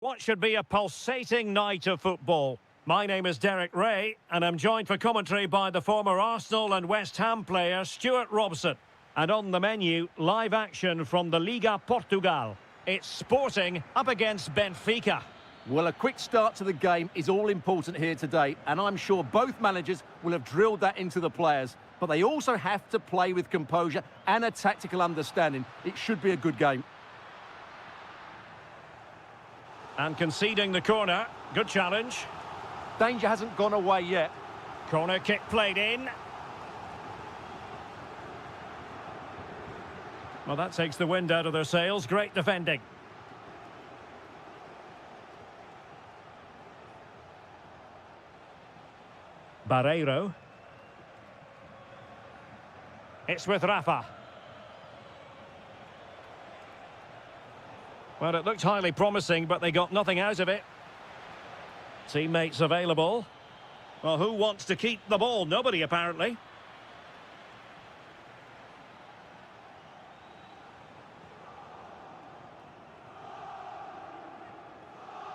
What should be a pulsating night of football? My name is Derek Ray, and I'm joined for commentary by the former Arsenal and West Ham player Stuart Robson. And on the menu, live action from the Liga Portugal. It's Sporting up against Benfica. Well, a quick start to the game is all important here today, and I'm sure both managers will have drilled that into the players. But they also have to play with composure and a tactical understanding. It should be a good game. And conceding the corner. Good challenge. Danger hasn't gone away yet. Corner kick played in. Well, that takes the wind out of their sails. Great defending. Barreiro. It's with Rafa. Well, it looked highly promising, but they got nothing out of it. Teammates available. Well, who wants to keep the ball? Nobody, apparently.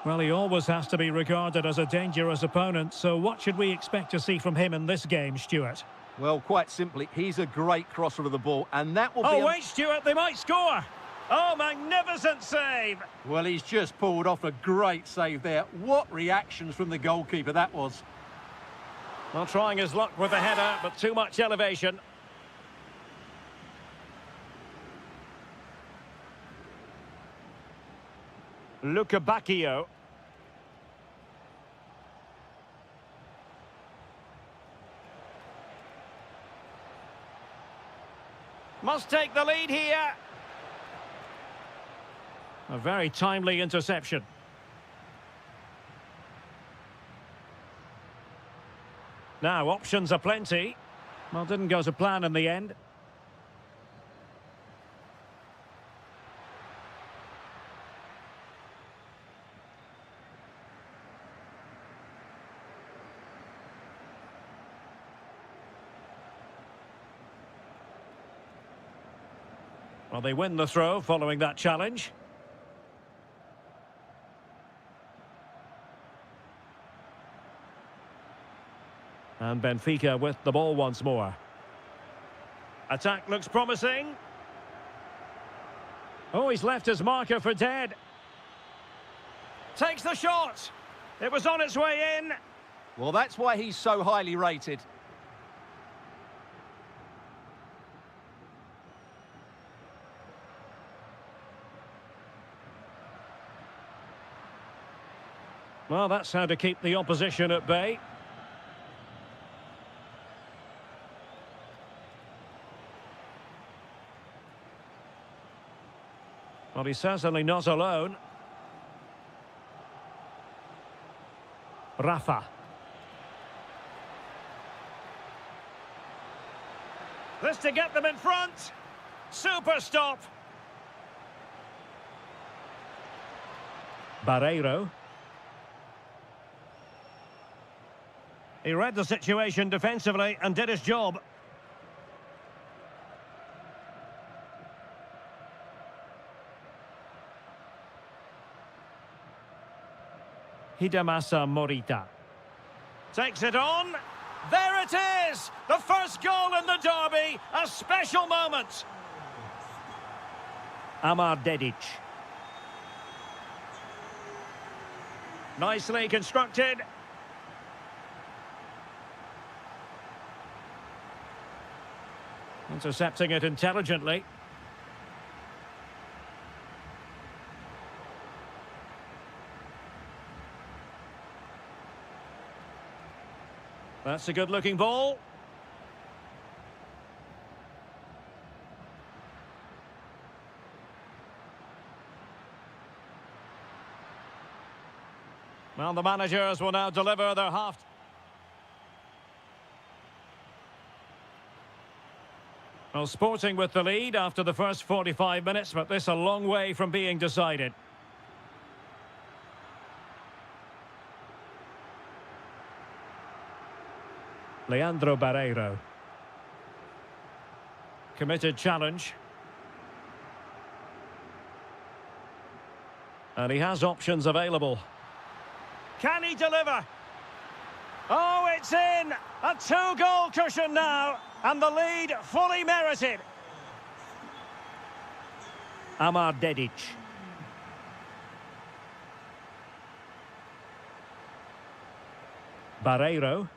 Well, he always has to be regarded as a dangerous opponent, so what should we expect to see from him in this game, Stuart? Well, quite simply, he's a great crosser of the ball, and that will be... Oh, wait, Stuart, they might score! Oh, magnificent save! Well, he's just pulled off a great save there. What reactions from the goalkeeper that was. Well, trying his luck with the header, but too much elevation. Luca Bacchio. Must take the lead here. A very timely interception. Now, options are plenty. Well, didn't go to plan in the end. Well, they win the throw following that challenge. And Benfica with the ball once more. Attack looks promising. Oh, he's left his marker for dead. Takes the shot. It was on its way in. Well, that's why he's so highly rated. Well, that's how to keep the opposition at bay. Well, he's certainly not alone. Rafa. This to get them in front. Super stop. Barreiro. He read the situation defensively and did his job. Hidemasa Morita. Takes it on. There it is! The first goal in the derby. A special moment. Amar Dedic. Nicely constructed. Intercepting it intelligently. That's a good-looking ball. Well, the managers will now deliver their half. Well, Sporting with the lead after the first 45 minutes, but this a long way from being decided. Leandro Barreiro. Committed challenge. And he has options available. Can he deliver? Oh, it's in! A two-goal cushion now, and the lead fully merited. Amar Dedic. Barreiro.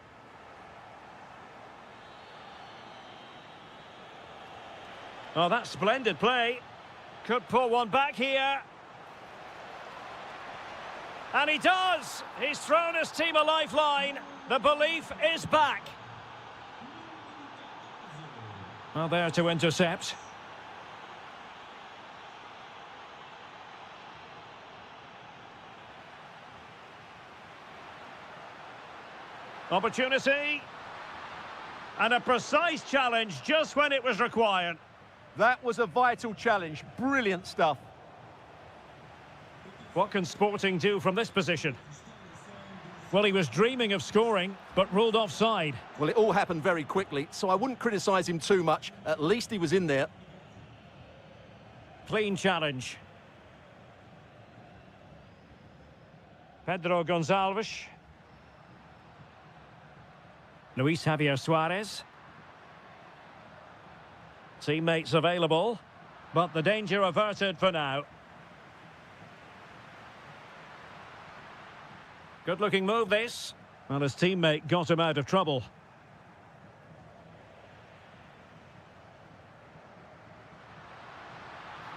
Oh, that's splendid play. Could pull one back here. And he does! He's thrown his team a lifeline. The belief is back. Well, there to intercept. Opportunity. And a precise challenge just when it was required. That was a vital challenge. Brilliant stuff. What can Sporting do from this position? Well, he was dreaming of scoring, but ruled offside. Well, it all happened very quickly, so I wouldn't criticise him too much. At least he was in there. Clean challenge. Pedro Gonçalves. Luis Javier Suarez. Teammates available, but the danger averted for now. Good-looking move, this. Well, his teammate got him out of trouble.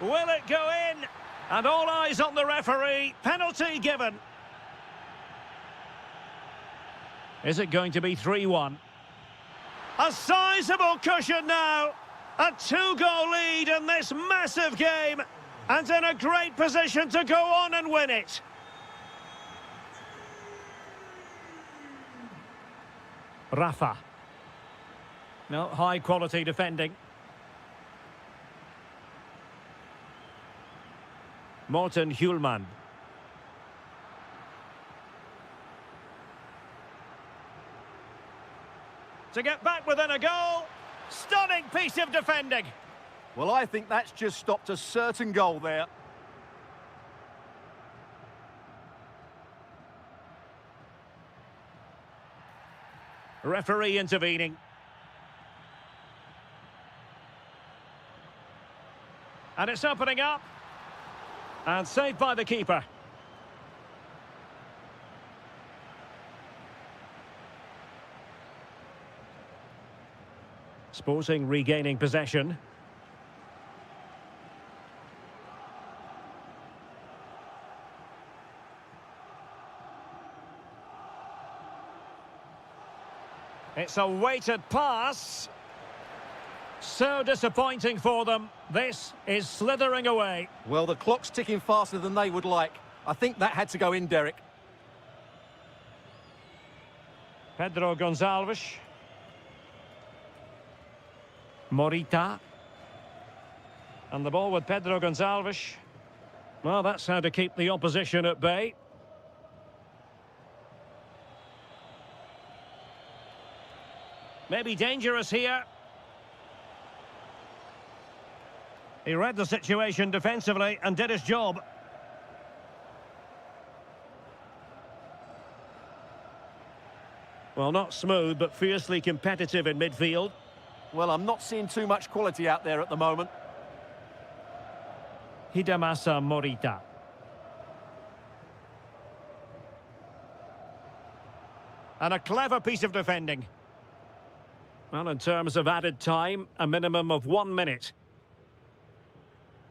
Will it go in? And all eyes on the referee. Penalty given. Is it going to be 3-1? A sizable cushion now. A two-goal lead in this massive game. And in a great position to go on and win it. Rafa. No, high-quality defending. Morten Hjulman. To get back within a goal. Stunning piece of defending. Well, I think that's just stopped a certain goal there. Referee intervening. And it's opening up. And saved by the keeper. Sporting regaining possession. It's a weighted pass. So disappointing for them. This is slithering away. Well, the clock's ticking faster than they would like. I think that had to go in, Derek. Pedro Gonçalves. Morita. And the ball with Pedro Gonçalves. Well, that's how to keep the opposition at bay. Maybe dangerous here. He read the situation defensively and did his job. Well, not smooth, but fiercely competitive in midfield. Well, I'm not seeing too much quality out there at the moment. Hidemasa Morita. And a clever piece of defending. Well, in terms of added time, a minimum of 1 minute.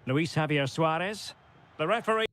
Luis Javier Suarez. The referee.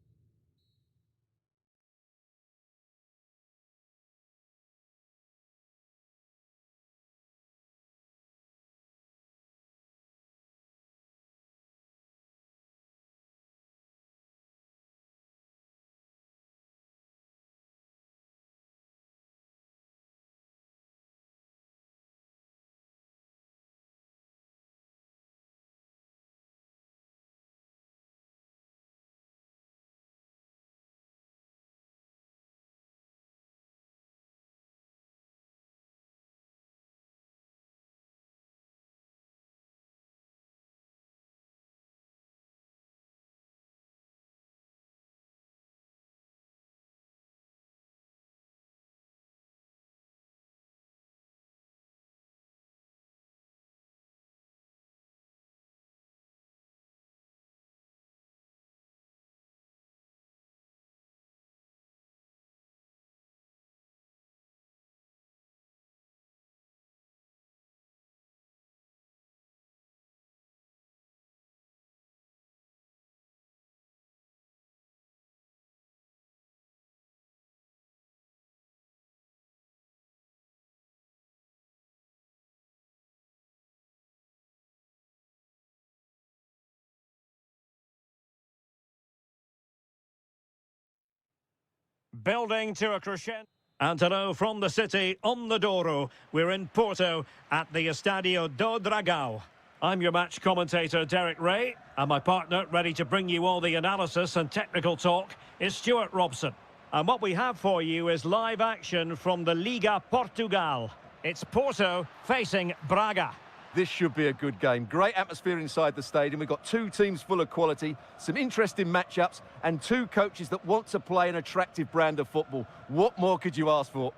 building to a crescendo. And hello from the city on the Douro. We're in Porto at the Estadio do Dragão. I'm your match commentator, Derek Ray, and my partner, ready to bring you all the analysis and technical talk, is Stuart Robson. And what we have for you is live action from the Liga Portugal. It's Porto facing Braga. This should be a good game. Great atmosphere inside the stadium. We've got two teams full of quality, some interesting matchups, and two coaches that want to play an attractive brand of football. What more could you ask for?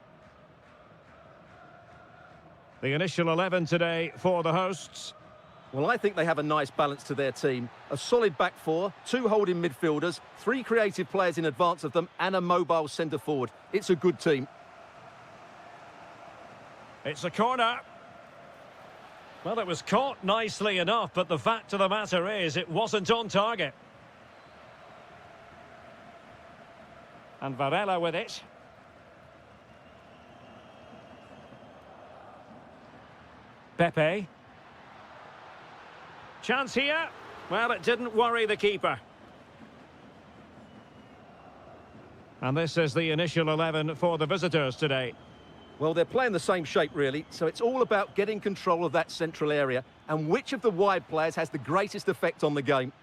The initial 11 today for the hosts. Well, I think they have a nice balance to their team. A solid back four, two holding midfielders, three creative players in advance of them, and a mobile centre forward. It's a good team. It's a corner. Well, it was caught nicely enough, but the fact of the matter is it wasn't on target. And Varela with it. Pepe. Chance here. Well, it didn't worry the keeper. And this is the initial 11 for the visitors today. Well, they're playing the same shape, really, so it's all about getting control of that central area and which of the wide players has the greatest effect on the game.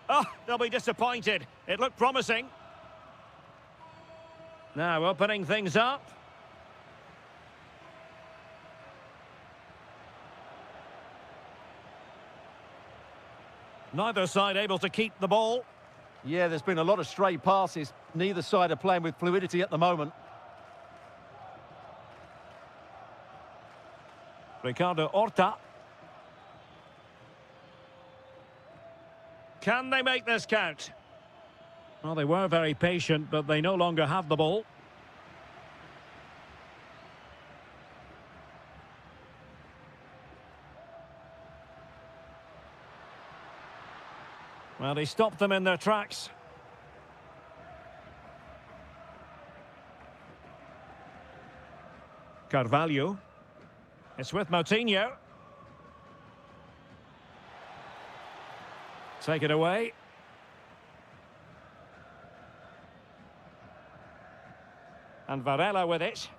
Oh, they'll be disappointed. It looked promising. Now, opening things up. Neither side able to keep the ball. Yeah, there's been a lot of stray passes. Neither side are playing with fluidity at the moment. Ricardo Horta. Can they make this count? Well, they were very patient, but they no longer have the ball. Well, he stopped them in their tracks. Carvalho. It's with Moutinho. Take it away. And Varela with it.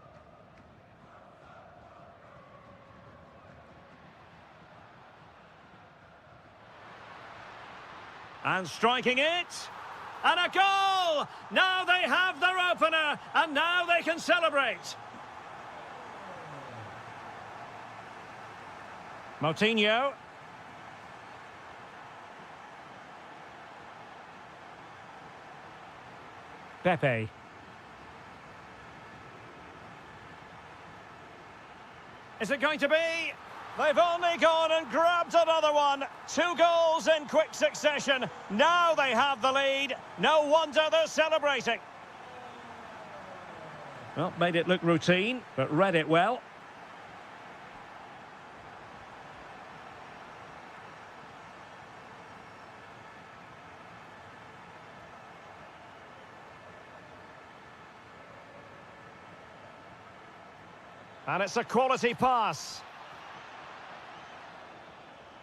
And striking it. And a goal! Now they have their opener, and now they can celebrate. Moutinho. Pepe. Is it going to be? They've only gone and grabbed another one. 2 goals in quick succession. Now they have the lead. No wonder they're celebrating. Well, made it look routine, but read it well. And it's a quality pass.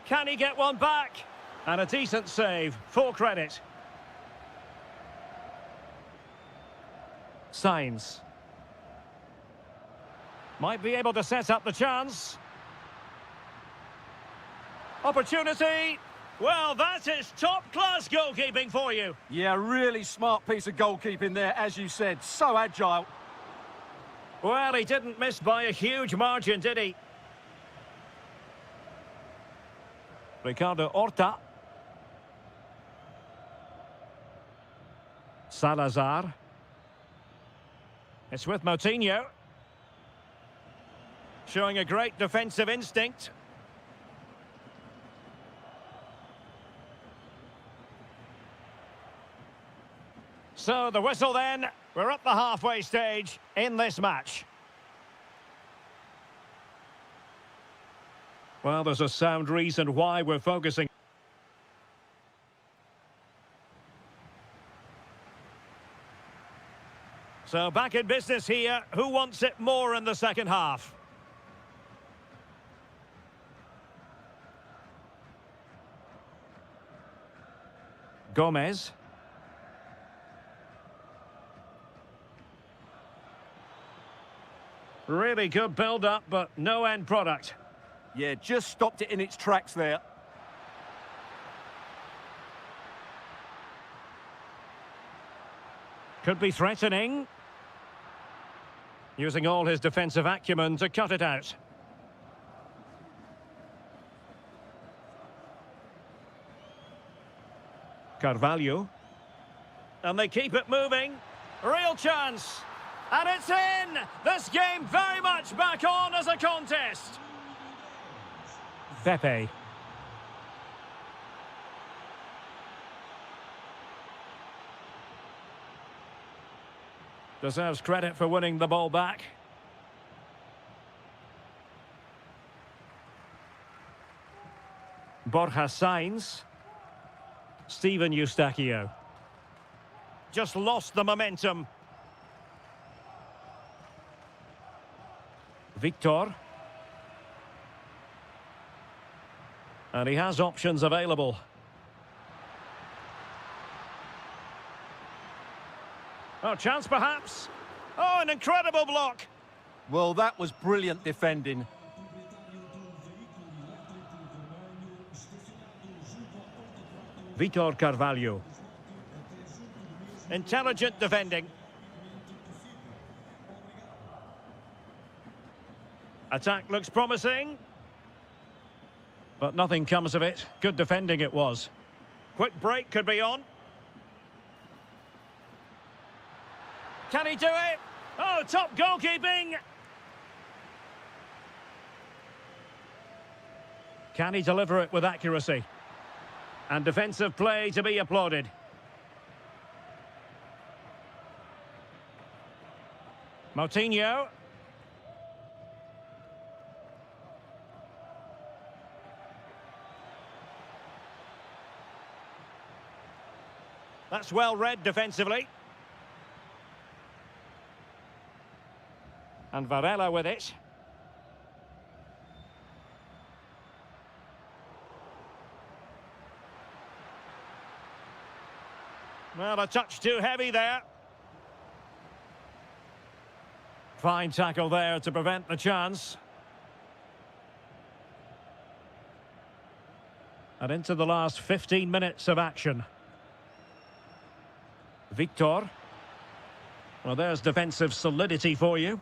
Can he get one back? And a decent save, full credit. Sainz. Might be able to set up the chance. Opportunity. Well, that is top-class goalkeeping for you. Yeah, really smart piece of goalkeeping there, as you said. So agile. Well, he didn't miss by a huge margin, did he? Ricardo Horta. Salazar. It's with Moutinho. Showing a great defensive instinct. So the whistle then. We're at the halfway stage in this match. Well, there's a sound reason why we're focusing. So back in business here. Who wants it more in the second half? Gomez. Really good build-up, but no end product. Yeah, just stopped it in its tracks there. Could be threatening. Using all his defensive acumen to cut it out. Carvalho. And they keep it moving. Real chance. And it's in! This game very much back on as a contest. Pepe. Deserves credit for winning the ball back. Borja Sainz. Steven Eustachio. Just lost the momentum. Victor. And he has options available. Oh, chance perhaps. Oh, an incredible block. Well, that was brilliant defending. Vitor Carvalho. Intelligent defending. Attack looks promising. But nothing comes of it. Good defending it was. Quick break could be on. Can he do it? Oh, top goalkeeping! Can he deliver it with accuracy? And defensive play to be applauded. Moutinho. That's well read defensively. And Varela with it. Well, a touch too heavy there. Fine tackle there to prevent the chance. And into the last 15 minutes of action. Victor. Well, there's defensive solidity for you.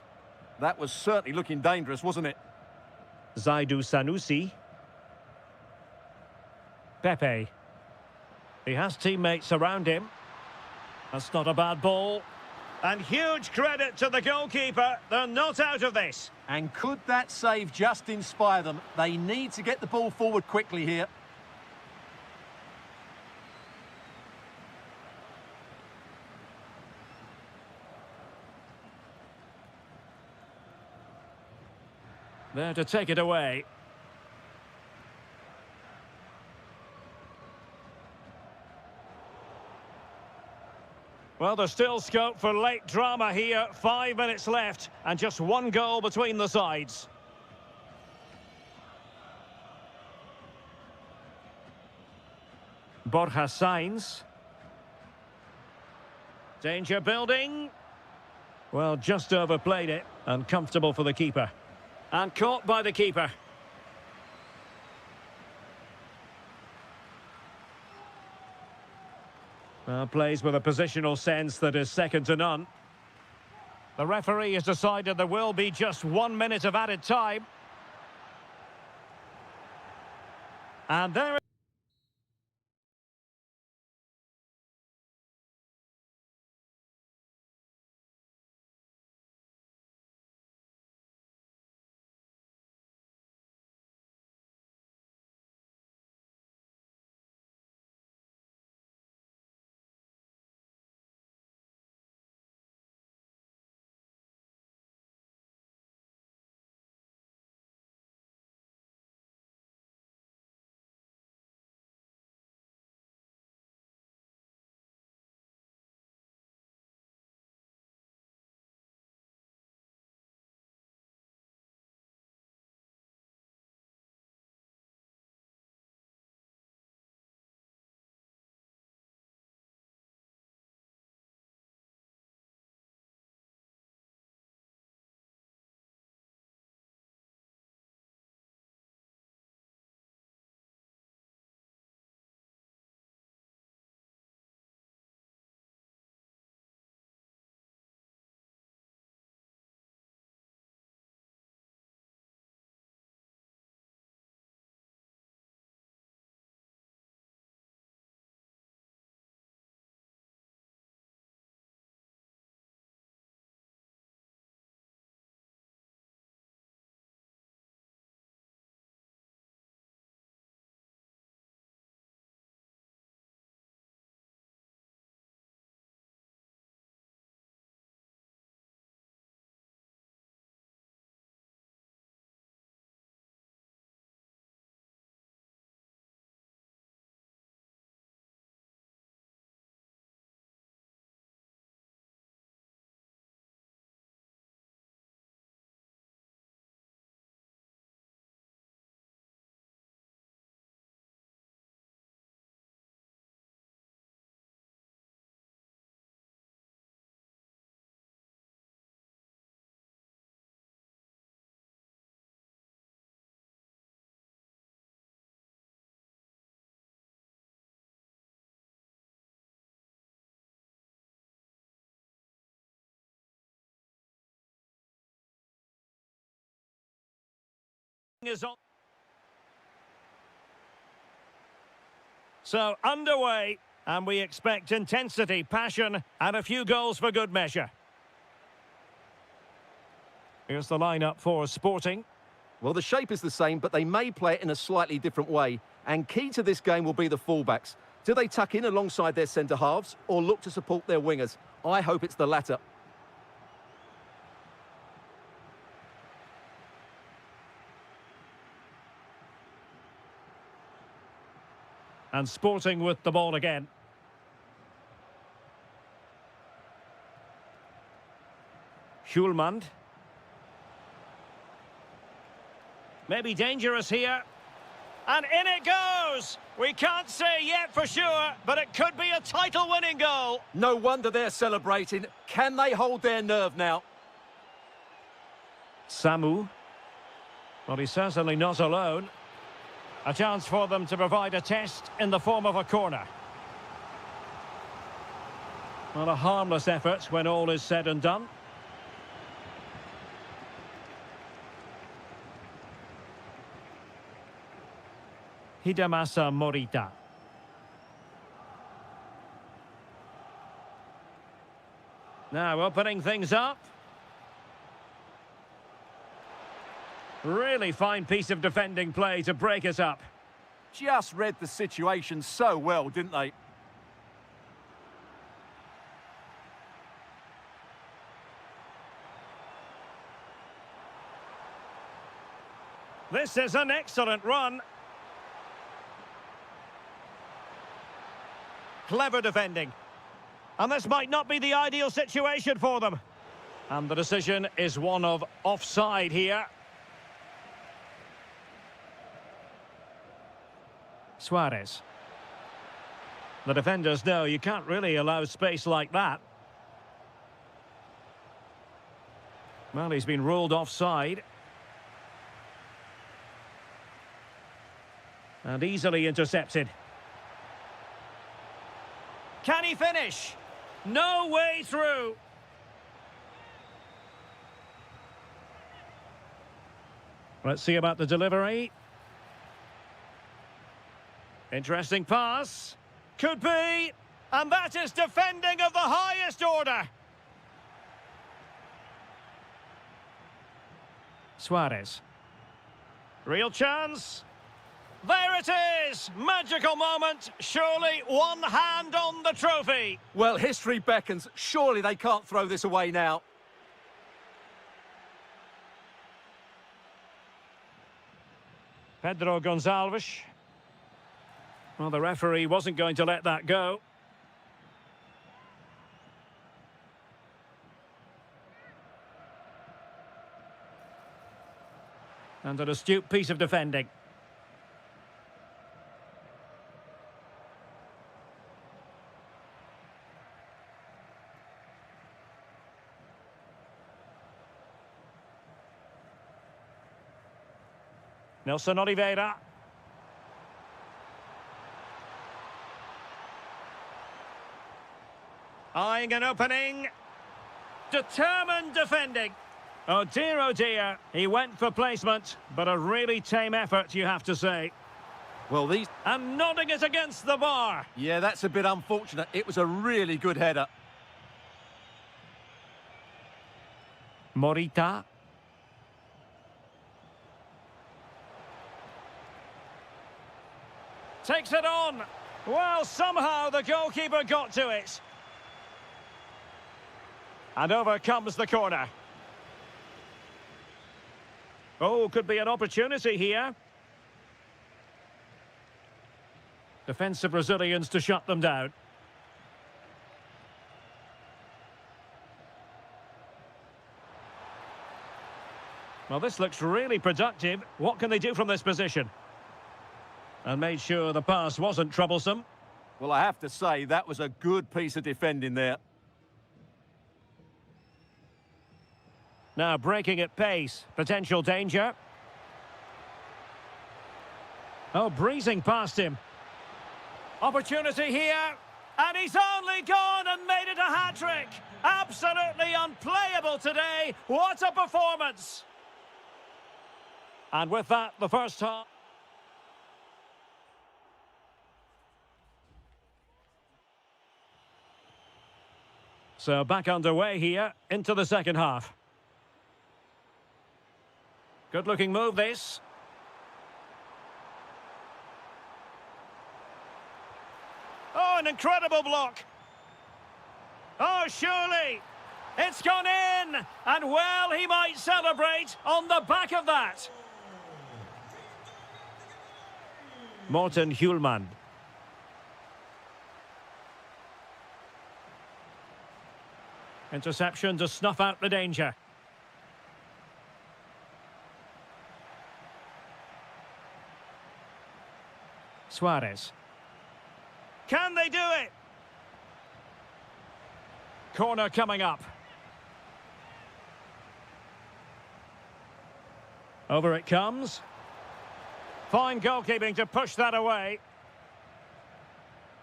That was certainly looking dangerous, wasn't it? Zaidu Sanusi. Pepe. He has teammates around him. That's not a bad ball. And huge credit to the goalkeeper. They're not out of this. And could that save just inspire them? They need to get the ball forward quickly here. There to take it away. Well, there's still scope for late drama here. 5 minutes left and just one goal between the sides. Borja Sainz. Danger building. Well, just overplayed it. And comfortable for the keeper. And caught by the keeper. Plays with a positional sense that is second to none. The referee has decided there will be just 1 minute of added time. And there is on. So, underway, and we expect intensity, passion, and a few goals for good measure. Here's the lineup for Sporting. Well, the shape is the same, but they may play it in a slightly different way. And key to this game will be the fullbacks. Do they tuck in alongside their centre-halves or look to support their wingers? I hope it's the latter. And Sporting with the ball again. Schulmand. Maybe dangerous here. And in it goes! We can't say yet for sure, but it could be a title-winning goal. No wonder they're celebrating. Can they hold their nerve now? Samu. Well, he's certainly not alone. A chance for them to provide a test in the form of a corner. Well, a harmless effort when all is said and done. Hidemasa Morita. Now opening things up. Really fine piece of defending play to break us up. Just read the situation so well, didn't they? This is an excellent run. Clever defending. And this might not be the ideal situation for them. And the decision is one of offside here. Suarez. The defenders know you can't really allow space like that. Well, he's been ruled offside. And easily intercepted. Can he finish? No way through. Let's see about the delivery. Interesting pass. Could be. And that is defending of the highest order. Suarez. Real chance. There it is! Magical moment. Surely one hand on the trophy. Well, history beckons. Surely they can't throw this away now. Pedro Gonçalves. Well, the referee wasn't going to let that go. And an astute piece of defending. Nelson Oliveira. Eyeing an opening. Determined defending. Oh dear, he went for placement, but a really tame effort, you have to say. Well, these... And nodding it against the bar. Yeah, that's a bit unfortunate. It was a really good header. Morita. Takes it on. Well, somehow the goalkeeper got to it. And over comes the corner. Oh, could be an opportunity here. Defensive Brazilians to shut them down. Well, this looks really productive. What can they do from this position? And made sure the pass wasn't troublesome. Well, I have to say, that was a good piece of defending there. Now breaking at pace. Potential danger. Oh, breezing past him. Opportunity here. And he's only gone and made it a hat-trick. Absolutely unplayable today. What a performance. And with that, the first half. So back underway here into the second half. Good looking move this. Oh, an incredible block. Oh, surely. It's gone in. And well, he might celebrate on the back of that. Morten Hjulmand. Interception to snuff out the danger. Suarez. Can they do it? Corner coming up. Over it comes. Fine goalkeeping to push that away.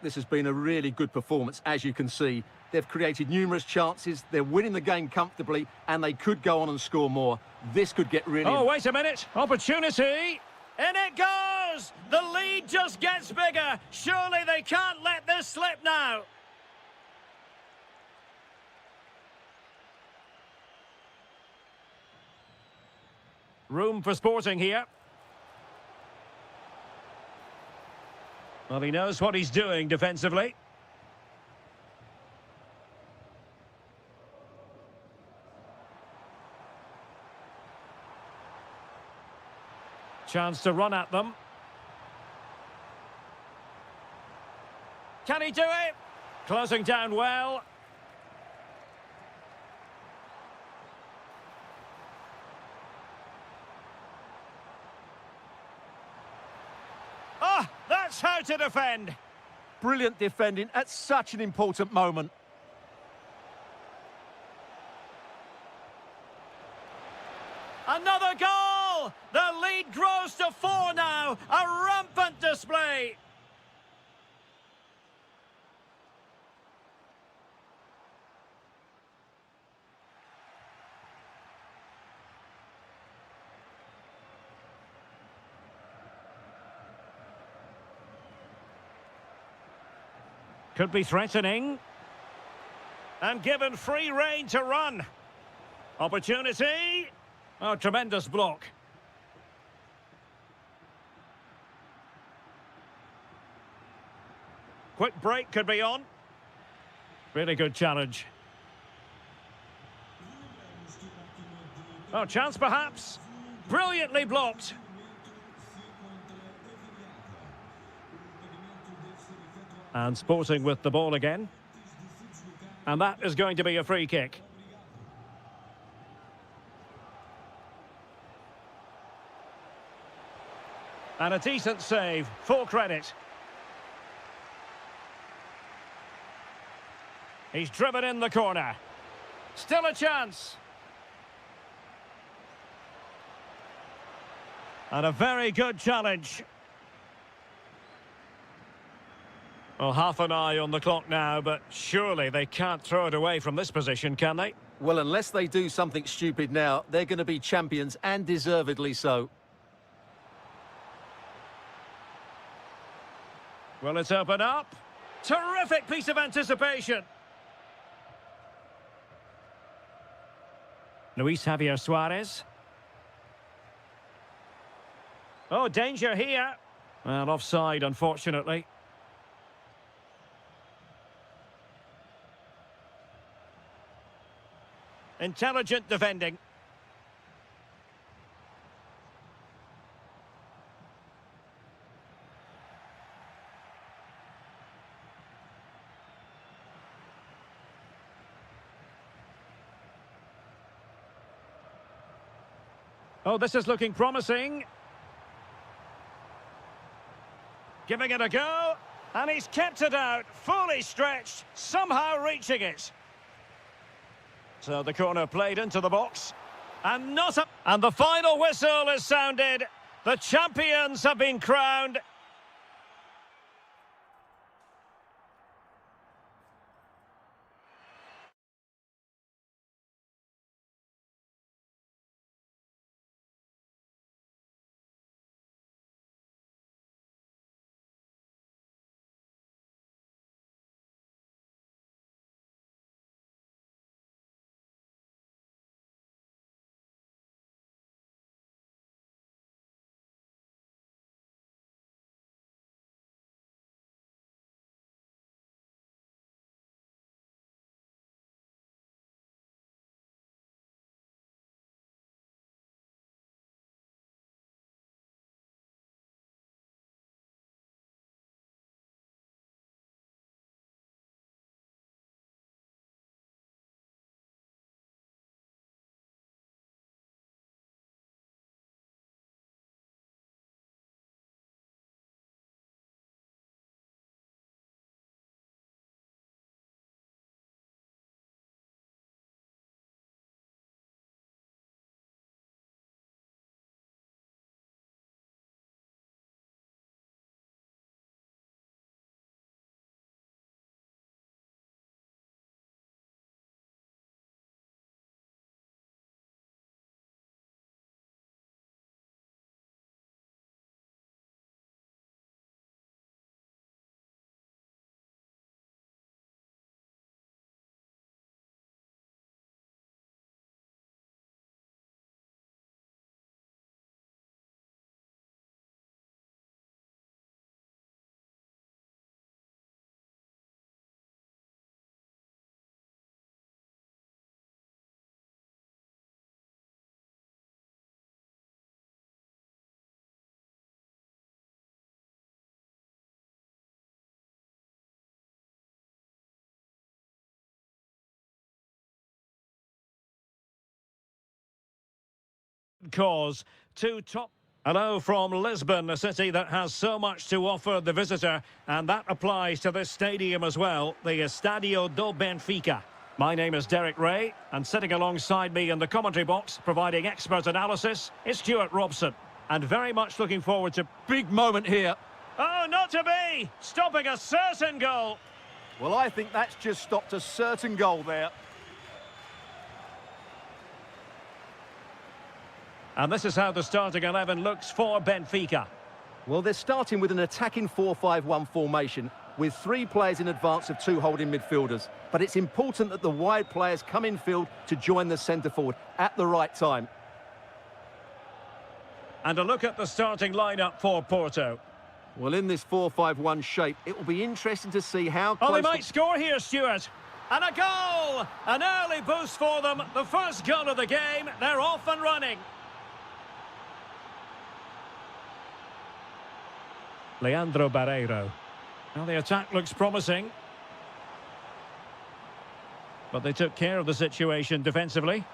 This has been a really good performance, as you can see. They've created numerous chances, they're winning the game comfortably, and they could go on and score more. This could get really... Oh, wait a minute. Opportunity. In it goes! The lead just gets bigger. Surely they can't let this slip now. Room for Sporting here. Well, he knows what he's doing defensively. Chance to run at them. Can he do it? Closing down well. Ah, that's how to defend. Brilliant defending at such an important moment. Another goal! The lead grows to 4 now. A rampant display. Could be threatening. And given free rein to run. Opportunity. Oh, tremendous block. Quick break could be on. Really good challenge. Oh, chance perhaps. Brilliantly blocked. And Sporting with the ball again. And that is going to be a free kick. And a decent save, full credit. He's driven in the corner. Still a chance. And a very good challenge. Well, half an eye on the clock now, but surely they can't throw it away from this position, can they? Well, unless they do something stupid now, they're going to be champions, and deservedly so. Well, it's open up. Terrific piece of anticipation. Luis Javier Suarez. Oh, danger here. Well, offside, unfortunately. Intelligent defending. Oh, this is looking promising. Giving it a go. And he's kept it out, fully stretched, somehow reaching it. So the corner played into the box. And not up. And the final whistle is sounded. The champions have been crowned. cause. Two top... Hello from Lisbon, a city that has so much to offer the visitor, and that applies to this stadium as well, the Estadio do Benfica. My name is Derek Ray, and sitting alongside me in the commentary box, providing expert analysis, is Stuart Robson. And very much looking forward to... Big moment here. Oh, not to be! Stopping a certain goal. Well, I think that's just stopped a certain goal there. And this is how the starting 11 looks for Benfica. Well, they're starting with an attacking 4-5-1 formation, with 3 players in advance of 2 holding midfielders. But it's important that the wide players come in field to join the centre forward at the right time. And a look at the starting lineup for Porto. Well, in this 4-5-1 shape, it will be interesting to see how close... Oh, they might score here, Stuart. And a goal! An early boost for them. The first goal of the game. They're off and running. Leandro Barreiro. Now the attack looks promising. But they took care of the situation defensively.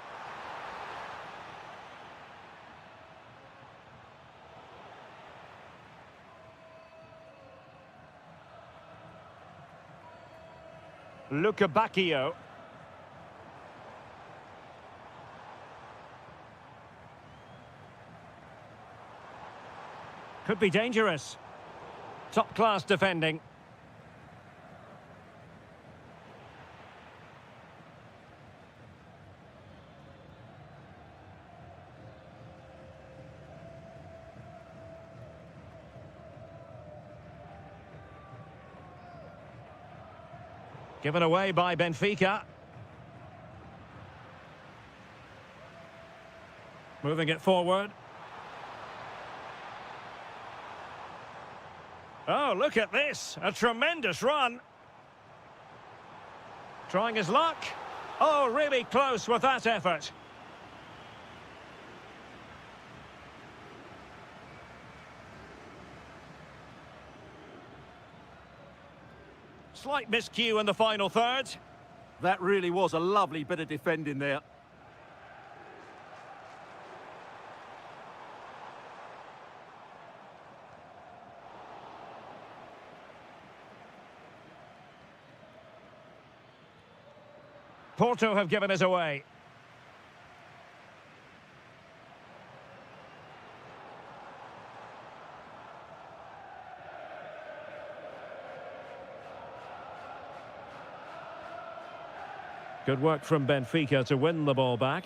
Luca Bacchio. Could be dangerous. Top-class defending. Given away by Benfica. Moving it forward. Oh, look at this. A tremendous run. Trying his luck. Oh, really close with that effort. Slight miscue in the final third. That really was a lovely bit of defending there. Porto have given us away. Good work from Benfica to win the ball back.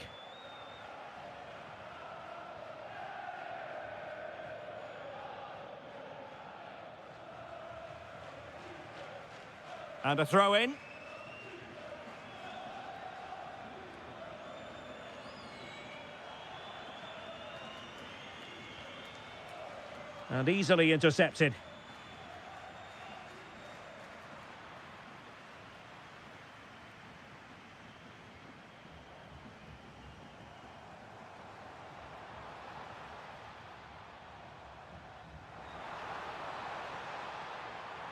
And a throw in. And easily intercepted.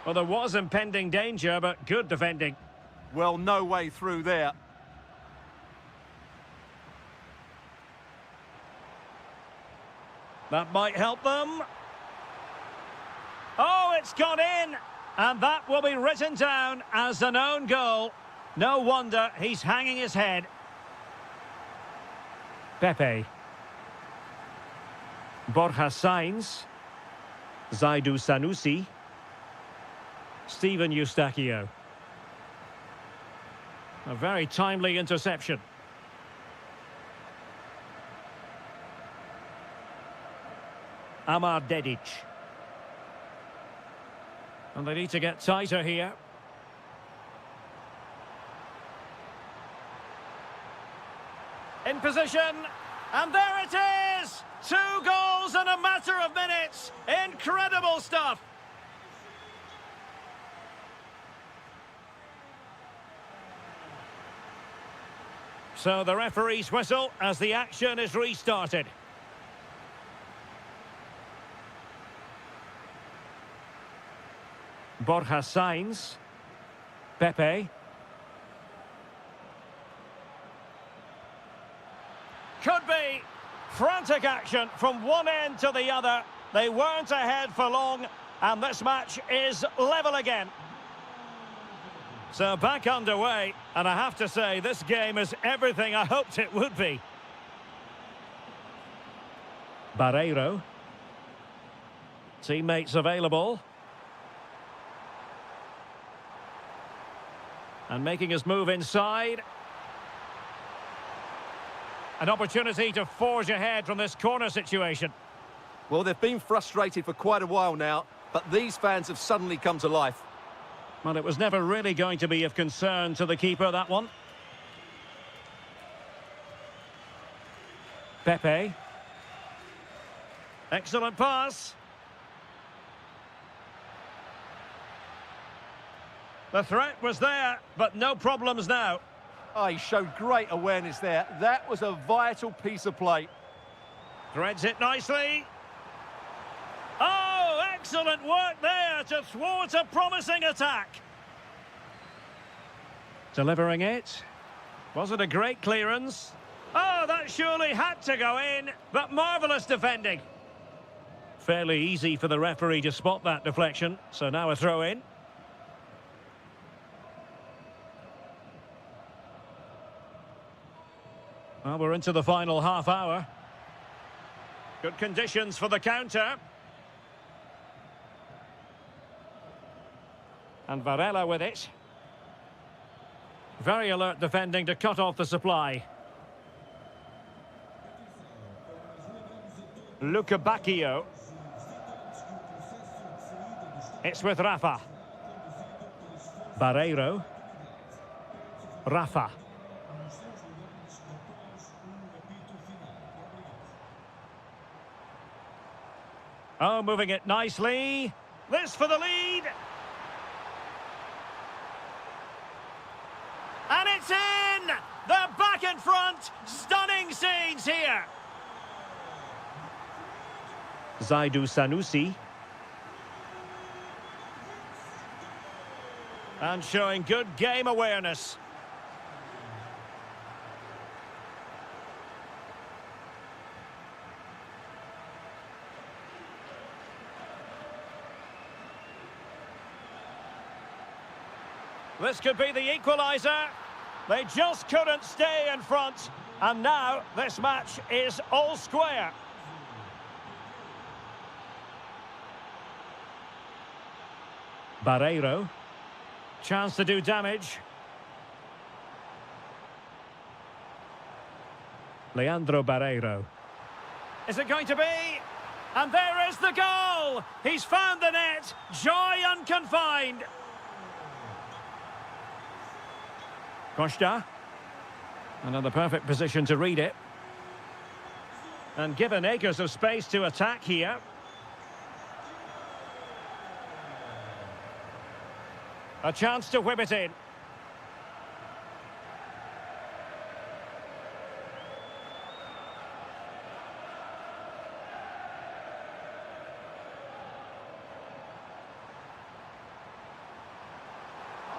Well, there was impending danger, but good defending. Well, no way through there. That might help them. Oh, it's gone in. And that will be written down as an own goal. No wonder he's hanging his head. Pepe. Borja Sainz. Zaidu Sanusi. Steven Eustachio. A very timely interception. Amar Dedic. And they need to get tighter here. In position. And there it is! 2 goals in a matter of minutes. Incredible stuff. So the referee's whistle as the action is restarted. Borja Sainz. Pepe. Could be. Front Frantic action from one end to the other. They weren't ahead for long, and this match is level again. So back underway, and I have to say, this game is everything I hoped it would be. Barreiro. Teammates available. And making his move inside. An opportunity to forge ahead from this corner situation. Well, they've been frustrated for quite a while now, but these fans have suddenly come to life. Well, it was never really going to be of concern to the keeper, that one. Pepe. Excellent pass. The threat was there, but no problems now. Oh, he showed great awareness there. That was a vital piece of play. Threads it nicely. Oh, excellent work there to thwart a promising attack. Delivering it. Was it a great clearance? Oh, that surely had to go in, but marvellous defending. Fairly easy for the referee to spot that deflection, so now a throw in. Well, we're into the final half hour. Good conditions for the counter. And Varela with it. Very alert defending to cut off the supply. Luca Bacchio. It's with Rafa. Barreiro. Rafa. Oh, moving it nicely. This for the lead. And it's in! They're back in front. Stunning scenes here. Zaidu Sanusi. And showing good game awareness. This could be the equaliser. They just couldn't stay in front. And now this match is all square. Barreiro. Chance to do damage. Leandro Barreiro. Is it going to be? And there is the goal! He's found the net. Joy unconfined. Costa. Another perfect position to read it. And given acres of space to attack here. A chance to whip it in.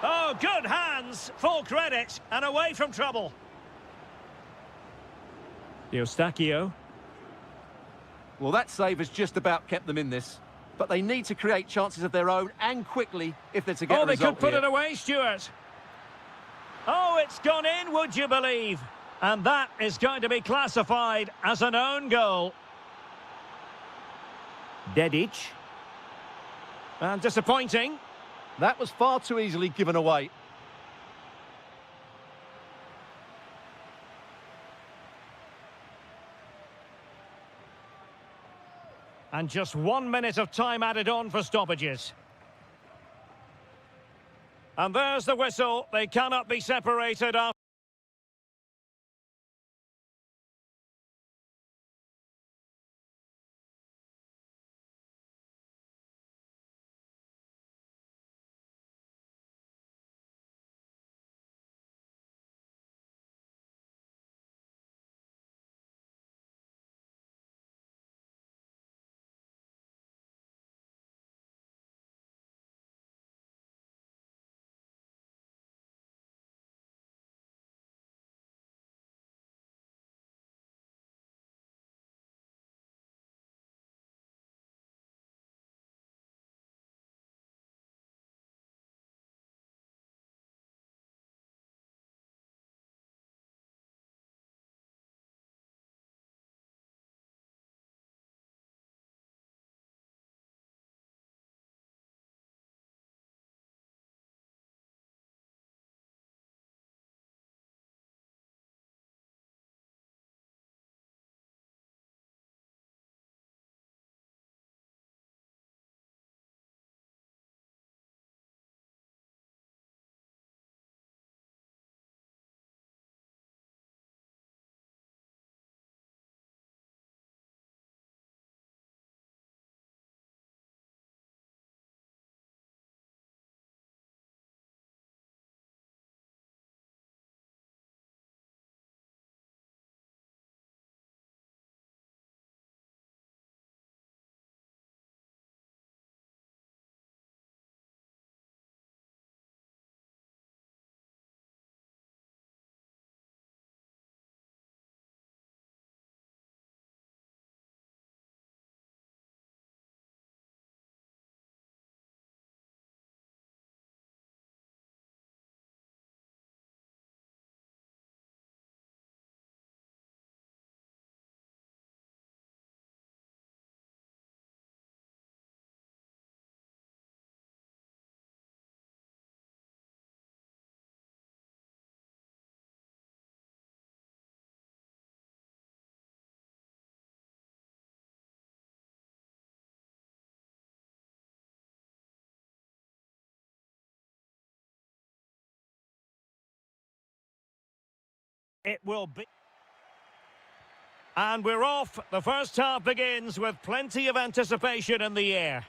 Oh, good hands, full credit, and away from trouble. Eustachio. Well, that save has just about kept them in this. But they need to create chances of their own and quickly if they're to get a result. Oh, they could put here. it away, Stuart. Oh, it's gone in, would you believe? And that is going to be classified as an own goal. Dedic. And disappointing. That was far too easily given away. And just 1 minute of time added on for stoppages. And there's the whistle. They cannot be separated after. it will be. And we're off. The first half begins with plenty of anticipation in the air.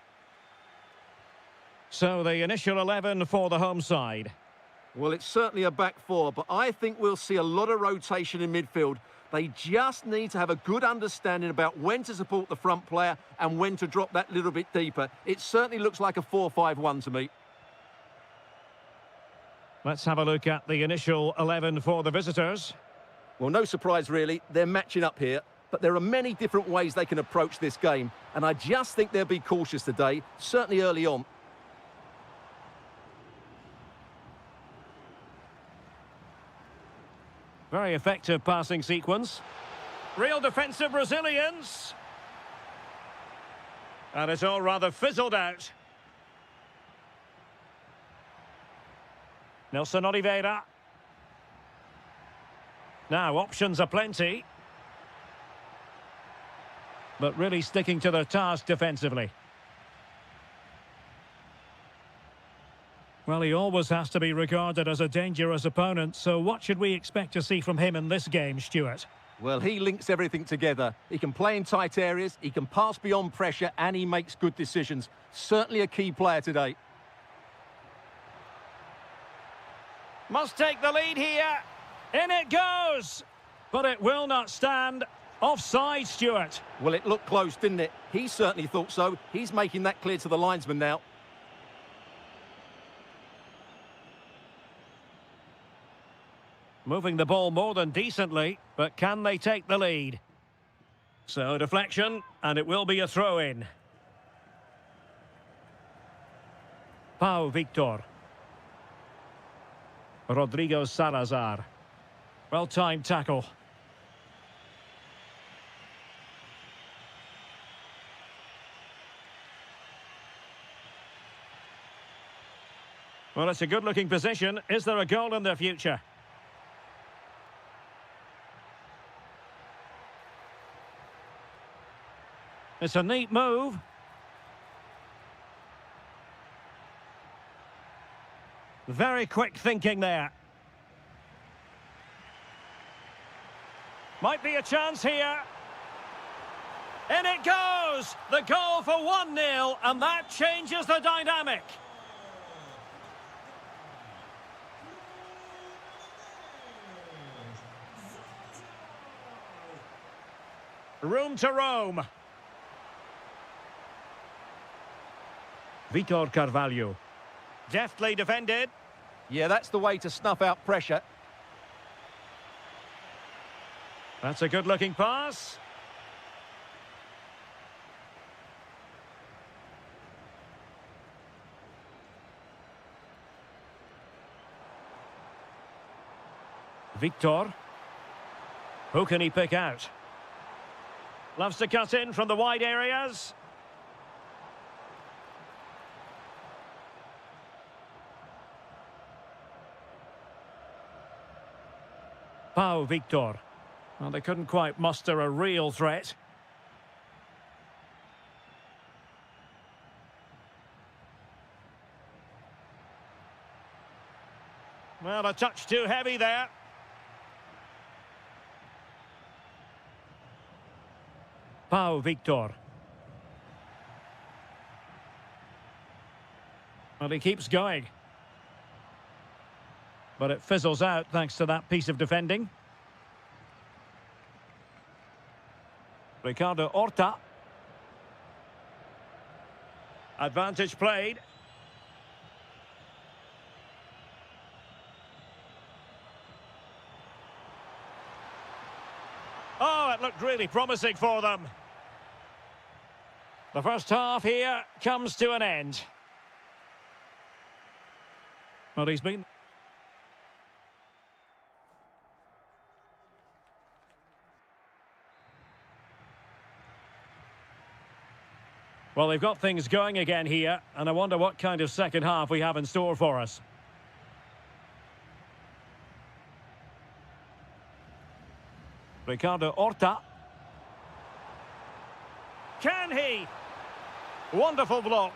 So the initial 11 for the home side. Well, it's certainly a back four, but I think we'll see a lot of rotation in midfield. They just need to have a good understanding about when to support the front player and when to drop that little bit deeper. It certainly looks like a 4-5-1 to me. Let's have a look at the initial 11 for the visitors. Well, no surprise, really. They're matching up here, but there are many different ways they can approach this game, and I just think they'll be cautious today, certainly early on. Very effective passing sequence. Real defensive resilience. And it's all rather fizzled out. Nelson Oliveira. Now, options are plenty. But really sticking to their task defensively. Well, he always has to be regarded as a dangerous opponent, so what should we expect to see from him in this game, Stuart? Well, he links everything together. He can play in tight areas, he can pass beyond pressure, and he makes good decisions. Certainly a key player today. Must take the lead here. In it goes! But it will not stand. Offside, Stuart. Well, it looked close, didn't it? He certainly thought so. He's making that clear to the linesman now. Moving the ball more than decently, but can they take the lead? So, deflection, and it will be a throw-in. Pau Victor. Rodrigo Salazar. Well-timed tackle. Well, it's a good-looking position. Is there a goal in their future? It's a neat move. Very quick thinking there. Might be a chance here. In it goes! The goal for 1-0, and that changes the dynamic. Room to roam. Vitor Carvalho. Deftly defended. Yeah, that's the way to snuff out pressure. That's a good-looking pass. Victor. Who can he pick out? Loves to cut in from the wide areas. Pau Victor. Well, they couldn't quite muster a real threat. Well, a touch too heavy there. Pau Victor. Well, he keeps going. But it fizzles out thanks to that piece of defending. Ricardo Horta. Advantage played. Oh, it looked really promising for them. The first half here comes to an end. Well, he's been... Well, they've got things going again here, and I wonder what kind of second half we have in store for us. Ricardo Horta. Can he? Wonderful block.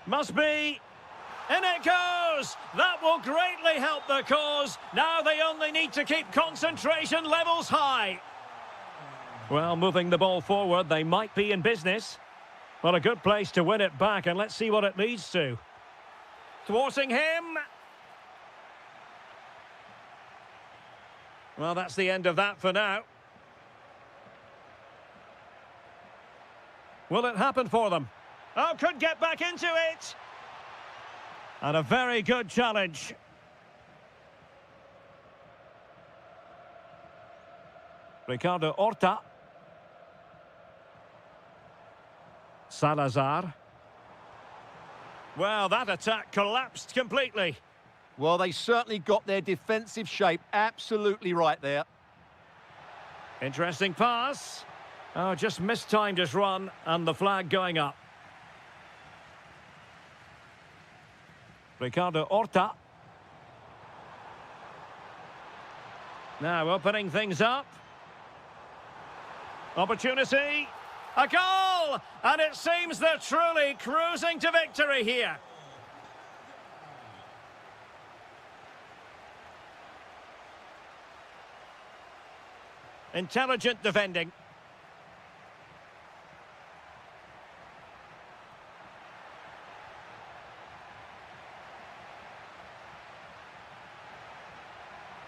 Must be. In it goes! That will greatly help the cause. Now they only need to keep concentration levels high. Well, moving the ball forward, they might be in business. Well, a good place to win it back, and let's see what it leads to. Thwarting him. Well, that's the end of that for now. Will it happen for them? Oh, could get back into it. And a very good challenge. Ricardo Horta. Salazar. Well, that attack collapsed completely. Well, they certainly got their defensive shape absolutely right there. Interesting pass. Oh, just mistimed his run, and the flag going up. Ricardo Horta. Now opening things up. Opportunity. A goal! And it seems they're truly cruising to victory here. Intelligent defending.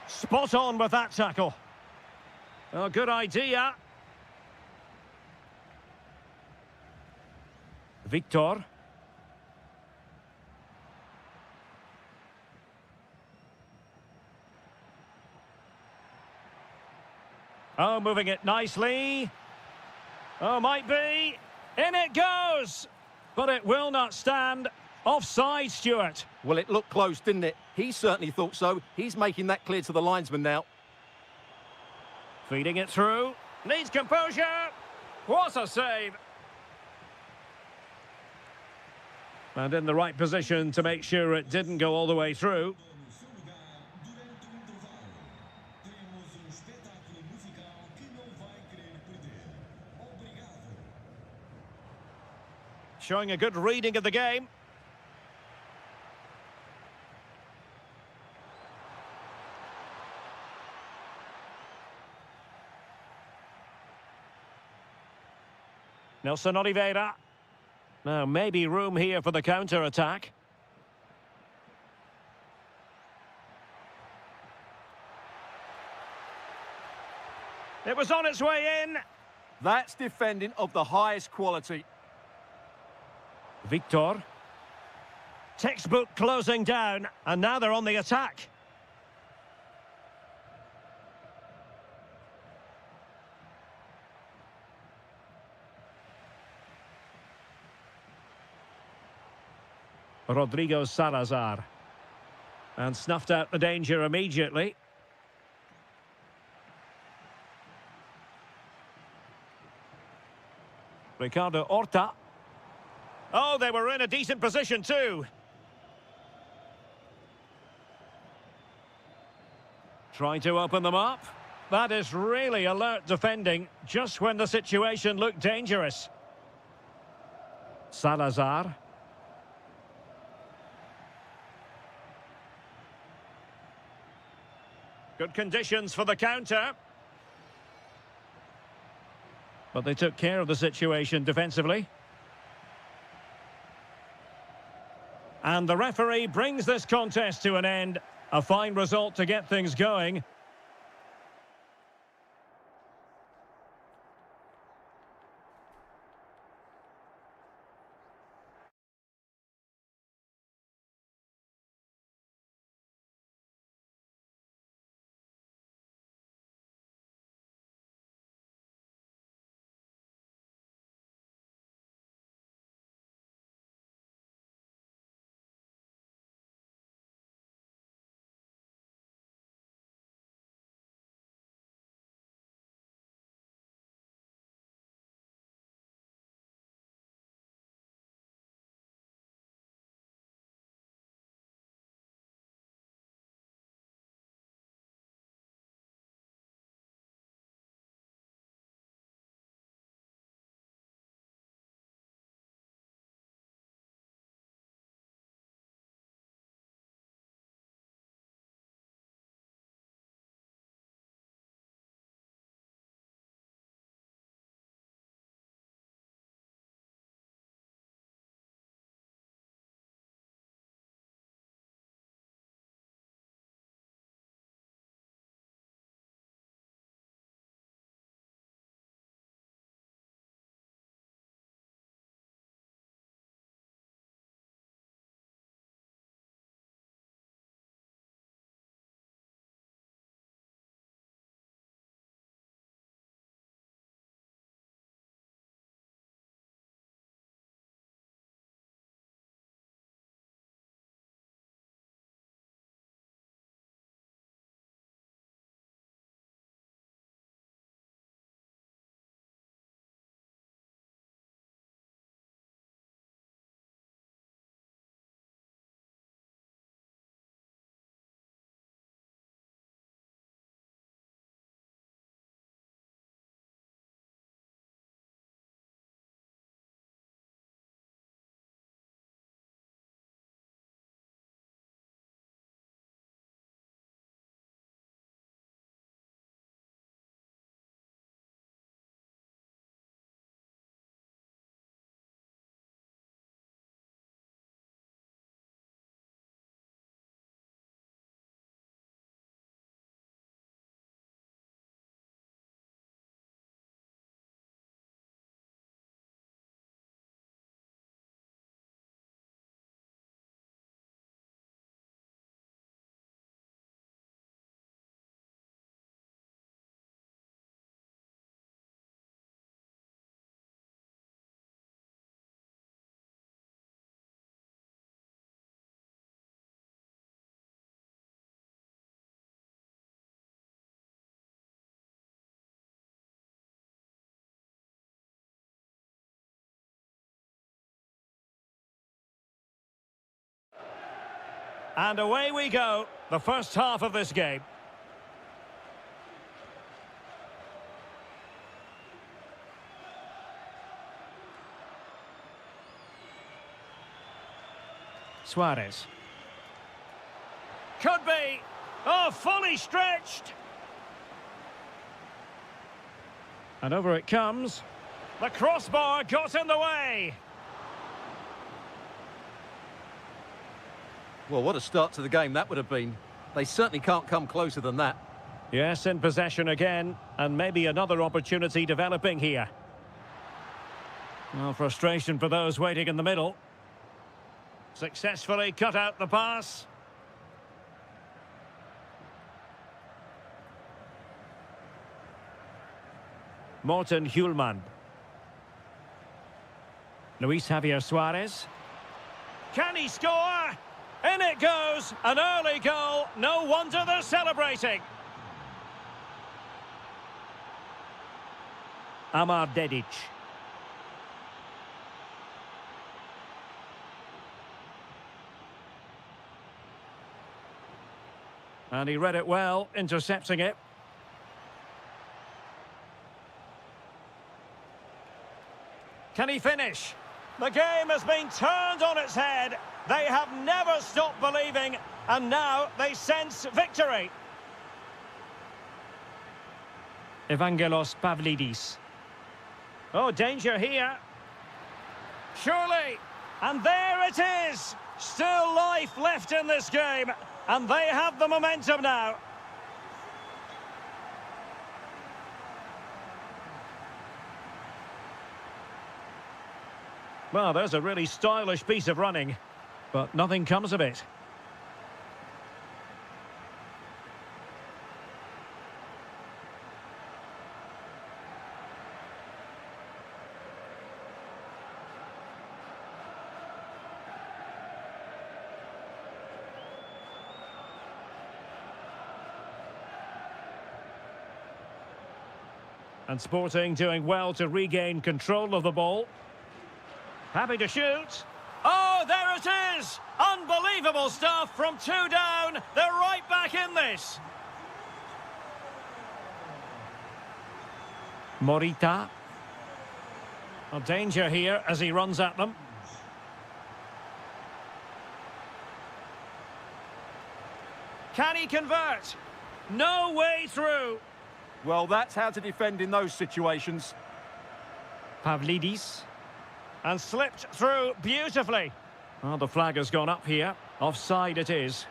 Spot on with that tackle. Oh, good idea. Victor. Oh, moving it nicely. Oh, might be. In it goes! But it will not stand. Offside, Stuart. Well, it looked close, didn't it? He certainly thought so. He's making that clear to the linesman now. Feeding it through. Needs composure. What a save. And in the right position to make sure it didn't go all the way through. Showing a good reading of the game. Nelson Oliveira. Now, maybe room here for the counter-attack. It was on its way in. That's defending of the highest quality. Victor. Textbook closing down, and now they're on the attack. Rodrigo Salazar. And snuffed out the danger immediately. Ricardo Horta. Oh, they were in a decent position too. Trying to open them up. That is really alert defending, just when the situation looked dangerous. Salazar. Good conditions for the counter. But they took care of the situation defensively. And the referee brings this contest to an end. A fine result to get things going. And away we go, the first half of this game. Suarez. Could be. Oh, fully stretched. And over it comes. The crossbar got in the way. Well, what a start to the game that would have been. They certainly can't come closer than that. Yes, in possession again, and maybe another opportunity developing here. Well, frustration for those waiting in the middle. Successfully cut out the pass. Morten Hjulmand. Luis Javier Suarez. Can he score? In it goes, an early goal. No wonder they're celebrating. Amar Dedic. And he read it well, intercepting it. Can he finish? The game has been turned on its head. They have never stopped believing, and now they sense victory. Evangelos Pavlidis. Oh, danger here. Surely. And there it is. Still life left in this game. And they have the momentum now. Well, there's a really stylish piece of running, but nothing comes of it. And Sporting doing well to regain control of the ball. Happy to shoot. Oh, there it is! Unbelievable stuff from 2 down. They're right back in this. Morita. A danger here as he runs at them. Can he convert? No way through. Well, that's how to defend in those situations. Pavlidis. And slipped through beautifully. Well, the flag has gone up here. Offside it is.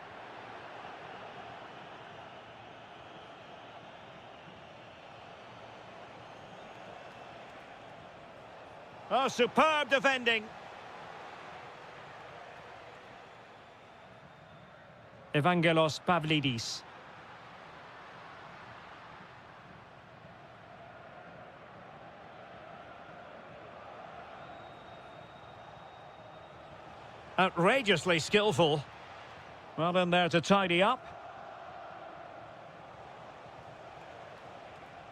Oh, superb defending. Evangelos Pavlidis. Outrageously skillful. Well in there to tidy up.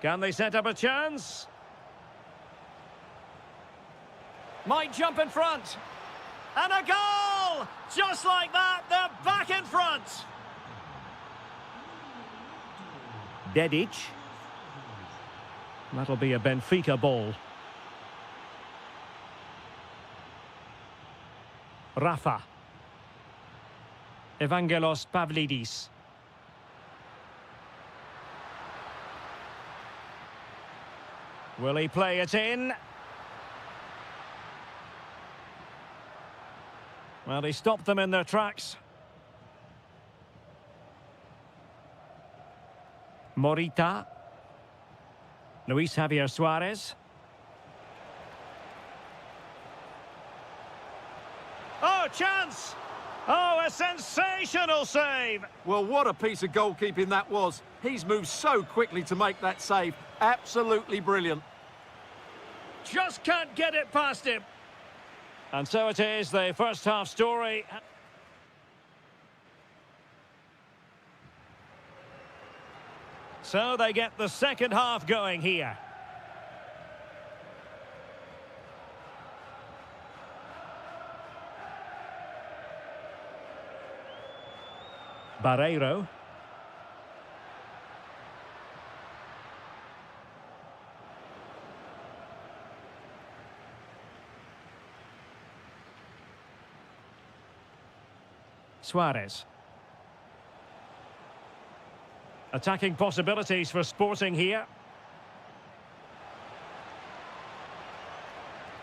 Can they set up a chance? Might jump in front. And a goal! Just like that, they're back in front. Dedic. That'll be a Benfica ball. Rafa. Evangelos Pavlidis. Will he play it in? Well, he stopped them in their tracks. Morita. Luis Javier Suarez. Oh, chance! Oh, a sensational save! Well, what a piece of goalkeeping that was. He's moved so quickly to make that save. Absolutely brilliant. Just can't get it past him. And so it is, the first half story. So they get the second half going here. Barreiro. Suarez. Attacking possibilities for Sporting here.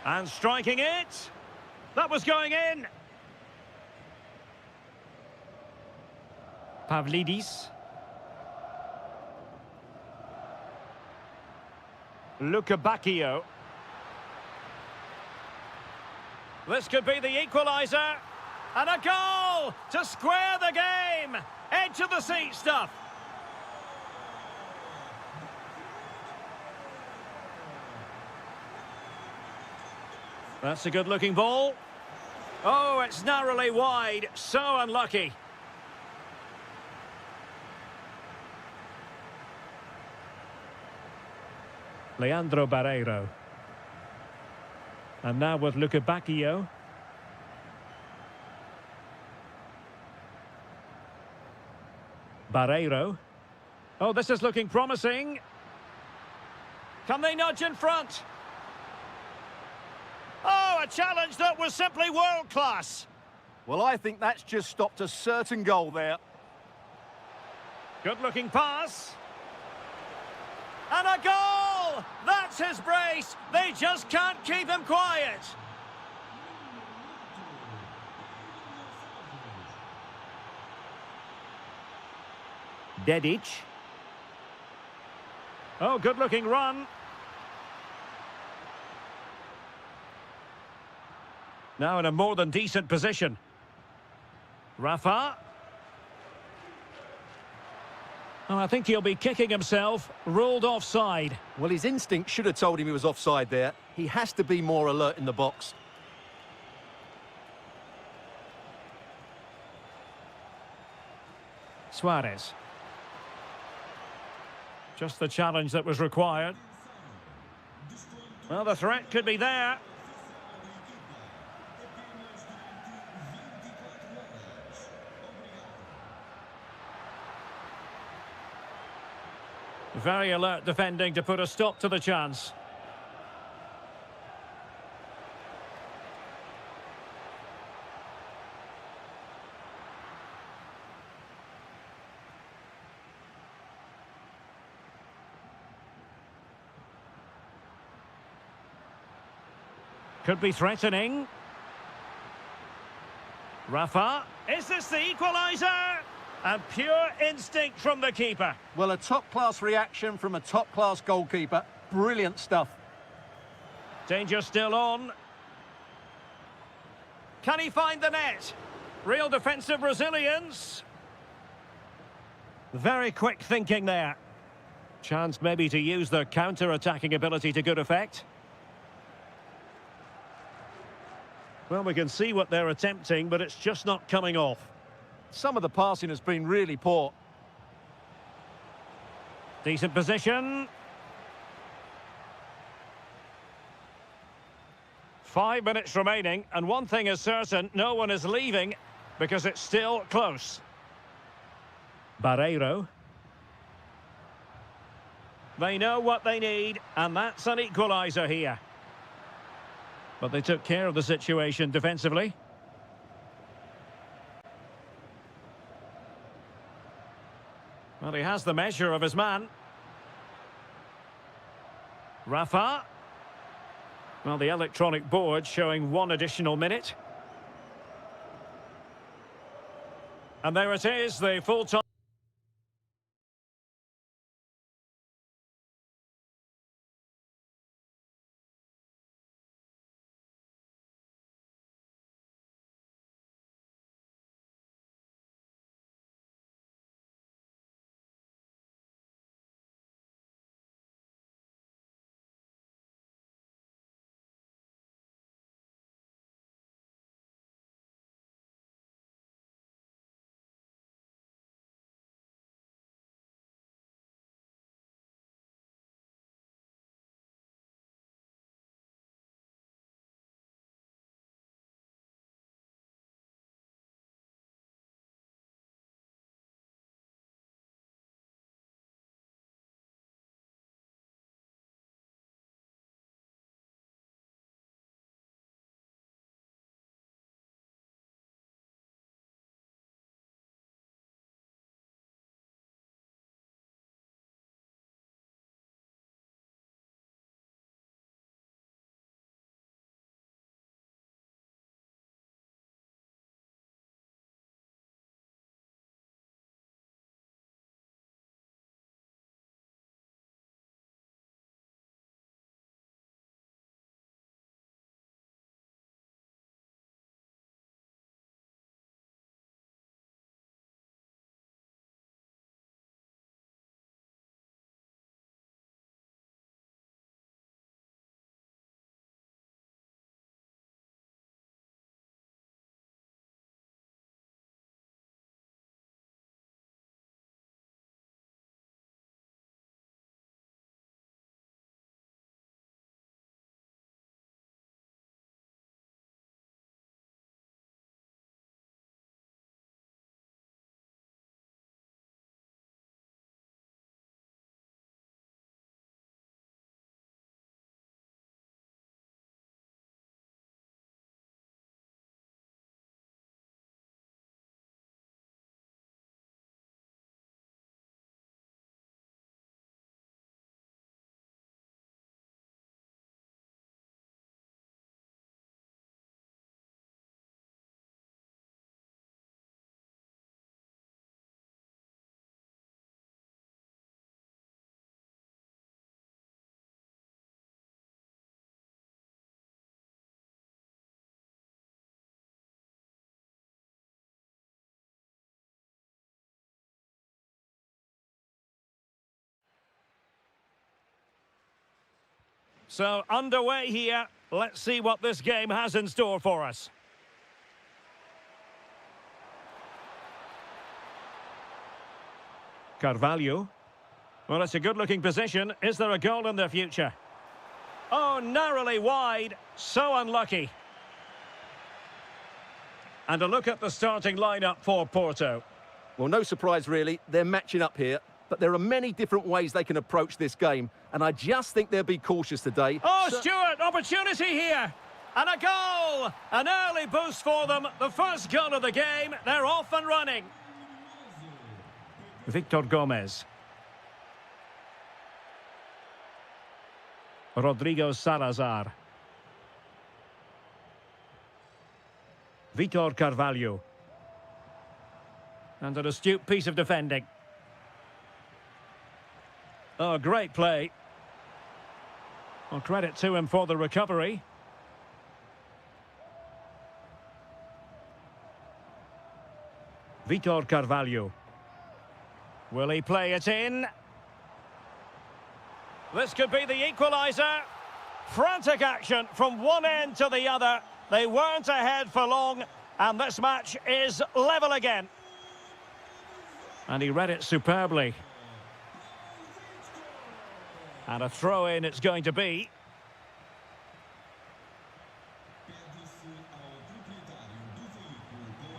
And striking it. That was going in. Pavlidis. Lukebakio. This could be the equaliser. And a goal to square the game. Edge of the seat stuff. That's a good-looking ball. Oh, it's narrowly wide. So unlucky. Leandro Barreiro. And now with Lukebakio. Barreiro. Oh, this is looking promising. Can they nudge in front? Oh, a challenge that was simply world-class. Well, I think that's just stopped a certain goal there. Good-looking pass. And a goal! That's his brace. They just can't keep him quiet. Dedic. Oh, good-looking run. Now in a more than decent position. Rafa. Oh, I think he'll be kicking himself. Ruled offside. Well, his instinct should have told him he was offside there. He has to be more alert in the box. Suarez. Just the challenge that was required. Well, the threat could be there. Very alert defending to put a stop to the chance. Could be threatening. Rafa. Is this the equaliser? And pure instinct from the keeper. Well, a top-class reaction from a top-class goalkeeper. Brilliant stuff. Danger still on. Can he find the net? Real defensive resilience. Very quick thinking there. Chance maybe to use their counter-attacking ability to good effect. Well, we can see what they're attempting, but it's just not coming off. Some of the passing has been really poor. Decent position. 5 minutes remaining, and one thing is certain, no one is leaving because it's still close. Barreiro. They know what they need, and that's an equaliser here. But they took care of the situation defensively. Well, he has the measure of his man. Rafa. Well, the electronic board showing 1 additional minute. And there it is, the full-time. So, underway here. Let's see what this game has in store for us. Carvalho. Well, it's a good-looking position. Is there a goal in their future? Oh, narrowly wide. So unlucky. And a look at the starting lineup for Porto. Well, no surprise, really. They're matching up here. But there are many different ways they can approach this game. And I just think they'll be cautious today. Oh, Stuart, opportunity here. And a goal! An early boost for them. The first goal of the game. They're off and running. Victor Gomez. Rodrigo Salazar. Vitor Carvalho. And an astute piece of defending. Oh, great play. Well, credit to him for the recovery. Vitor Carvalho. Will he play it in? This could be the equaliser. Frantic action from one end to the other. They weren't ahead for long, and this match is level again. And he read it superbly. And a throw-in it's going to be.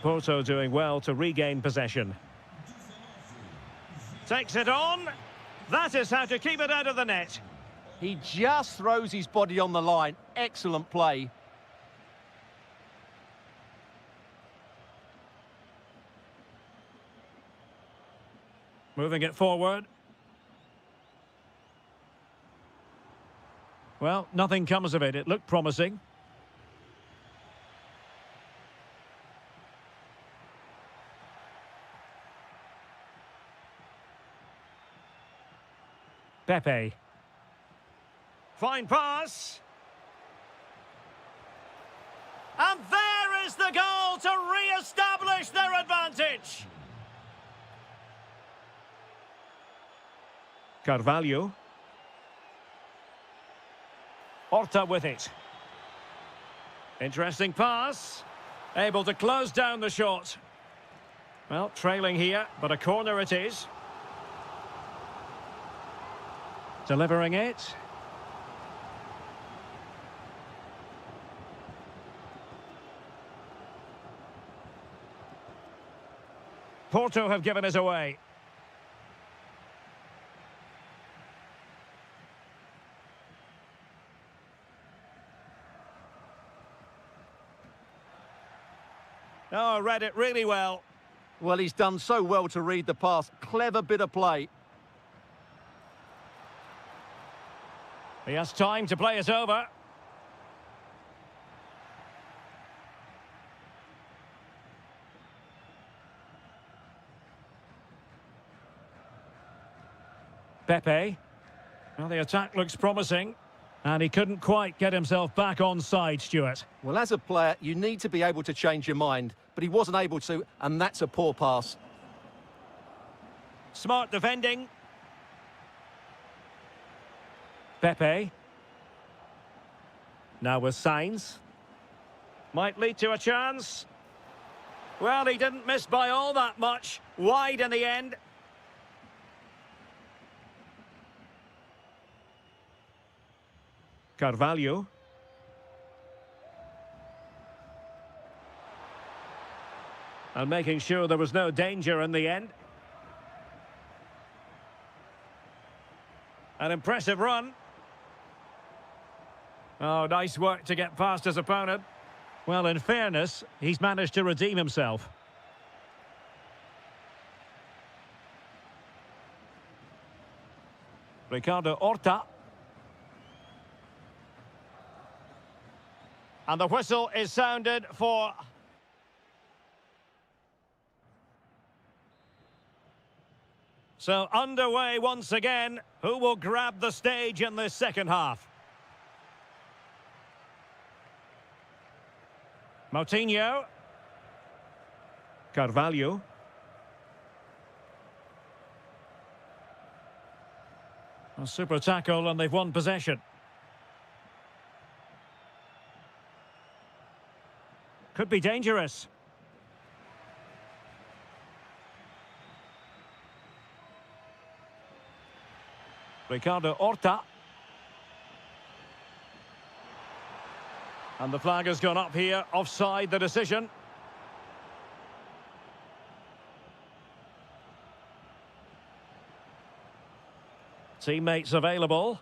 Porto doing well to regain possession. Takes it on. That is how to keep it out of the net. He just throws his body on the line. Excellent play. Moving it forward. Well, nothing comes of it. It looked promising. Pepe. Fine pass. And there is the goal to re-establish their advantage. Carvalho. Horta with it. Interesting pass. Able to close down the shot. Well, trailing here, but a corner it is. Delivering it. Porto have given us away. Oh, read it really well. Well, he's done so well to read the pass. Clever bit of play. He has time to play it over. Pepe. Well, the attack looks promising. And he couldn't quite get himself back on side, Stuart. Well, as a player, you need to be able to change your mind. But he wasn't able to, and that's a poor pass. Smart defending. Pepe. Now with Sainz. Might lead to a chance. Well, he didn't miss by all that much. Wide in the end. Carvalho. And making sure there was no danger in the end. An impressive run. Oh, nice work to get past his opponent. Well, in fairness, he's managed to redeem himself. Ricardo Horta. And the whistle is sounded for... So underway once again. Who will grab the stage in this second half? Moutinho. Carvalho. A super tackle and they've won possession. Could be dangerous. Ricardo Horta. And the flag has gone up here. Offside the decision. Teammates available.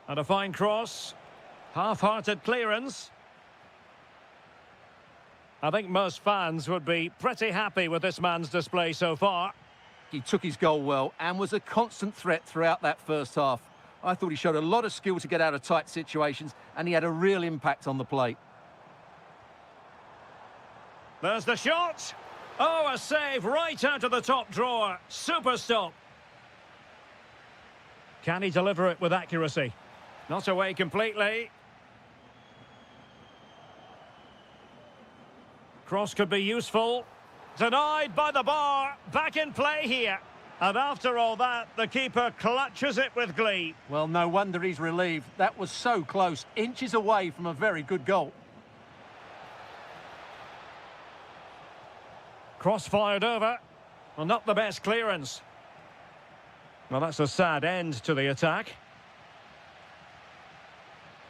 And a fine cross. Half-hearted clearance. I think most fans would be pretty happy with this man's display so far. He took his goal well and was a constant threat throughout that first half. I thought he showed a lot of skill to get out of tight situations, and he had a real impact on the plate. There's the shot. Oh, a save right out of the top drawer. Super stop. Can he deliver it with accuracy? Not away completely. Cross could be useful. Denied by the bar. Back in play here. And after all that, the keeper clutches it with glee. Well, no wonder he's relieved. That was so close. Inches away from a very good goal. Cross fired over. Well, not the best clearance. Well, that's a sad end to the attack.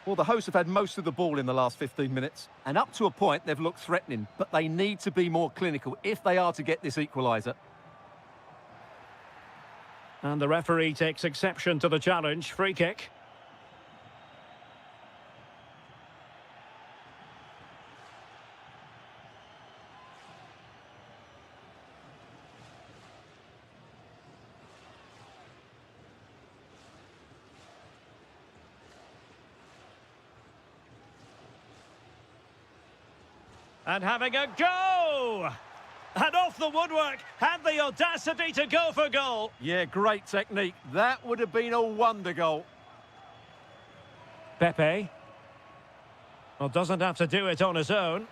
Well, the hosts have had most of the ball in the last 15 minutes. And up to a point, they've looked threatening. But they need to be more clinical if they are to get this equaliser. And the referee takes exception to the challenge. Free kick. And having a go! And off the woodwork, had the audacity to go for goal. Yeah, great technique. That would have been a wonder goal. Pepe. Well, doesn't have to do it on his own.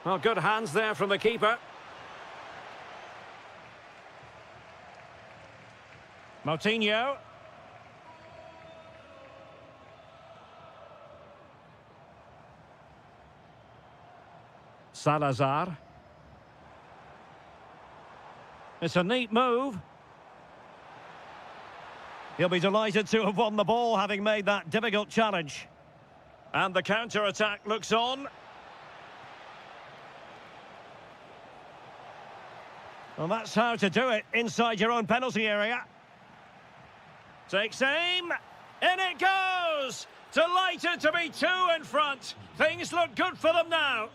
Well, good hands there from the keeper. Moutinho. Salazar. It's a neat move. He'll be delighted to have won the ball, having made that difficult challenge. And the counter-attack looks on. Well, that's how to do it inside your own penalty area. Takes aim. In it goes! Delighted to be two in front. Things look good for them now.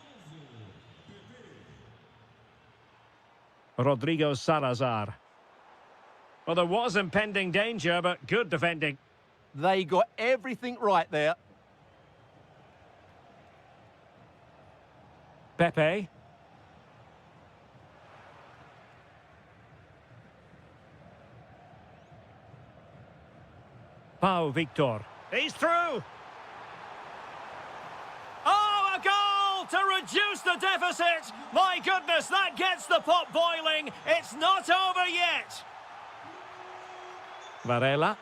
Rodrigo Salazar. Well, there was impending danger, but good defending. They got everything right there. Pepe. Pau Victor. He's through. Oh, a goal to reduce the deficit. My goodness, that gets the pot boiling. It's not over yet. Varela.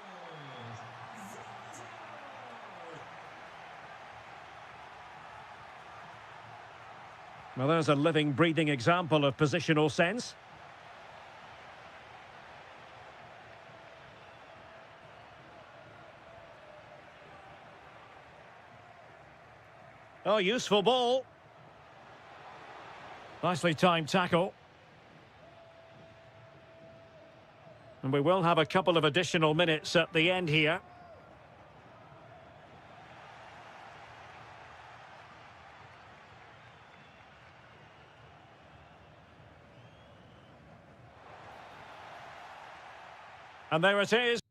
Well, there's a living, breathing example of positional sense. Oh, useful ball. Nicely timed tackle. And we will have a couple of additional minutes at the end here. And there it is.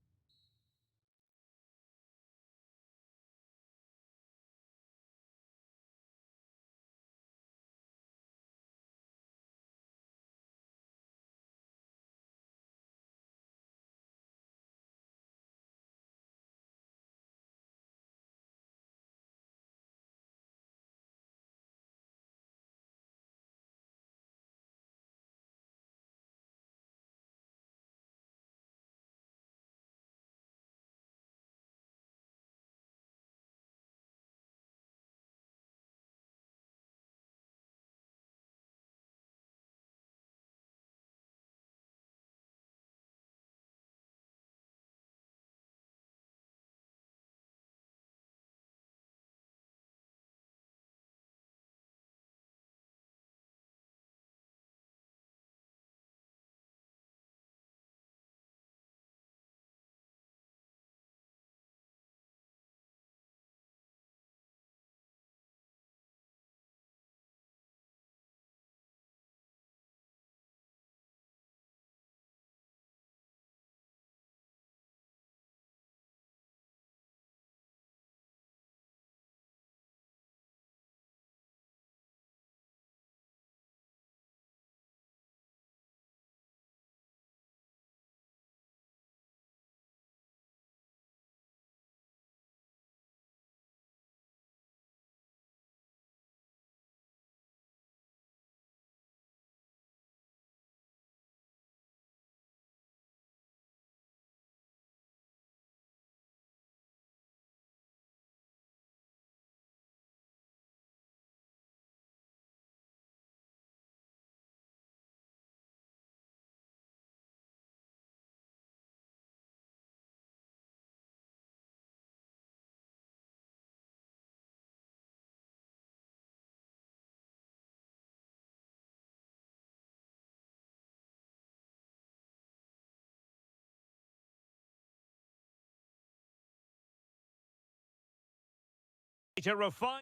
To refine.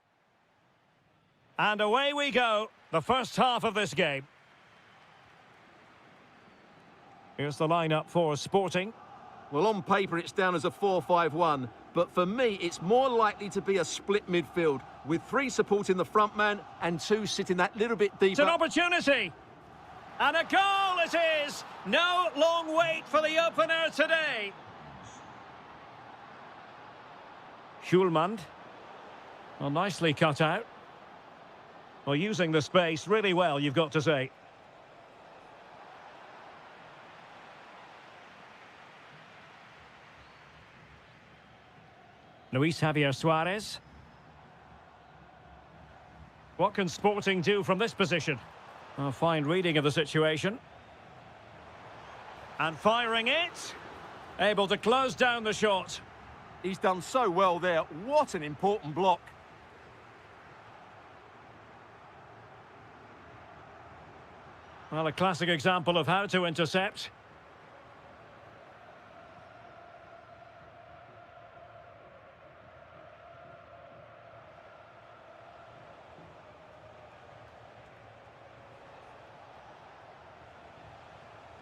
And away we go, the first half of this game. Here's the lineup for Sporting. Well, on paper, it's down as a 4-5-1, but for me, it's more likely to be a split midfield, with 3 supporting the front man and 2 sitting that little bit deeper. It's an opportunity. And a goal it is. No long wait for the opener today. Schulmand. Well, nicely cut out. Well, using the space really well, you've got to say. Luis Javier Suarez. What can Sporting do from this position? A fine reading of the situation. And firing it. Able to close down the shot. He's done so well there. What an important block. Well, a classic example of how to intercept.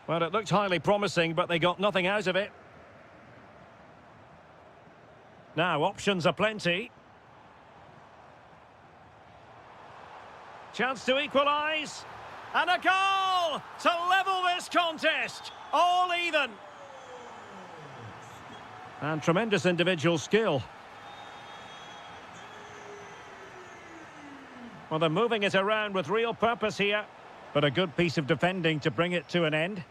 Well, it looked highly promising, but they got nothing out of it. Now, options are plenty. Chance to equalise. And a goal to level this contest. All even. And tremendous individual skill. Well, they're moving it around with real purpose here. But a good piece of defending to bring it to an end.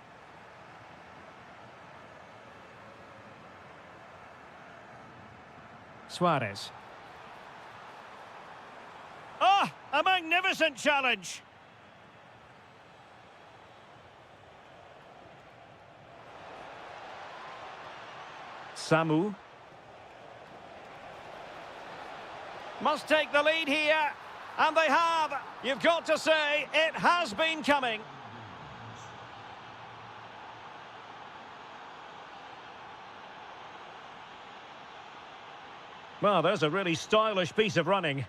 Suarez. Ah, a magnificent challenge. Samu. Must take the lead here. And they have. You've got to say, it has been coming. Well, there's a really stylish piece of running.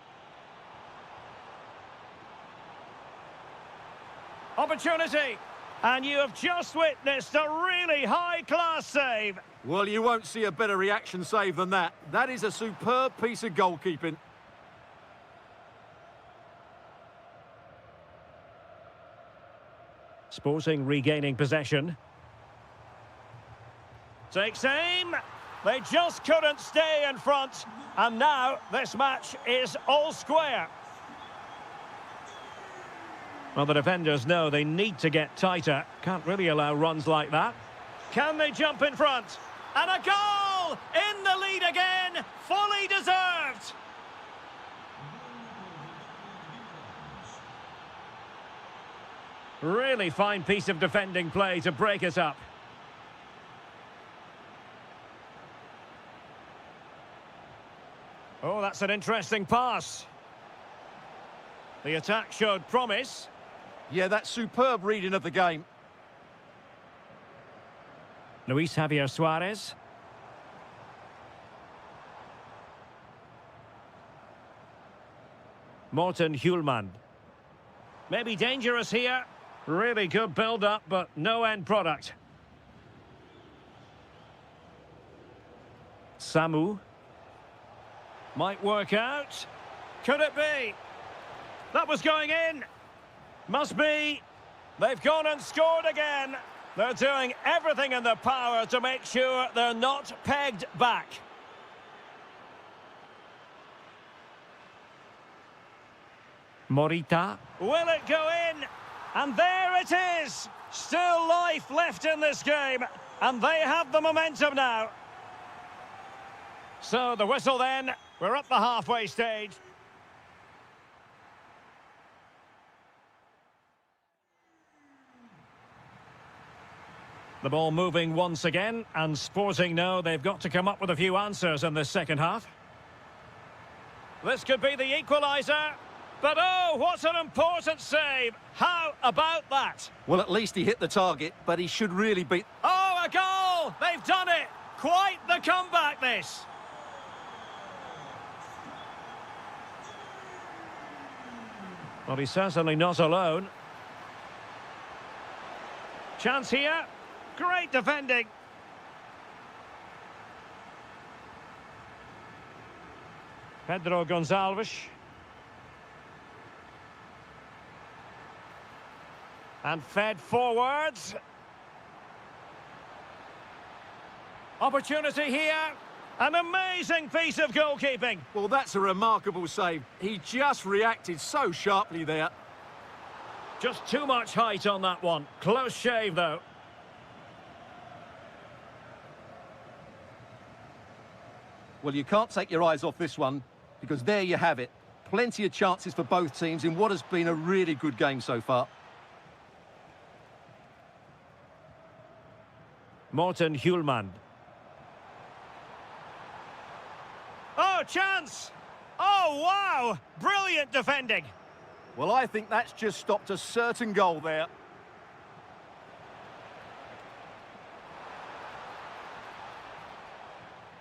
Opportunity. And you have just witnessed a really high-class save. Well, you won't see a better reaction save than that. That is a superb piece of goalkeeping. Sporting regaining possession. Takes aim. They just couldn't stay in front. And now this match is all square. Well, the defenders know they need to get tighter. Can't really allow runs like that. Can they jump in front? And a goal! In the lead again! Fully deserved! Really fine piece of defending play to break it up. Oh, that's an interesting pass. The attack showed promise. Yeah, that's superb reading of the game. Luis Javier Suarez. Morten Hjulmand. Maybe dangerous here. Really good build-up, but no end product. Samu. Might work out. Could it be? That was going in. Must be. They've gone and scored again. They're doing everything in their power to make sure they're not pegged back. Morita. Will it go in? And there it is. Still life left in this game. And they have the momentum now. So the whistle then. We're at the halfway stage. The ball moving once again, and Sporting know they've got to come up with a few answers in this second half. This could be the equaliser. But oh, what an important save. How about that? Well, at least he hit the target, but he should really be... Oh, a goal! They've done it! Quite the comeback, this. Well, he's certainly not alone. Chance here. Great defending. Pedro Gonçalves. And fed forwards. Opportunity here. An amazing piece of goalkeeping. Well, that's a remarkable save. He just reacted so sharply there. Just too much height on that one. Close shave, though. Well, you can't take your eyes off this one, because there you have it. Plenty of chances for both teams in what has been a really good game so far. Morten Hjulmand. Oh, chance! Oh, wow! Brilliant defending. Well, I think that's just stopped a certain goal there.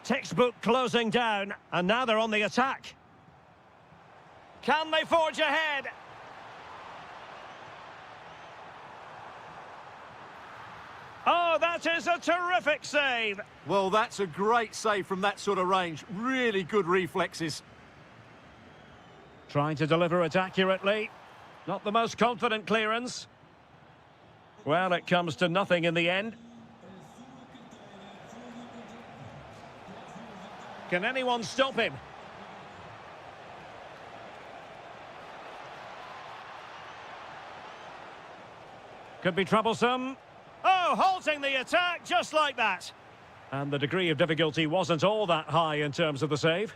Textbook closing down, and now they're on the attack. Can they forge ahead? Oh, that is a terrific save. Well, that's a great save from that sort of range. Really good reflexes. Trying to deliver it accurately. Not the most confident clearance. Well, it comes to nothing in the end. Can anyone stop him? Could be troublesome. Oh, halting the attack just like that. And the degree of difficulty wasn't all that high in terms of the save.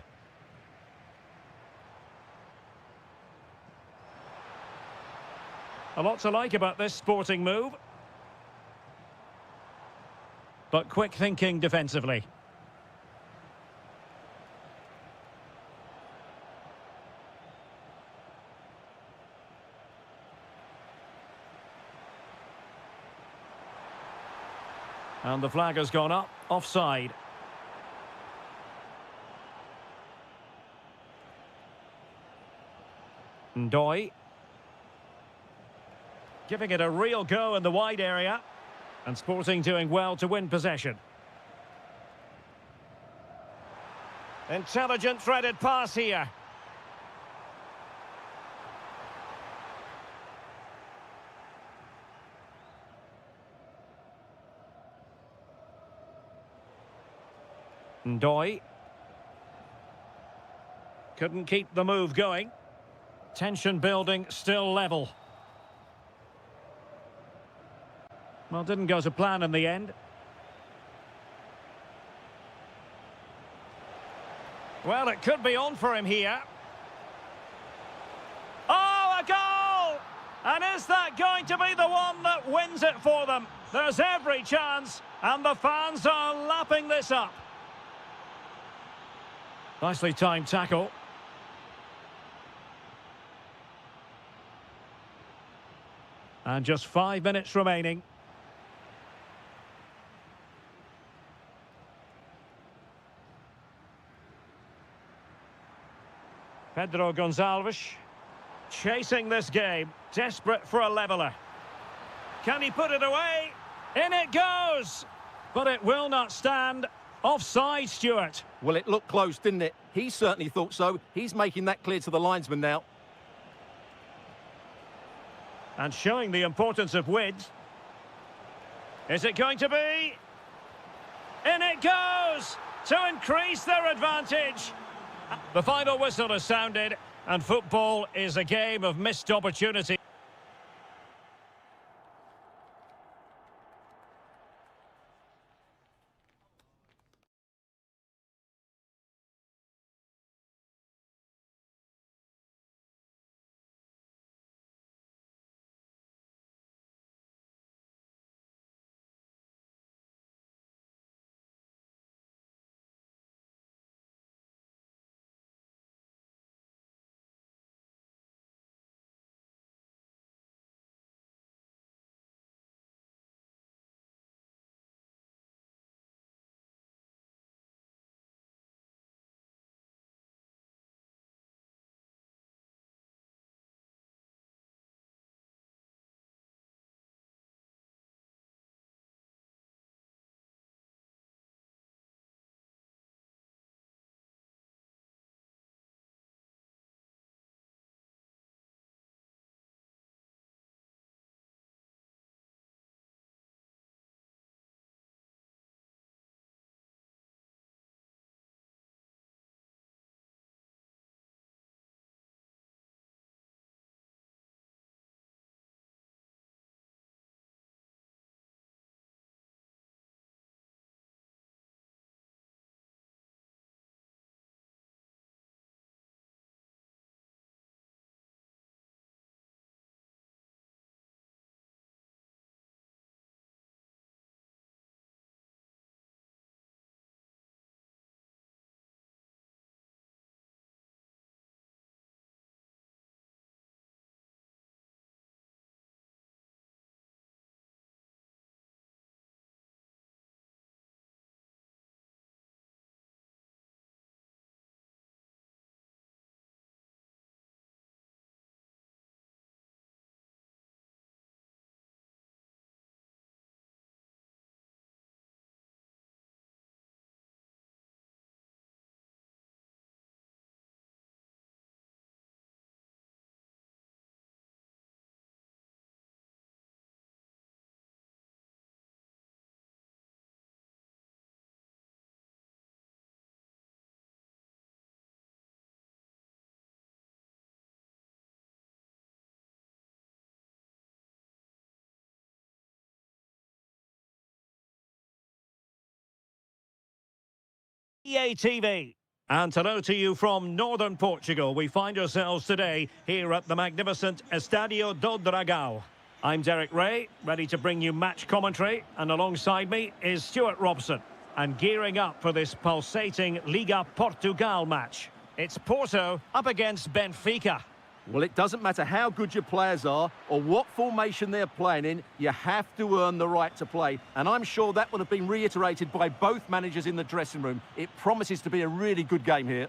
A lot to like about this sporting move. But quick thinking defensively. And the flag has gone up, offside. Ndoye. Giving it a real go in the wide area. And Sporting doing well to win possession. Intelligent threaded pass here. Ndoye. Couldn't keep the move going. Tension building, still level. Well, didn't go to plan in the end. Well, it could be on for him here. Oh, a goal! And is that going to be the one that wins it for them? There's every chance, and the fans are lapping this up. Nicely timed tackle. And just 5 minutes remaining. Pedro Gonçalves chasing this game, desperate for a leveller. Can he put it away? In it goes! But it will not stand. Offside, Stuart. Well, it looked close, didn't it? He certainly thought so. He's making that clear to the linesman now. And showing the importance of width. Is it going to be? In it goes! To increase their advantage. The final whistle has sounded, and football is a game of missed opportunity. TV. And hello to you from northern Portugal. We find ourselves today here at the magnificent Estadio do Dragão. I'm Derek Ray, ready to bring you match commentary, and alongside me is Stuart Robson. And gearing up for this pulsating Liga Portugal match. It's Porto up against Benfica. Well, it doesn't matter how good your players are or what formation they're playing in, you have to earn the right to play. And I'm sure that will have been reiterated by both managers in the dressing room. It promises to be a really good game here.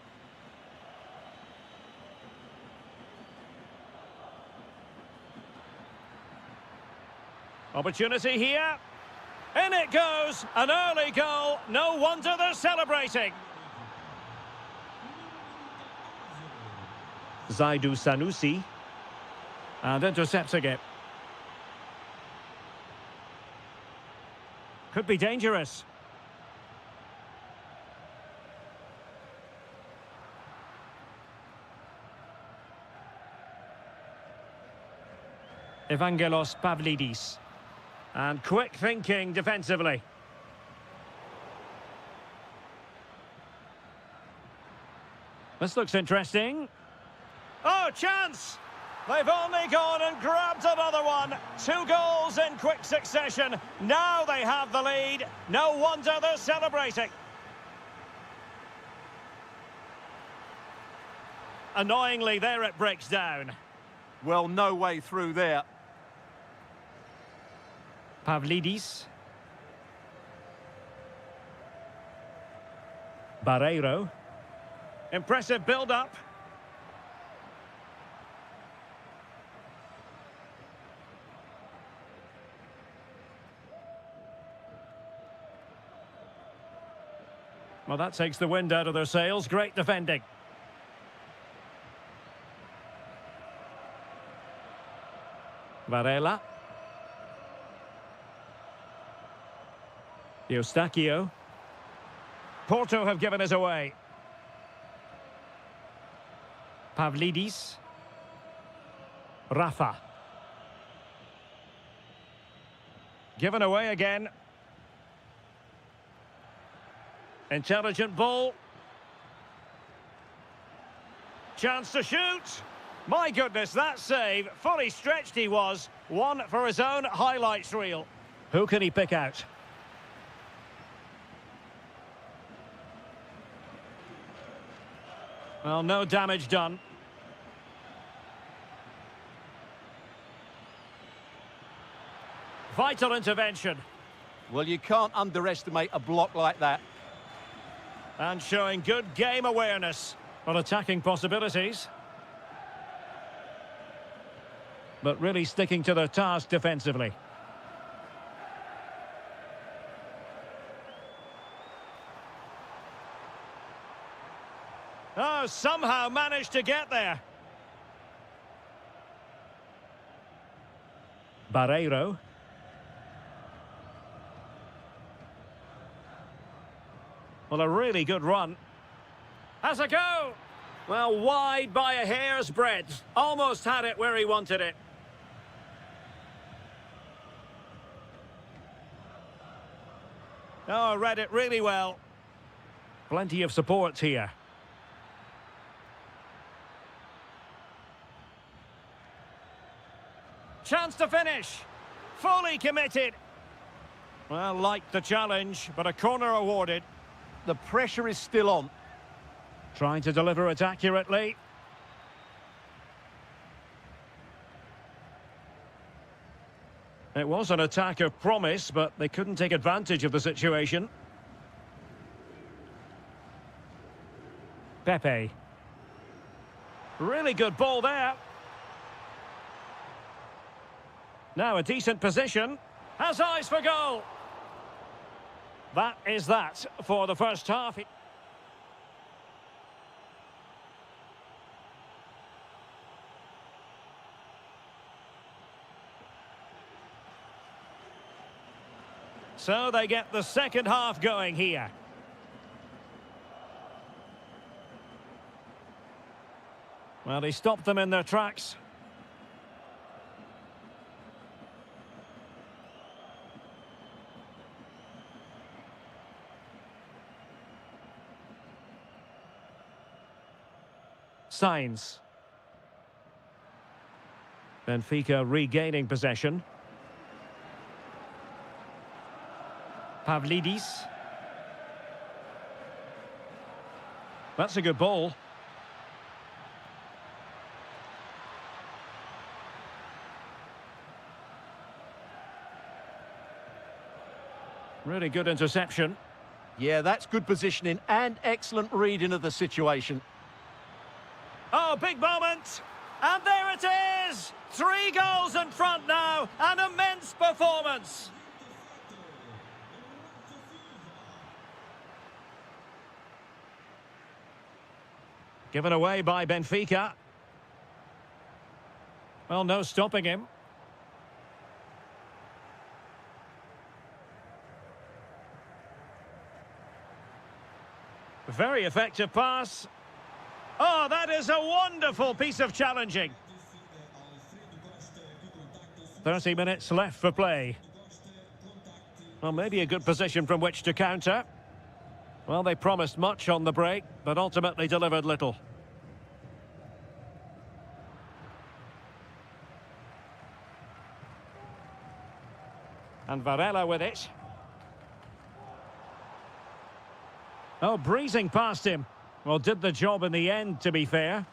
Opportunity here. In it goes. An early goal. No wonder they're celebrating. Zaidu Sanusi. And intercepting it. Could be dangerous. Evangelos Pavlidis. And quick thinking defensively. This looks interesting. Oh, chance! They've only gone and grabbed another one. 2 goals in quick succession. Now they have the lead. No wonder they're celebrating. Annoyingly, there it breaks down. Well, no way through there. Pavlidis. Barreiro. Impressive build-up. Well, that takes the wind out of their sails. Great defending. Varela. Eustáquio. Porto have given us away. Pavlidis. Rafa. Given away again. Intelligent ball. Chance to shoot. My goodness, that save. Fully stretched he was. One for his own highlights reel. Who can he pick out? Well, no damage done. Vital intervention. Well, you can't underestimate a block like that. And showing good game awareness on attacking possibilities. But really sticking to their task defensively. Oh, somehow managed to get there. Barreiro. Well, a really good run. Has a go. Well, wide by a hair's breadth. Almost had it where he wanted it. Oh, read it really well. Plenty of support here. Chance to finish. Fully committed. Well, liked the challenge, but a corner awarded. The pressure is still on. Trying to deliver it accurately. It was an attack of promise, but they couldn't take advantage of the situation. Pepe. Really good ball there. Now a decent position. Has eyes for goal. That is that for the first half. So they get the second half going here. Well, he stopped them in their tracks. Signs. Benfica regaining possession. Pavlidis. That's a good ball. Really good interception. Yeah, that's good positioning and excellent reading of the situation. Oh, big moment. And there it is. 3 goals in front now. An immense performance. Given away by Benfica. Well, no stopping him. Very effective pass. Oh, that is a wonderful piece of challenging. 30 minutes left for play. Well, maybe a good position from which to counter. Well, they promised much on the break, but ultimately delivered little. And Varela with it. Oh, breezing past him. Well, did the job in the end, to be fair.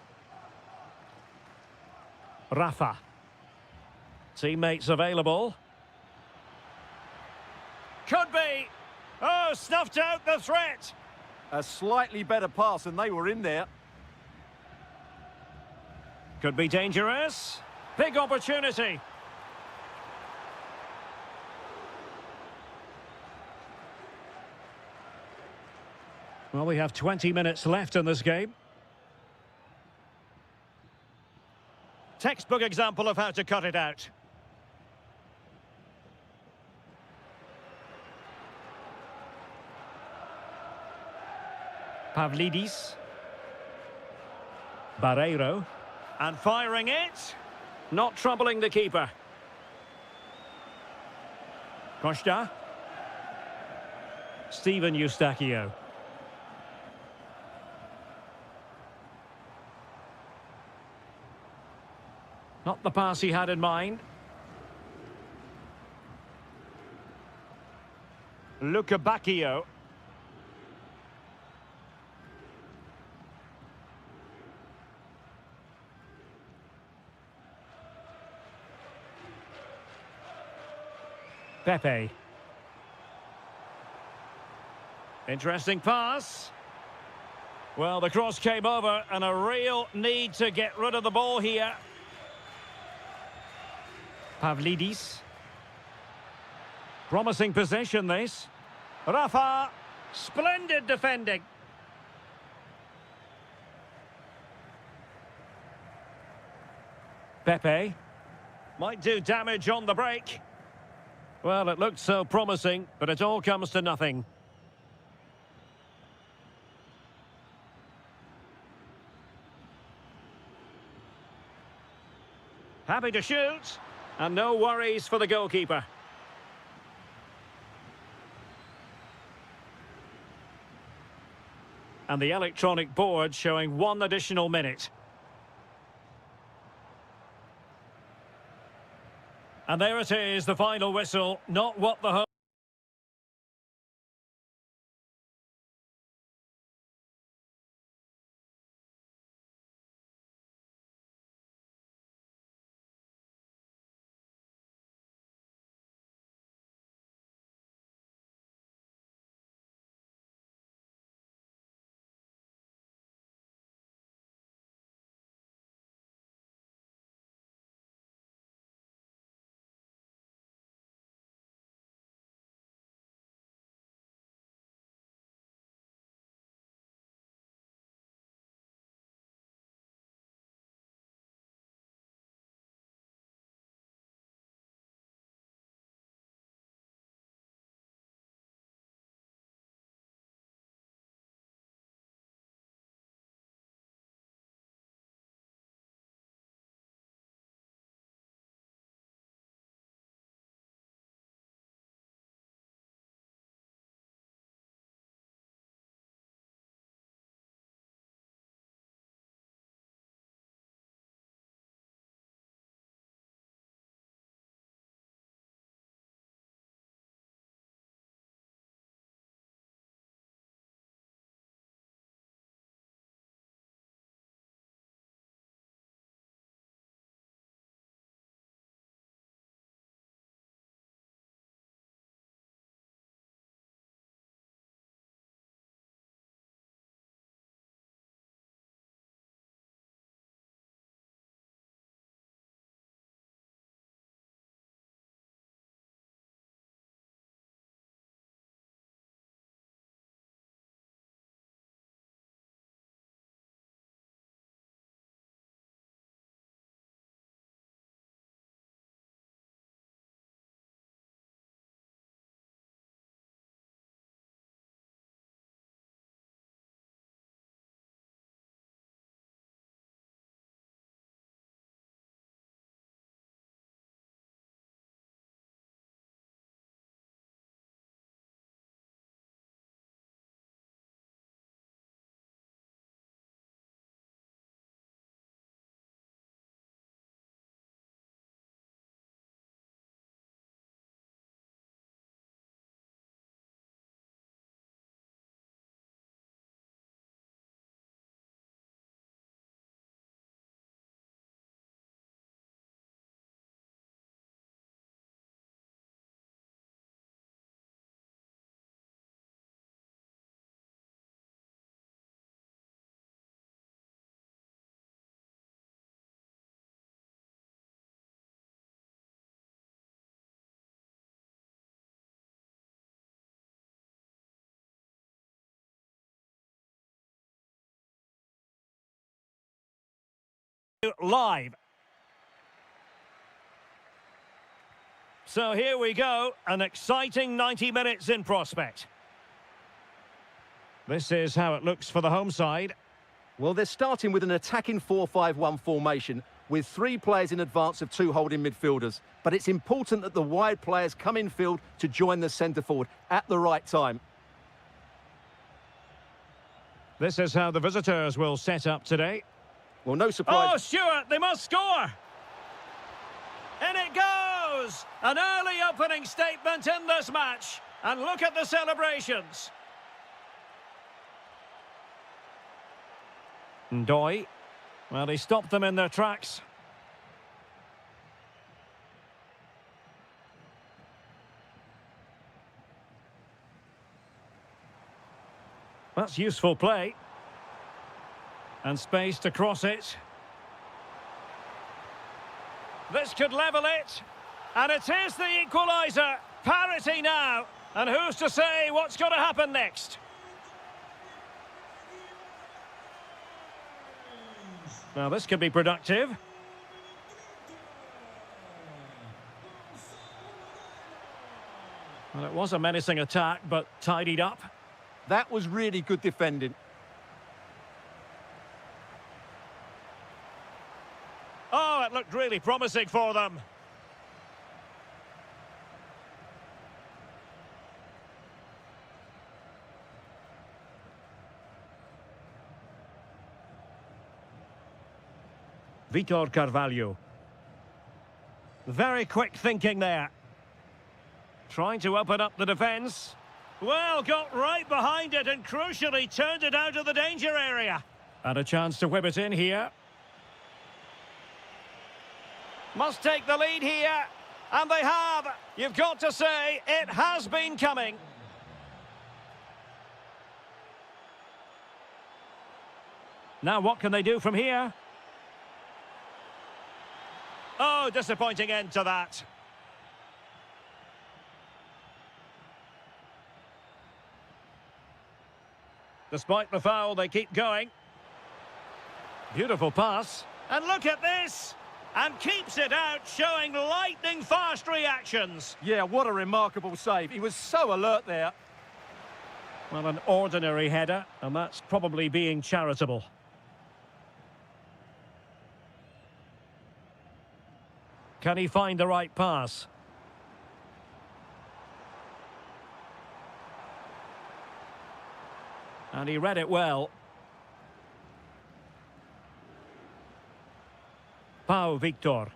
Rafa. Teammates available. Could be. Oh, snuffed out the threat. A slightly better pass and they were in there. Could be dangerous. Big opportunity. Well, we have 20 minutes left in this game. Textbook example of how to cut it out. Pavlidis. Barreiro. And firing it. Not troubling the keeper. Costa. Steven Eustachio. Not the pass he had in mind. Luca Bacchio. Pepe. Interesting pass. Well, the cross came over and a real need to get rid of the ball here. Pavlidis. Promising possession, this. Rafa. Splendid defending. Pepe. Might do damage on the break. Well, it looked so promising, but it all comes to nothing. Happy to shoot. And no worries for the goalkeeper. And the electronic board showing 1 additional minute. And there it is, the final whistle. Not what the live. So here we go, an exciting 90 minutes in prospect. This is how it looks for the home side. Well, they're starting with an attacking 4-5-1 formation with 3 players in advance of 2 holding midfielders. But it's important that the wide players come in field to join the centre forward at the right time. This is how the visitors will set up today. Well, no surprise. Oh, Stuart, they must score! In it goes! An early opening statement in this match. And look at the celebrations. Ndoye. Well, he stopped them in their tracks. That's useful play. And space to cross it. This could level it. And it is the equaliser. Parity now. And who's to say what's going to happen next? Now this could be productive. Well, it was a menacing attack, but tidied up. That was really good defending. Oh, it looked really promising for them. Vitor Carvalho. Very quick thinking there. Trying to open up the defence. Well, got right behind it and crucially turned it out of the danger area. And a chance to whip it in here. Must take the lead here. And they have. You've got to say, it has been coming. Now what can they do from here? Oh, disappointing end to that. Despite the foul, they keep going. Beautiful pass. And look at this! And keeps it out, showing lightning-fast reactions. Yeah, what a remarkable save. He was so alert there. Well, an ordinary header, and that's probably being charitable. Can he find the right pass? And he read it well. Pau Victor.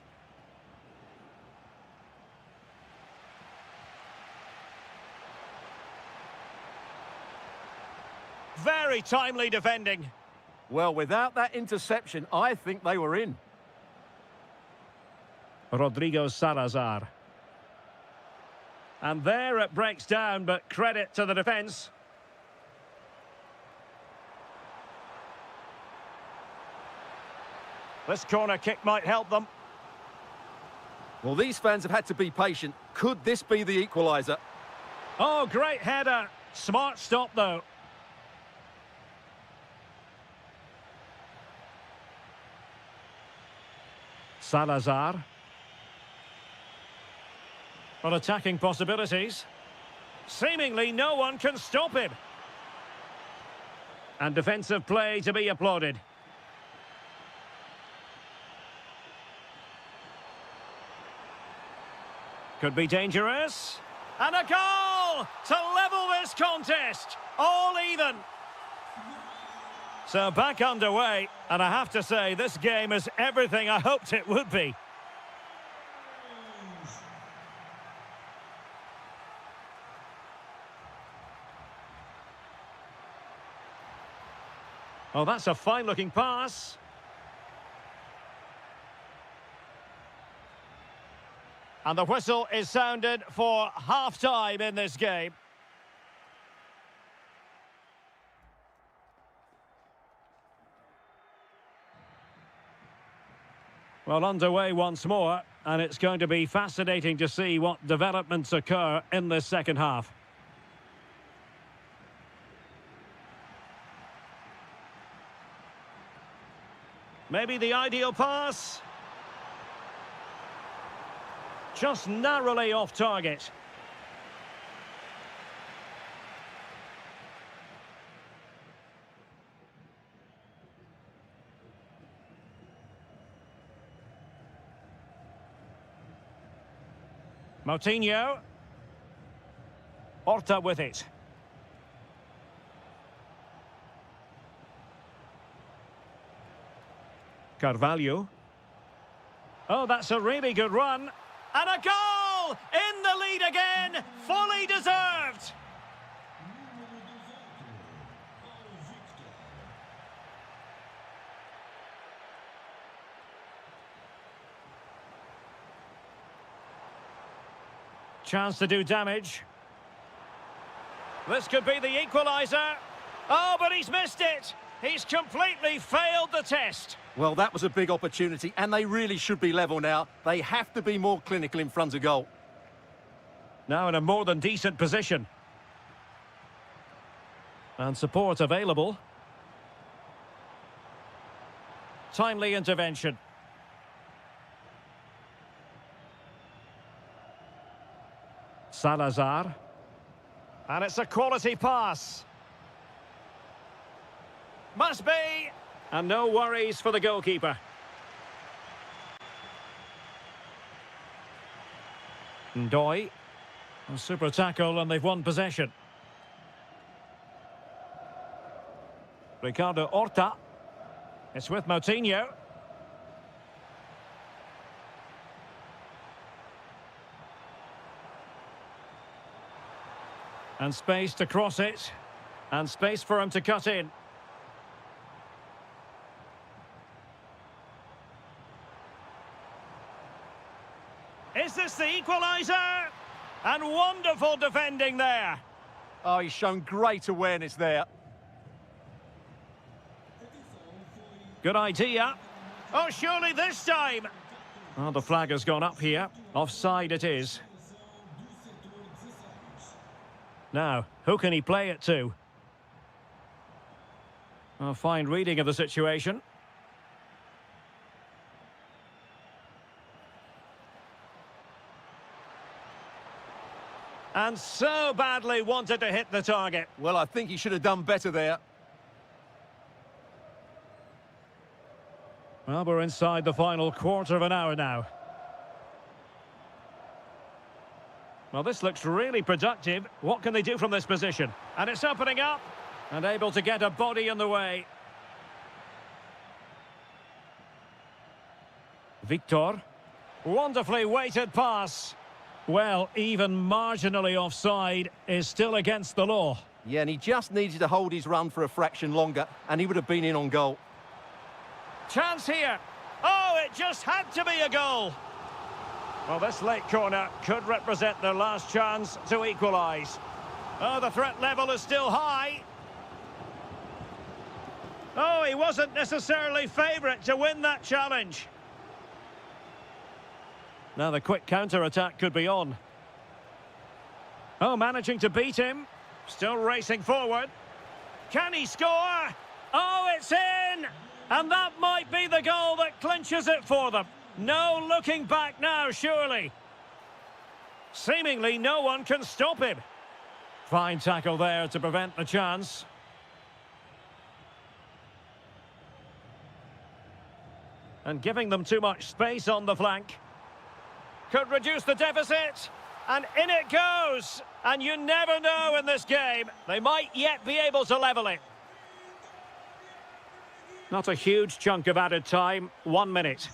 Very timely defending. Well, without that interception, I think they were in. Rodrigo Salazar. And there it breaks down, but credit to the defence. This corner kick might help them. Well, these fans have had to be patient. Could this be the equaliser? Oh, great header. Smart stop, though. Salazar. Well, attacking possibilities. Seemingly no one can stop him. And defensive play to be applauded. Could be dangerous. And a goal to level this contest. All even. So back underway. And I have to say, this game is everything I hoped it would be. Oh, that's a fine-looking pass. And the whistle is sounded for half-time in this game. Well, underway once more, and it's going to be fascinating to see what developments occur in this second half. Maybe the ideal pass. Just narrowly off target. Moutinho. Horta with it. Carvalho. Oh, that's a really good run. And a goal! In the lead again! Fully deserved! Chance to do damage. This could be the equaliser. Oh, but he's missed it! He's completely failed the test. Well, that was a big opportunity, and they really should be level now. They have to be more clinical in front of goal. Now in a more than decent position. And support available. Timely intervention. Salazar. And it's a quality pass. Must be. And no worries for the goalkeeper. Ndoye. A super tackle and they've won possession. Ricardo Horta. It's with Moutinho. And space to cross it. And space for him to cut in. Is this the equaliser? And wonderful defending there. Oh, he's shown great awareness there. Good idea. Oh, surely this time. Oh, the flag has gone up here. Offside it is. Now, who can he play it to? A fine reading of the situation. And so badly wanted to hit the target. Well, I think he should have done better there. Well, we're inside the final quarter of an hour now. Well, this looks really productive. What can they do from this position? And it's opening up. And able to get a body in the way. Victor. Wonderfully weighted pass. Well, even marginally offside is still against the law. Yeah, and he just needed to hold his run for a fraction longer, and he would have been in on goal. Chance here. Oh, it just had to be a goal. Well, this late corner could represent their last chance to equalise. Oh, the threat level is still high. Oh, he wasn't necessarily favourite to win that challenge. Now the quick counter-attack could be on. Oh, managing to beat him. Still racing forward. Can he score? Oh, it's in! And that might be the goal that clinches it for them. No looking back now, surely. Seemingly no one can stop him. Fine tackle there to prevent the chance. And giving them too much space on the flank. Could reduce the deficit. And in it goes. And you never know in this game. They might yet be able to level it. Not a huge chunk of added time. 1 minute.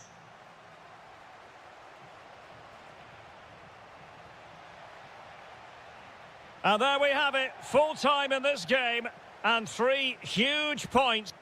And there we have it. Full time in this game. And 3 huge points.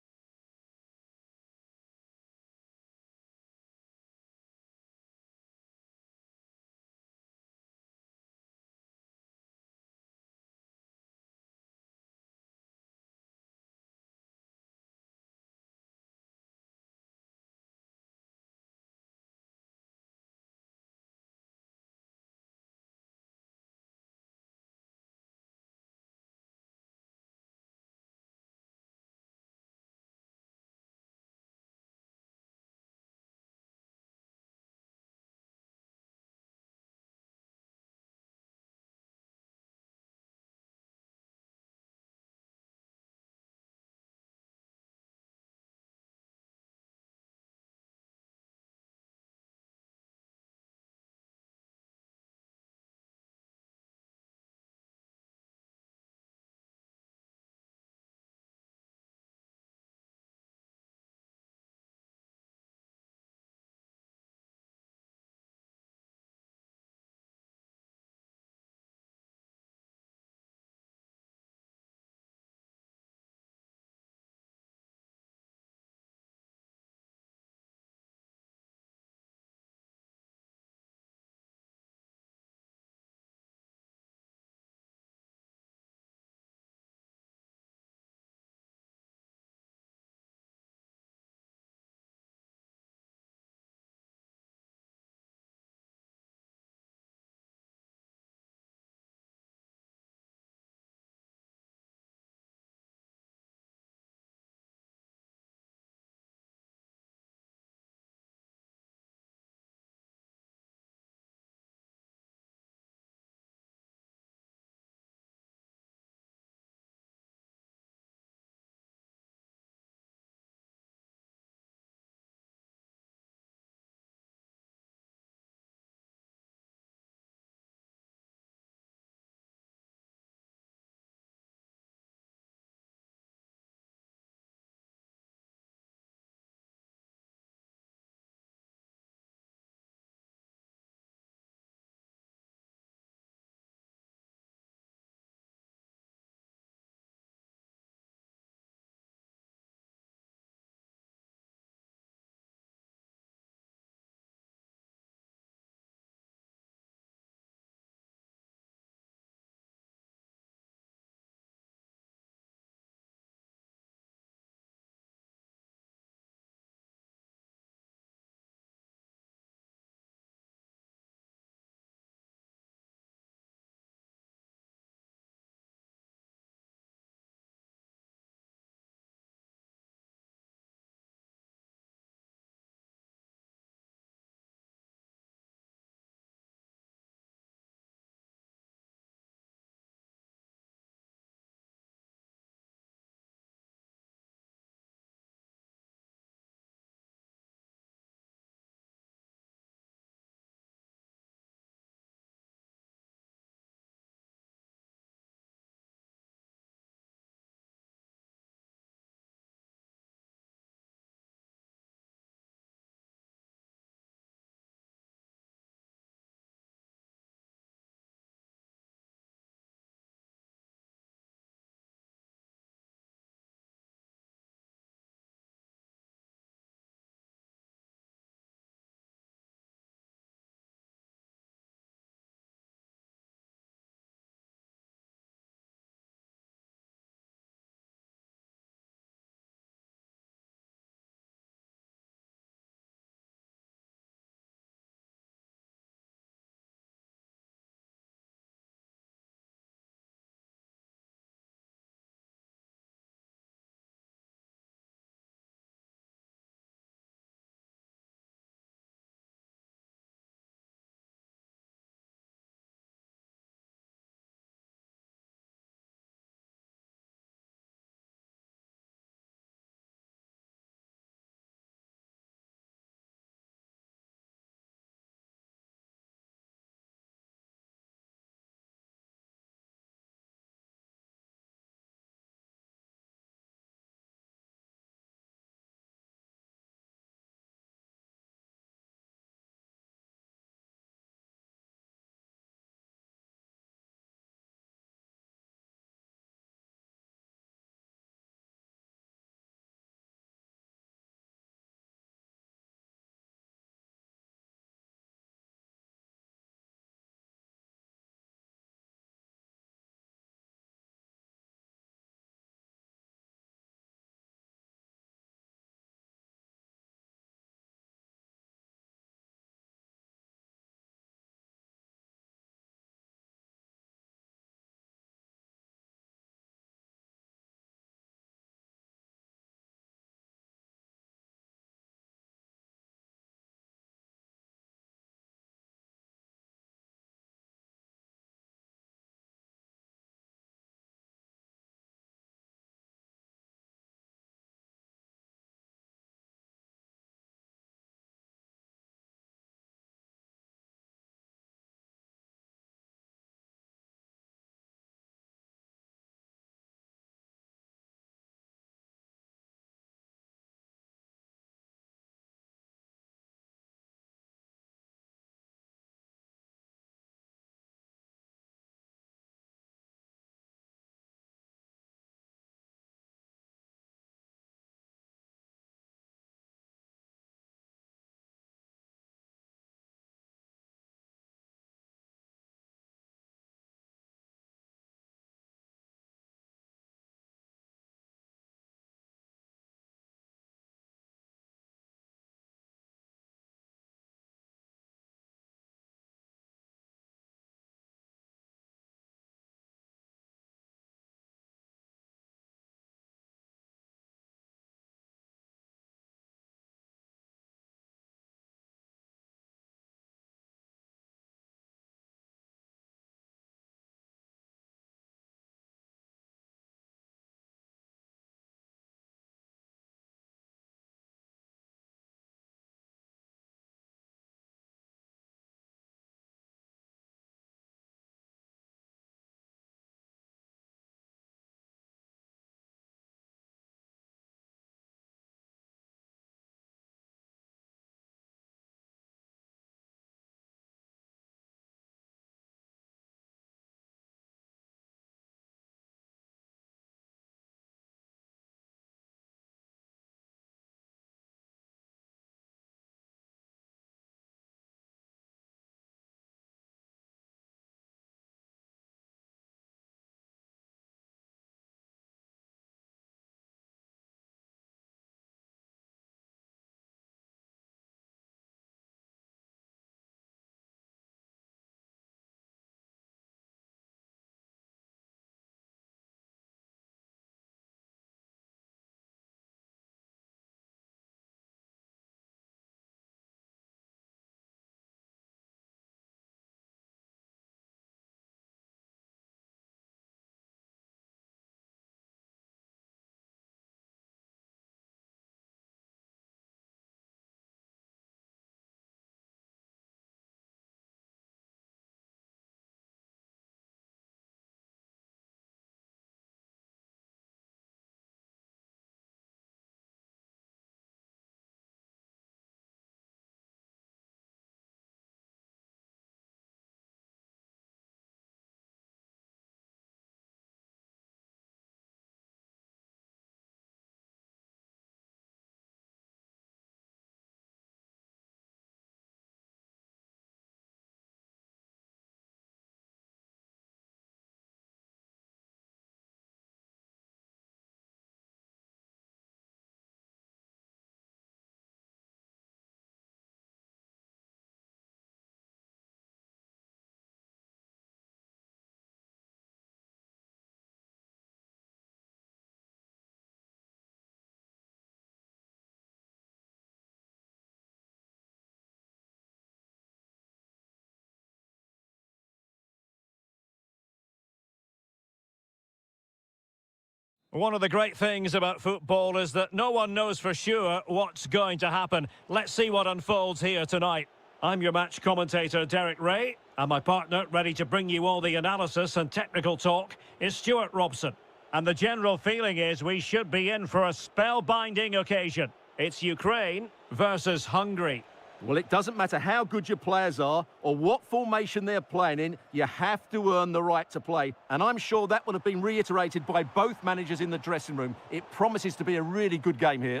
One of the great things about football is that no one knows for sure what's going to happen. Let's see what unfolds here tonight. I'm your match commentator, Derek Ray, and my partner, ready to bring you all the analysis and technical talk, is Stuart Robson. And the general feeling is we should be in for a spellbinding occasion. It's Ukraine versus Hungary. Well, it doesn't matter how good your players are or what formation they're playing in, you have to earn the right to play. And I'm sure that would have been reiterated by both managers in the dressing room. It promises to be a really good game here.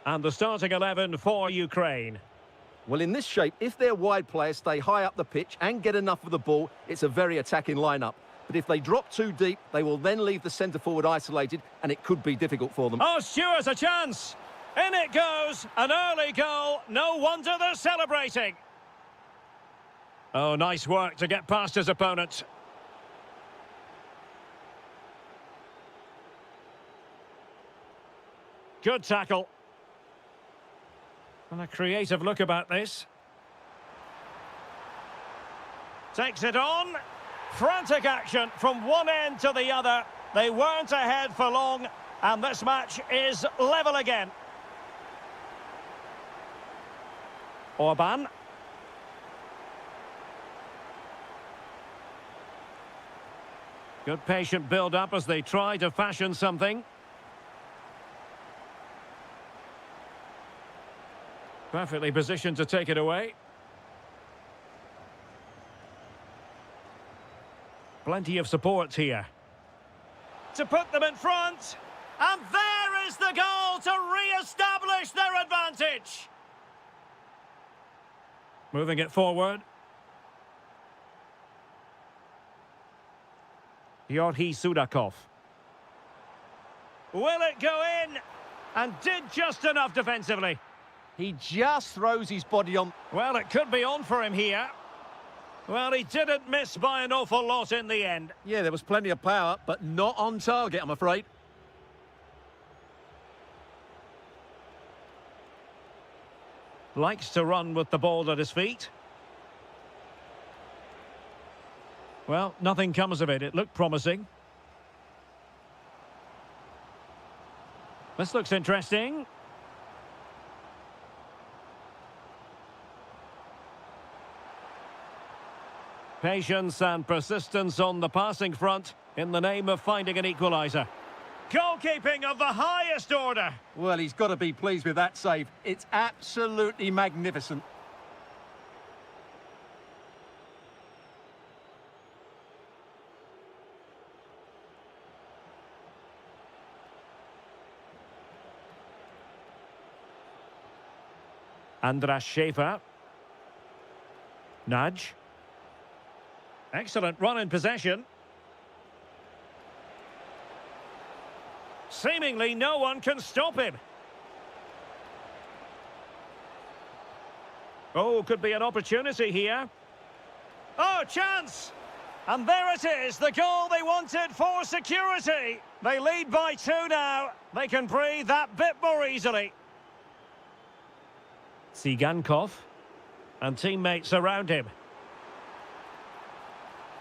And the starting 11 for Ukraine. Well, in this shape, if their wide players stay high up the pitch and get enough of the ball, it's a very attacking lineup. But if they drop too deep, they will then leave the centre-forward isolated, and it could be difficult for them. Oh, Stuart's a chance! In it goes, an early goal. No wonder they're celebrating. Oh, nice work to get past his opponent. Good tackle. And a creative look about this. Takes it on. Frantic action from one end to the other. They weren't ahead for long, and this match is level again. Orban. Good patient build-up as they try to fashion something. Perfectly positioned to take it away. Plenty of support here. To put them in front. And there is the goal to re-establish their advantage. Moving it forward. Georgi Sudakov. Will it go in? And did just enough defensively. He just throws his body on. Well, it could be on for him here. Well, he didn't miss by an awful lot in the end. Yeah, there was plenty of power, but not on target, I'm afraid. Likes to run with the ball at his feet. Well, nothing comes of it. It looked promising. This looks interesting. Patience and persistence on the passing front in the name of finding an equaliser. Goalkeeping of the highest order. Well, he's got to be pleased with that save. It's absolutely magnificent. Andras Schäfer. Nudge. Excellent run in possession. Seemingly no one can stop him. Oh, could be an opportunity here. Oh, chance! And there it is, the goal they wanted for security. They lead by 2 now. They can breathe that bit more easily. Tsigankov and teammates around him.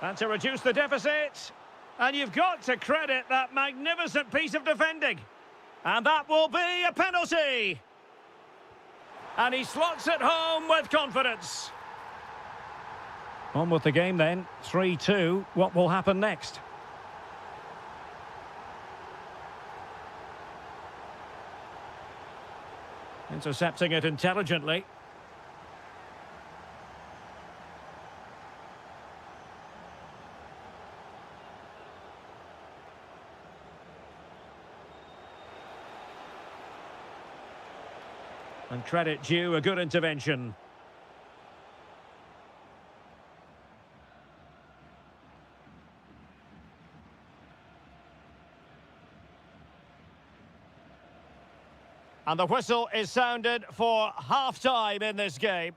And to reduce the deficit. And you've got to credit that magnificent piece of defending. And that will be a penalty. And he slots it home with confidence. On with the game then. 3-2. What will happen next? Intercepting it intelligently. And credit due, a good intervention. And the whistle is sounded for half-time in this game.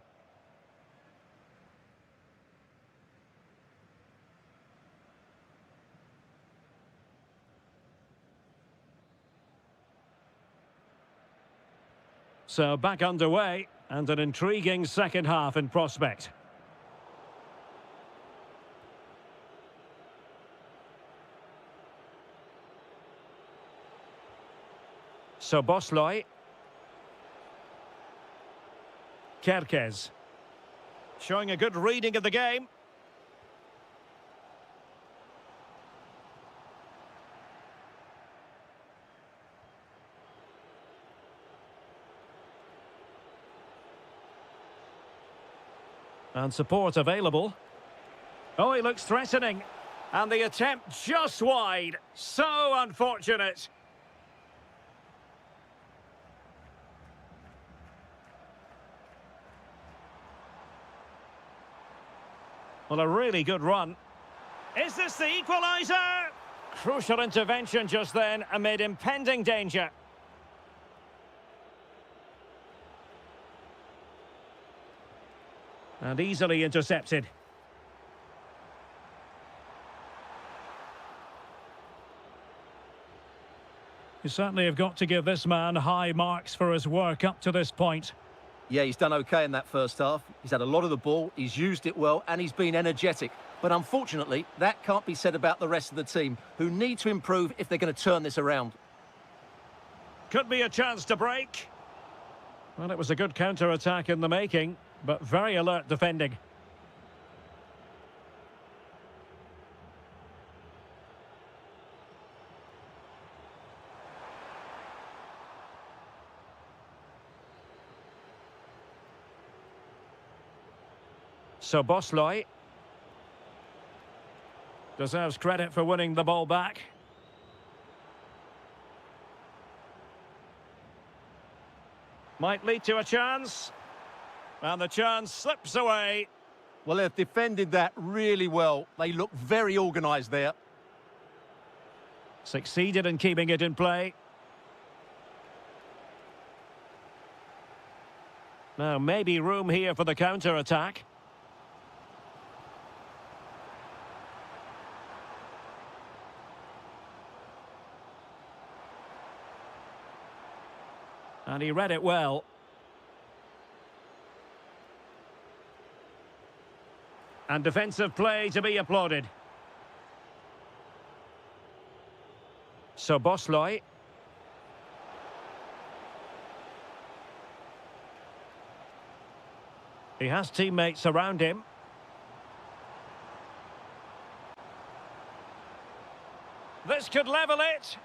So back underway, and an intriguing second half in prospect. So Bosloy. Kerkez. Showing a good reading of the game. And support available. Oh, he looks threatening. And the attempt just wide. So unfortunate. Well, a really good run. Is this the equaliser? Crucial intervention just then amid impending danger. And easily intercepted. You certainly have got to give this man high marks for his work up to this point. Yeah, he's done okay in that first half. He's had a lot of the ball, he's used it well, and he's been energetic. But unfortunately, that can't be said about the rest of the team, who need to improve if they're going to turn this around. Could be a chance to break. Well, it was a good counter-attack in the making, but very alert defending. So Bosloy deserves credit for winning the ball back. Might lead to a chance. And the chance slips away. Well, they've defended that really well. They look very organised there. Succeeded in keeping it in play. Now, maybe room here for the counter-attack. And he read it well. And defensive play to be applauded. So Bosloy. He has teammates around him. This could level it.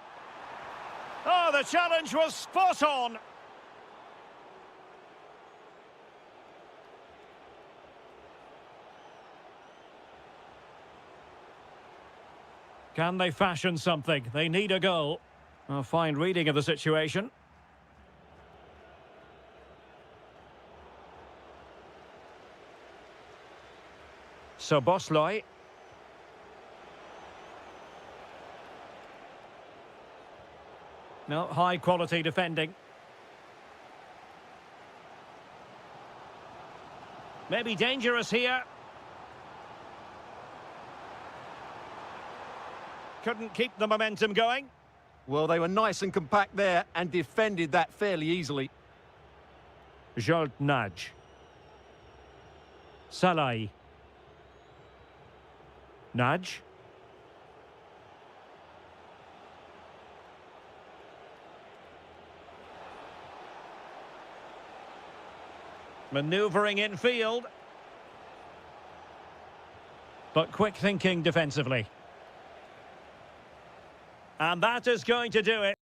Oh, the challenge was spot on. Can they fashion something? They need a goal. A fine reading of the situation. So Bosloy. No, high quality defending. Maybe dangerous here. Couldn't keep the momentum going. Well, they were nice and compact there and defended that fairly easily. Naj. Salai. Naj. Manoeuvring infield. But quick thinking defensively. And that is going to do it.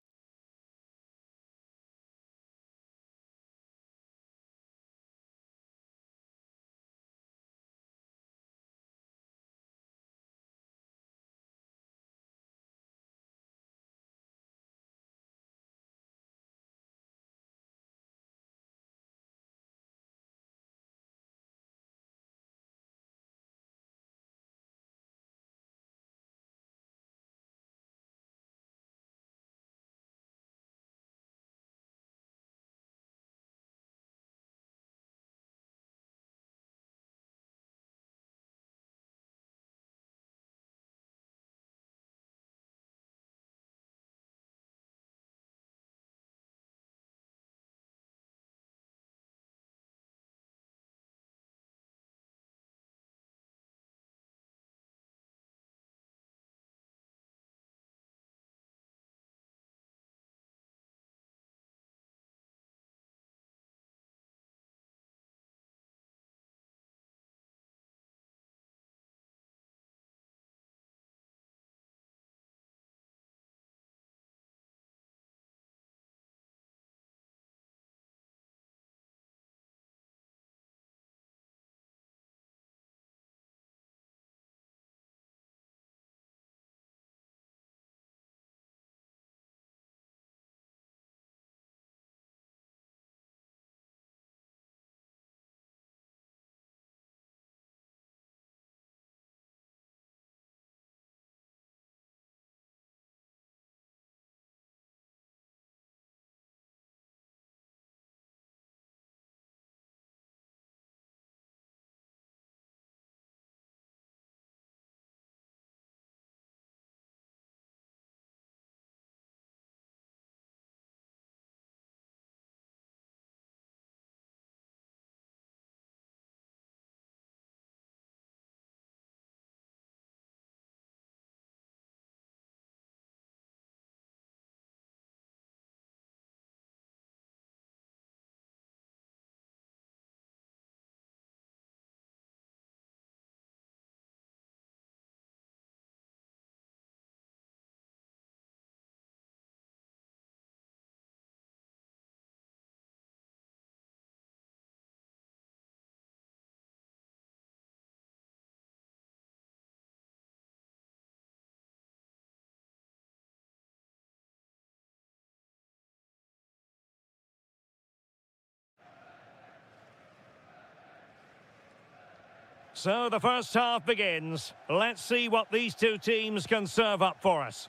So the first half begins. Let's see what these two teams can serve up for us.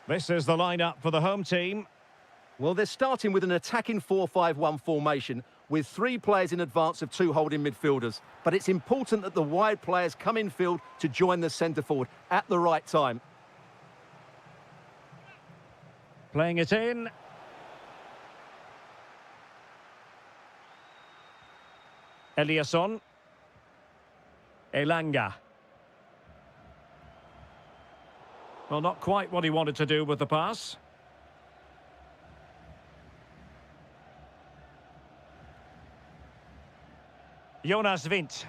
This is the lineup for the home team. Well, they're starting with an attacking 4-5-1 formation with 3 players in advance of 2 holding midfielders. But it's important that the wide players come in field to join the centre forward at the right time. Playing it in. Eliasson. Elanga. Well, not quite what he wanted to do with the pass. Jonas Vint.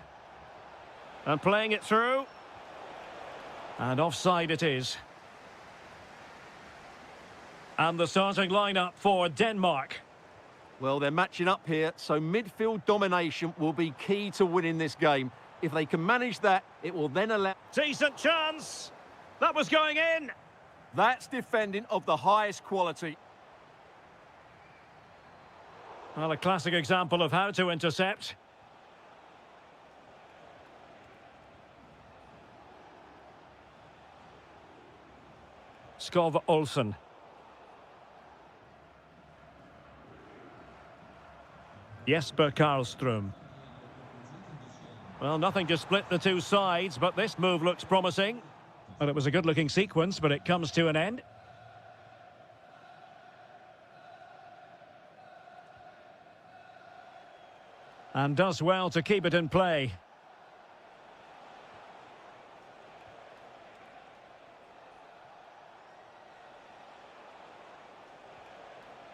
And playing it through. And offside it is. And the starting lineup for Denmark. Well, they're matching up here, so midfield domination will be key to winning this game. If they can manage that, it will then allow... Decent chance. That was going in. That's defending of the highest quality. Well, a classic example of how to intercept. Skov Olsen. Jesper Karlström. Well, nothing to split the two sides, but this move looks promising. Well, it was a good-looking sequence, but it comes to an end. And does well to keep it in play.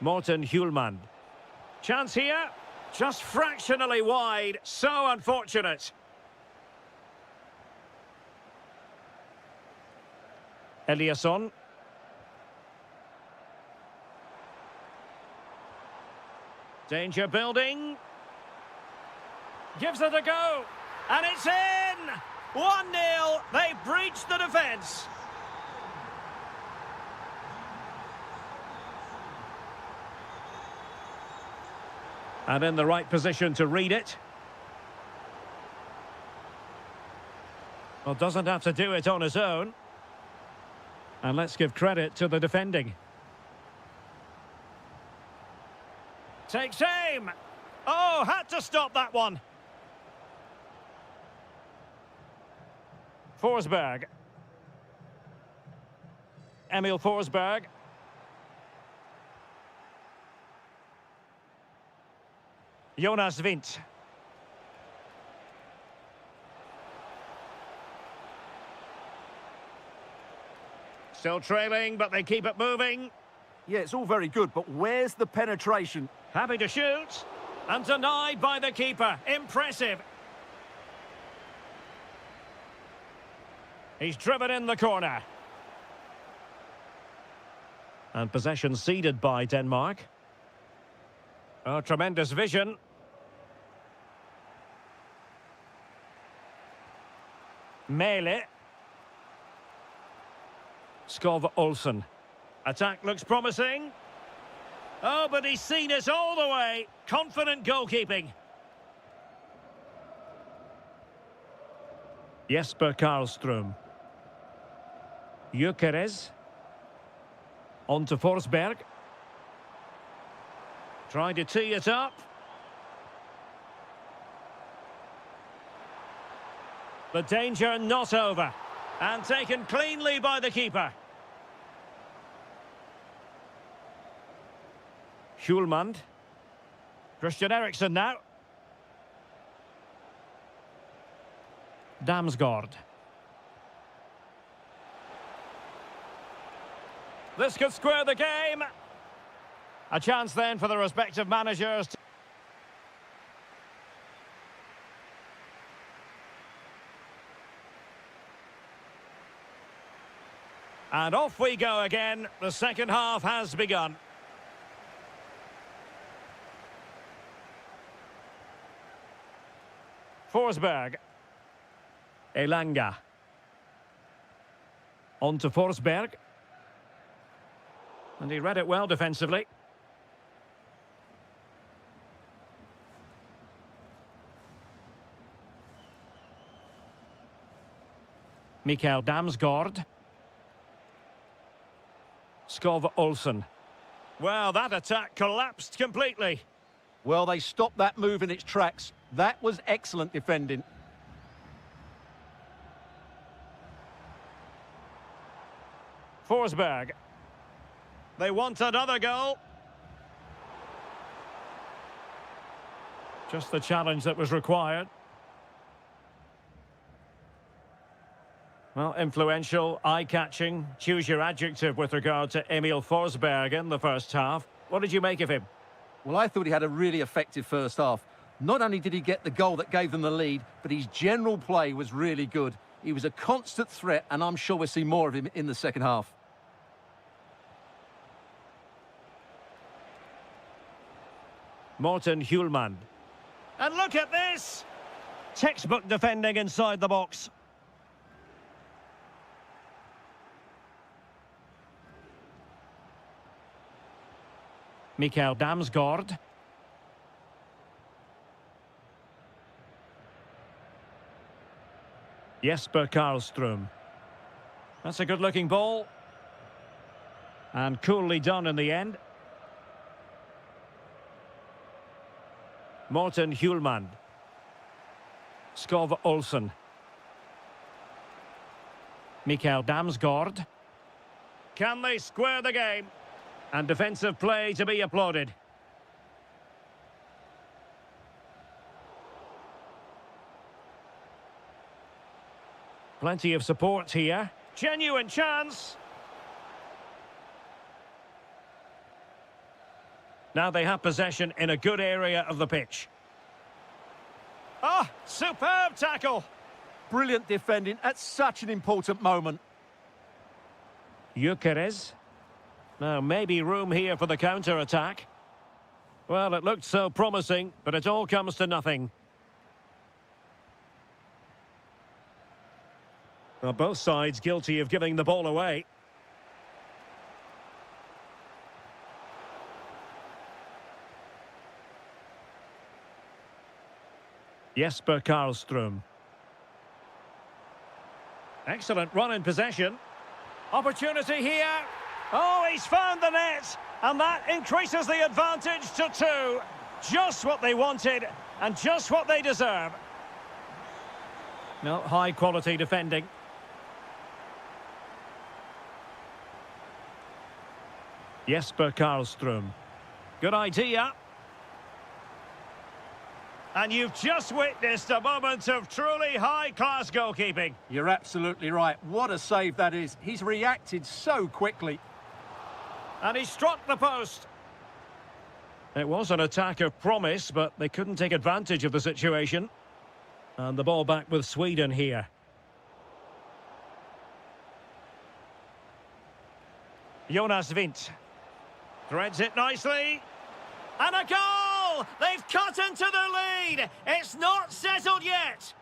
Morten Hjulmand. Chance here. Just fractionally wide. So unfortunate. Eliasson. Danger building. Gives it a go. And it's in! 1-0. They breached the defence. And in the right position to read it. Well, doesn't have to do it on his own. And let's give credit to the defending. Takes aim. Oh, had to stop that one. Forsberg. Emil Forsberg. Jonas Vint. Still trailing, but they keep it moving. Yeah, it's all very good, but where's the penetration? Happy to shoot. And denied by the keeper. Impressive. He's driven in the corner. And possession ceded by Denmark. Oh, tremendous vision. Mæhle. Skov Olsen. Attack looks promising. Oh, but he's seen it all the way. Confident goalkeeping. Jesper Karlström. Gyökeres. On to Forsberg. Trying to tee it up. The danger not over. And taken cleanly by the keeper. Hjulmand. Christian Eriksen now. Damsgaard. This could square the game. A chance then for the respective managers. And off we go again. The second half has begun. Forsberg. Elanga. On to Forsberg. And he read it well defensively. Mikael Damsgaard. Skov Olsen. Well, that attack collapsed completely. Well, they stopped that move in its tracks. That was excellent defending. Forsberg. They want another goal. Just the challenge that was required. Well, influential, eye-catching. Choose your adjective with regard to Emil Forsberg in the first half. What did you make of him? Well, I thought he had a really effective first half. Not only did he get the goal that gave them the lead, but his general play was really good. He was a constant threat, and I'm sure we'll see more of him in the second half. Morten Hjulmand. And look at this! Textbook defending inside the box. Mikael Damsgaard. Jesper Karlström. That's a good-looking ball. And coolly done in the end. Morten Hjulmand. Skov Olsen. Mikael Damsgaard. Can they square the game? And defensive play to be applauded. Plenty of support here. Genuine chance. Now they have possession in a good area of the pitch. Ah, superb tackle. Brilliant defending at such an important moment. Gyökeres. Now, maybe room here for the counter-attack. Well, it looked so promising, but it all comes to nothing. Well, both sides guilty of giving the ball away. Jesper Karlström. Excellent run in possession. Opportunity here. Oh, he's found the net, and that increases the advantage to 2. Just what they wanted, and just what they deserve. No, high-quality defending. Jesper Karlström. Good idea. And you've just witnessed a moment of truly high-class goalkeeping. You're absolutely right. What a save that is. He's reacted so quickly. And he struck the post. It was an attack of promise, but they couldn't take advantage of the situation. And the ball back with Sweden here. Jonas Vint. Threads it nicely. And a goal! They've cut into their lead. It's not settled yet.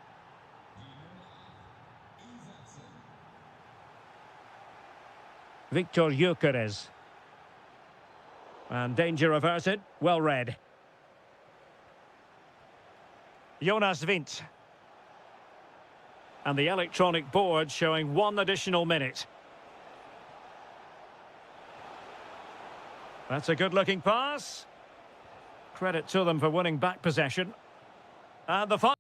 Victor Gyökeres. And danger averted. Well read. Jonas Vint. And the electronic board showing 1 additional minute. That's a good-looking pass. Credit to them for winning back possession. And the final.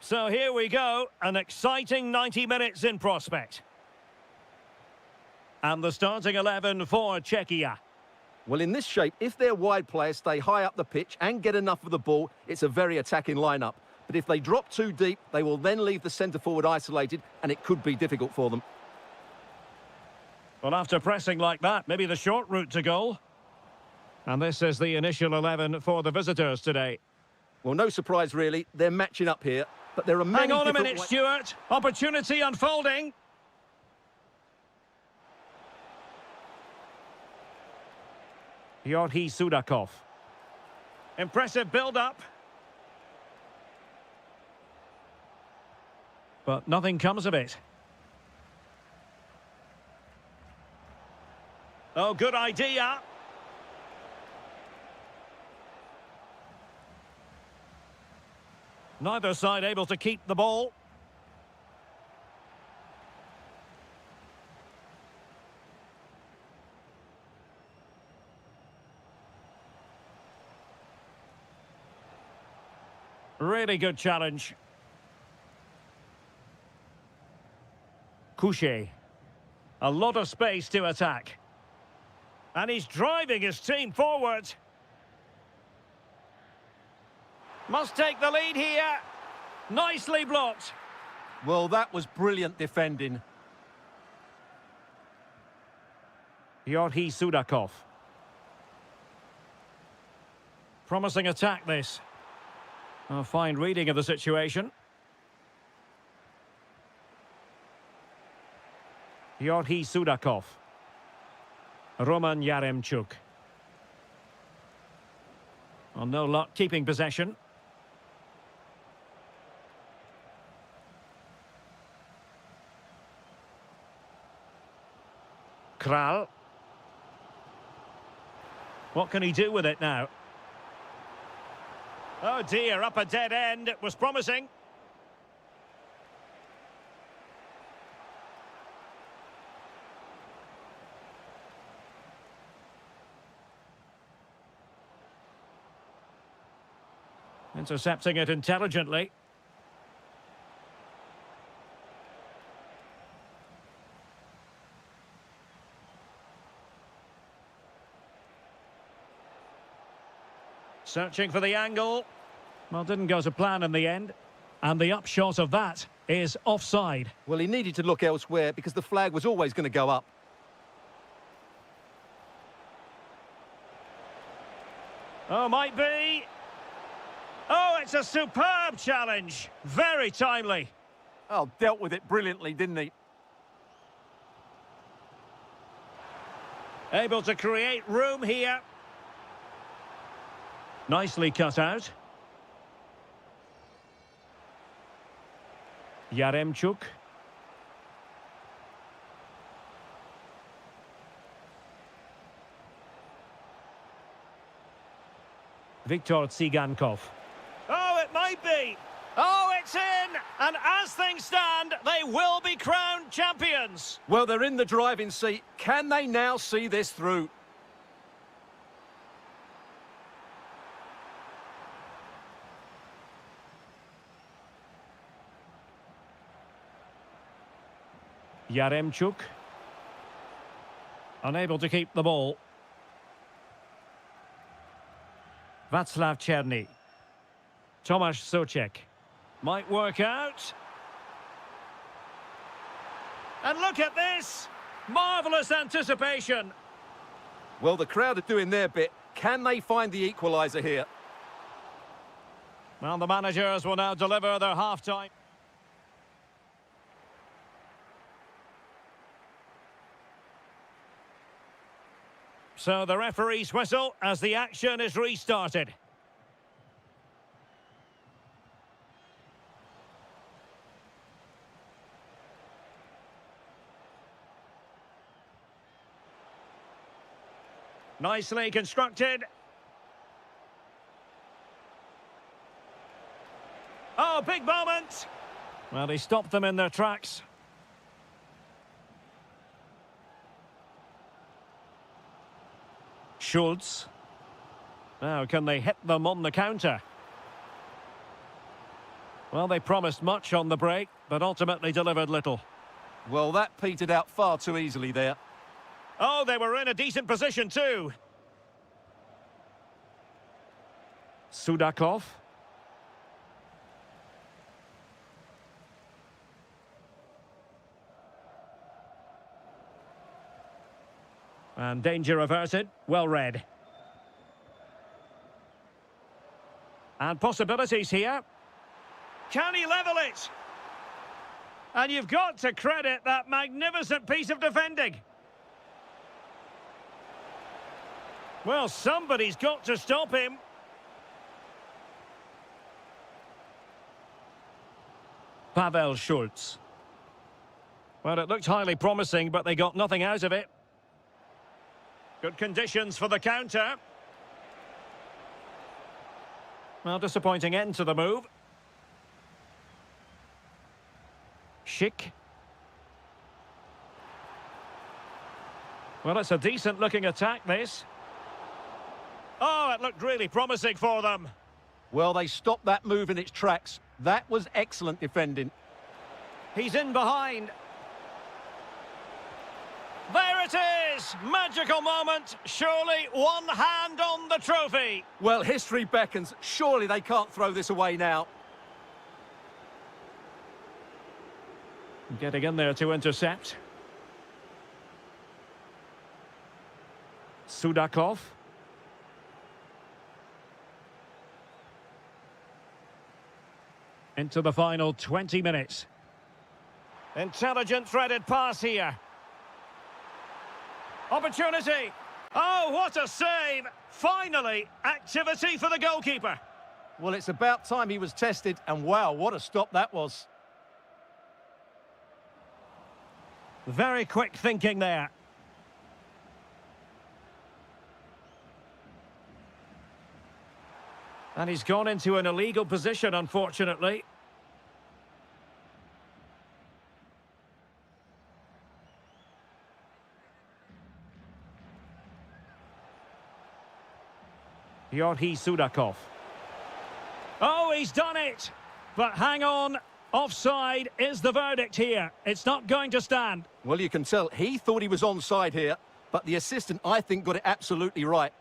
So here we go, an exciting 90 minutes in prospect. And the starting 11 for Czechia. Well, in this shape, if their wide players stay high up the pitch and get enough of the ball, it's a very attacking lineup. But if they drop too deep, they will then leave the centre-forward isolated, and it could be difficult for them. Well, after pressing like that, maybe the short route to goal. And this is the initial 11 for the visitors today. Well, no surprise, really. They're matching up here, but there are many Hang on a different minute, Stuart. Opportunity unfolding. Georgi Sudakov. Impressive build-up. But nothing comes of it. Oh, good idea. Neither side able to keep the ball. Really good challenge. Couché. A lot of space to attack. And he's driving his team forward. Must take the lead here. Nicely blocked. Well, that was brilliant defending. Georgi Sudakov. Promising attack, this. A fine reading of the situation. Georgi Sudakov. Roman Yaremchuk. Well, no luck keeping possession. Kral. What can he do with it now? Oh dear, up a dead end. It was promising. Intercepting it intelligently. Searching for the angle. Well, didn't go to plan in the end. And the upshot of that is offside. Well, he needed to look elsewhere because the flag was always going to go up. Oh, might be. Oh, it's a superb challenge. Very timely. Oh, dealt with it brilliantly, didn't he? Able to create room here. Nicely cut out. Yaremchuk. Viktor Tsigankov. Oh, it might be. Oh, it's in. And as things stand, they will be crowned champions. Well, they're in the driving seat. Can they now see this through? Yaremchuk. Unable to keep the ball. Václav Černý. Tomáš Souček. Might work out. And look at this. Marvellous anticipation. Well, the crowd are doing their bit. Can they find the equaliser here? Well, the managers will now deliver their half-time. So the referee's whistle as the action is restarted. Nicely constructed. Oh, big moment. Well, he stopped them in their tracks. Schultz. Now, can they hit them on the counter? Well, they promised much on the break, but ultimately delivered little. Well, that petered out far too easily there. Oh, they were in a decent position too. Sudakov. And danger averted. Well read. And possibilities here. Can he level it? And you've got to credit that magnificent piece of defending. Well, somebody's got to stop him. Pavel Schultz. Well, it looked highly promising, but they got nothing out of it. Good conditions for the counter. Well, disappointing end to the move. Schick. Well, it's a decent-looking attack, this. Oh, it looked really promising for them. Well, they stopped that move in its tracks. That was excellent defending. He's in behind. There it is! Magical moment. Surely one hand on the trophy. Well, history beckons. Surely they can't throw this away now. Getting in there to intercept. Sudakov. Into the final 20 minutes. Intelligent threaded pass here. Opportunity. Oh, what a save. Finally, activity for the goalkeeper. Well, it's about time he was tested, and wow, what a stop that was. Very quick thinking there. And he's gone into an illegal position, unfortunately. Georgi Sudakov. Oh, he's done it! But hang on, offside is the verdict here. It's not going to stand. Well, you can tell he thought he was onside here, but the assistant, I think, got it absolutely right.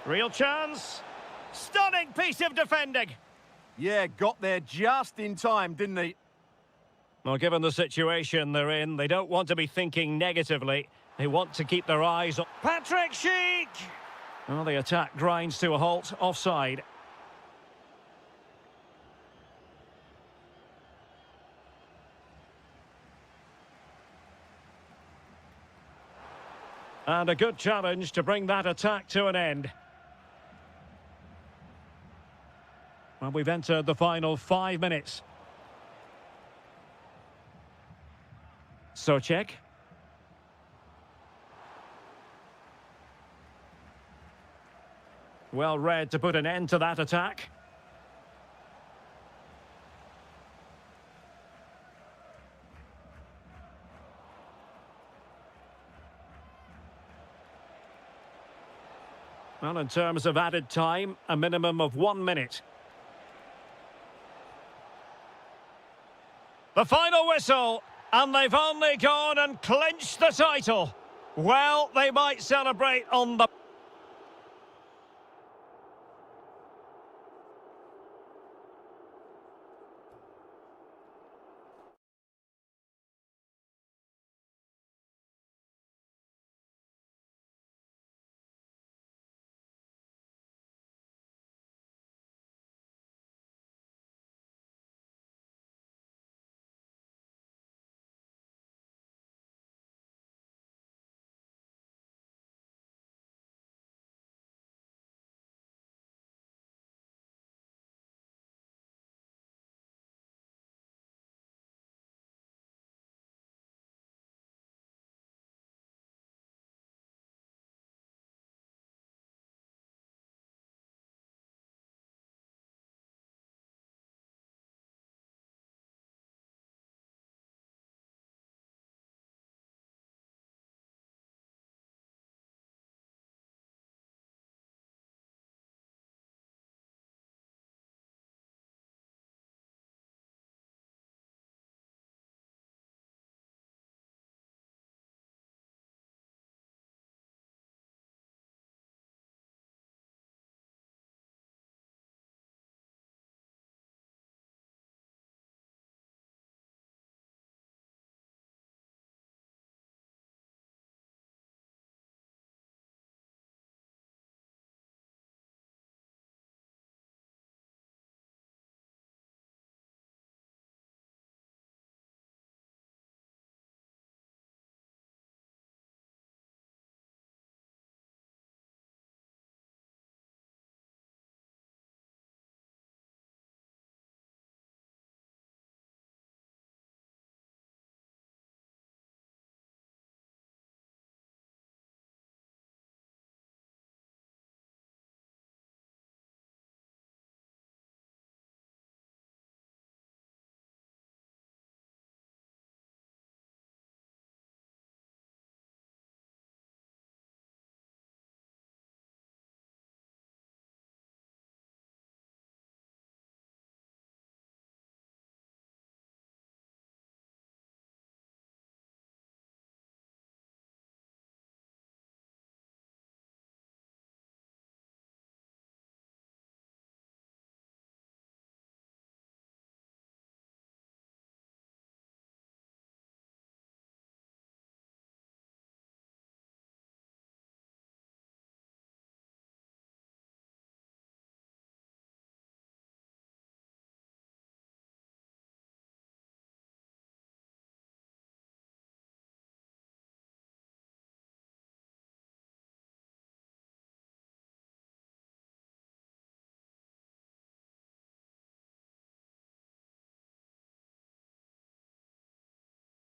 Real chance. Stunning piece of defending. Yeah, got there just in time, didn't he? Well, given the situation they're in, they don't want to be thinking negatively. They want to keep their eyes on... Patrick Schick! Well, the attack grinds to a halt, offside. And a good challenge to bring that attack to an end. Well, we've entered the final 5 minutes. Socek. Well read to put an end to that attack. Well, in terms of added time, a minimum of 1 minute. The final whistle, and they've only gone and clinched the title. Well, they might celebrate on the...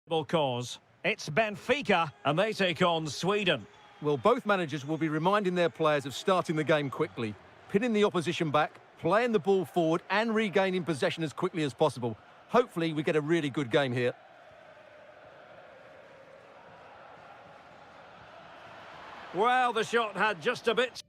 cause. It's Benfica, and they take on Sweden. Well, both managers will be reminding their players of starting the game quickly, pinning the opposition back, playing the ball forward and regaining possession as quickly as possible. Hopefully we get a really good game here. Well, the shot had just a bit...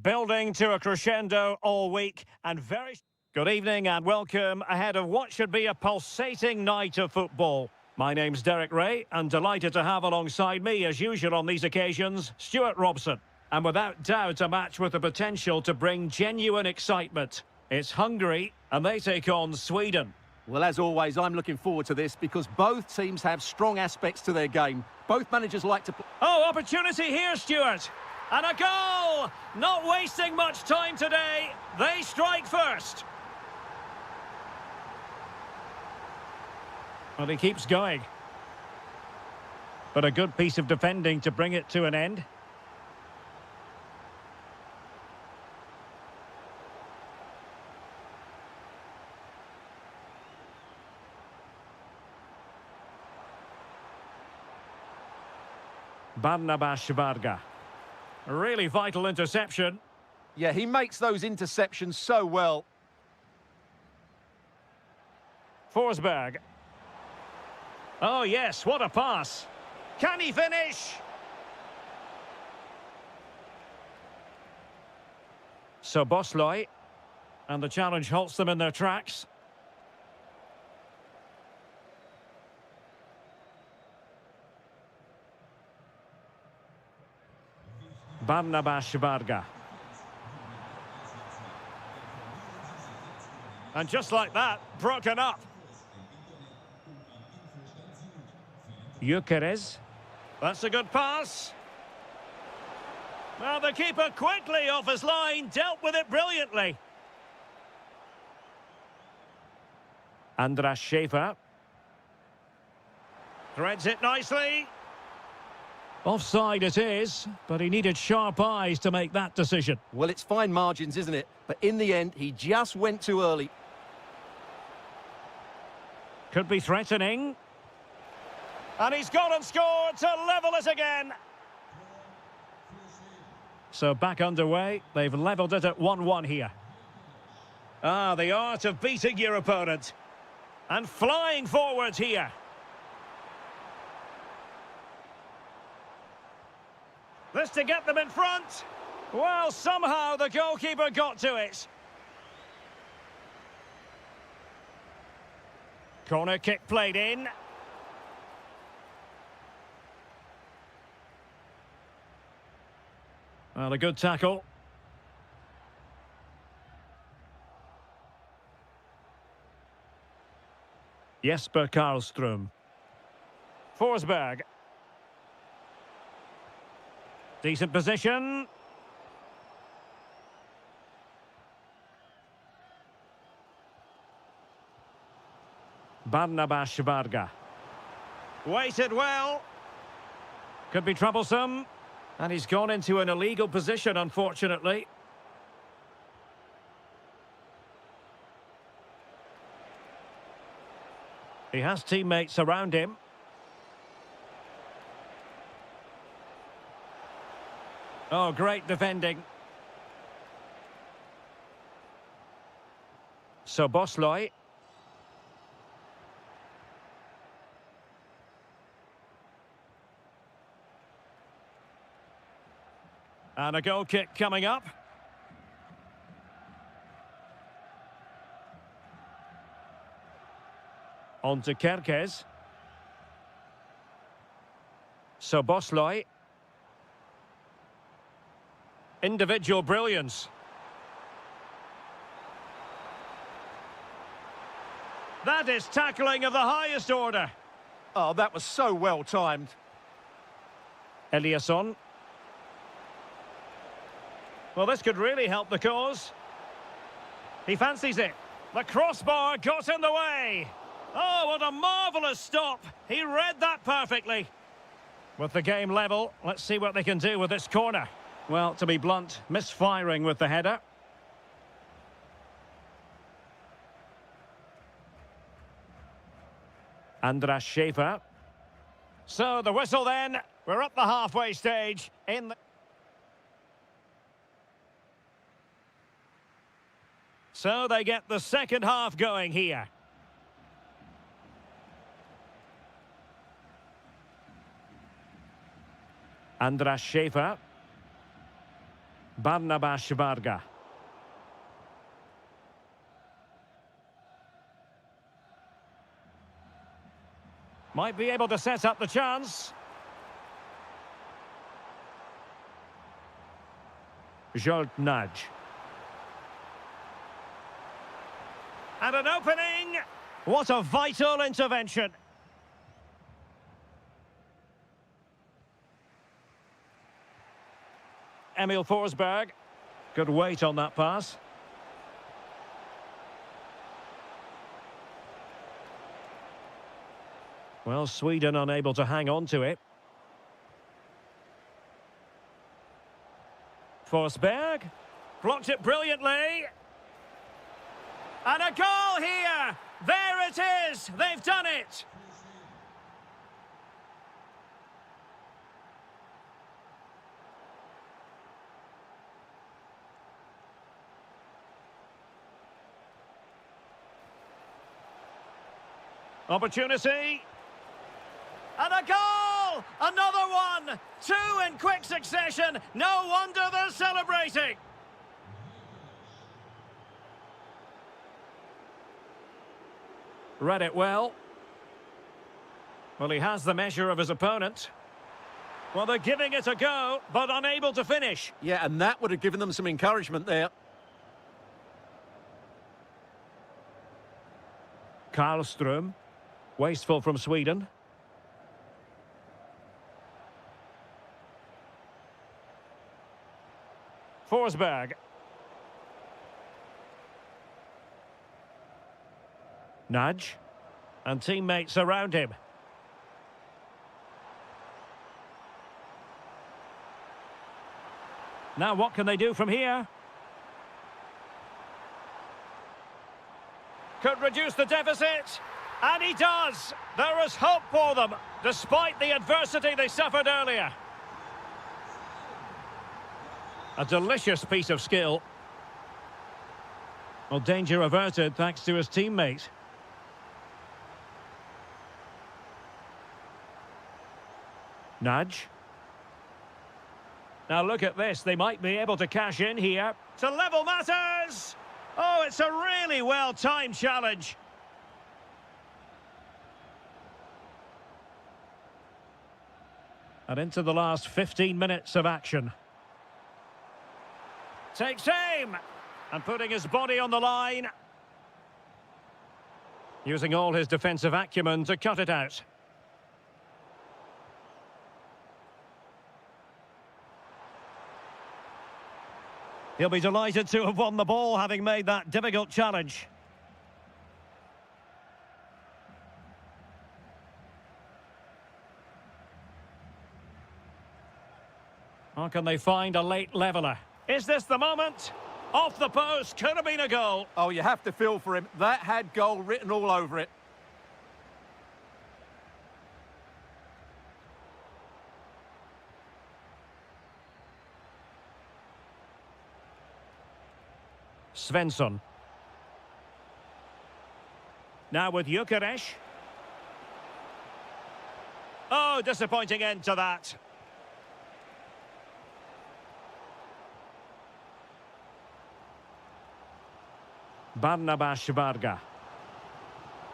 Building to a crescendo all week and very... Good evening and welcome ahead of what should be a pulsating night of football. My name's Derek Ray and delighted to have alongside me, as usual on these occasions, Stuart Robson. And without doubt a match with the potential to bring genuine excitement. It's Hungary and they take on Sweden. Well, as always, I'm looking forward to this because both teams have strong aspects to their game. Both managers like to... Oh, opportunity here, Stuart. And a goal! Not wasting much time today. They strike first. Well, he keeps going. But a good piece of defending to bring it to an end. Barnabas Varga. A really vital interception. Yeah, he makes those interceptions so well. Forsberg. Oh, yes, what a pass. Can he finish? So Bosloy. And the challenge halts them in their tracks. Barnabas Varga. And just like that, broken up. Gyökeres. That's a good pass. Well, the keeper quickly off his line, dealt with it brilliantly. Andras Schäfer. Threads it nicely. Offside it is, but he needed sharp eyes to make that decision. Well, it's fine margins, isn't it? But in the end, he just went too early. Could be threatening. And he's gone and scored to level it again. So back underway. They've levelled it at 1-1 here. Ah, the art of beating your opponent. And flying forwards here. This to get them in front. Well, somehow the goalkeeper got to it. Corner kick played in. Well, a good tackle. Jesper Karlström. Forsberg. Decent position. Barnabas Varga. Waited well. Could be troublesome. And he's gone into an illegal position, unfortunately. He has teammates around him. Oh, great defending. So Bosloy. And a goal kick coming up. On to Kerkez. So Bosloy. Individual brilliance. That is tackling of the highest order. Oh, that was so well timed. Eliasson. Well, this could really help the cause. He fancies it. The crossbar got in the way. Oh, what a marvellous stop. He read that perfectly. With the game level, let's see what they can do with this corner. Well, to be blunt, misfiring with the header. Andras Schäfer. So, the whistle then. We're at the halfway stage. So they get the second half going here. Andras Schäfer. Barnabas Varga. Might be able to set up the chance. Jolt Nudge. And an opening. What a vital intervention. Emil Forsberg. Good weight on that pass. Well, Sweden unable to hang on to it. Forsberg. Blocked it brilliantly. And a goal here! There it is! They've done it! Opportunity. And a goal! Another one! Two in quick succession. No wonder they're celebrating. Read it well. Well, he has the measure of his opponent. Well, they're giving it a go, but unable to finish. Yeah, and that would have given them some encouragement there. Karlström. Wasteful from Sweden. Forsberg. Nudge. And teammates around him. Now what can they do from here? Could reduce the deficit. And he does. There is hope for them, despite the adversity they suffered earlier. A delicious piece of skill. Well, danger averted thanks to his teammate. Nudge. Now look at this. They might be able to cash in here. To level matters! Oh, it's a really well-timed challenge. And into the last 15 minutes of action. Takes aim! And putting his body on the line. Using all his defensive acumen to cut it out. He'll be delighted to have won the ball, having made that difficult challenge. How can they find a late leveller? Is this the moment? Off the post, could have been a goal. Oh, you have to feel for him. That had goal written all over it. Svensson. Now with Gyökeres. Oh, disappointing end to that. Barnabas Varga.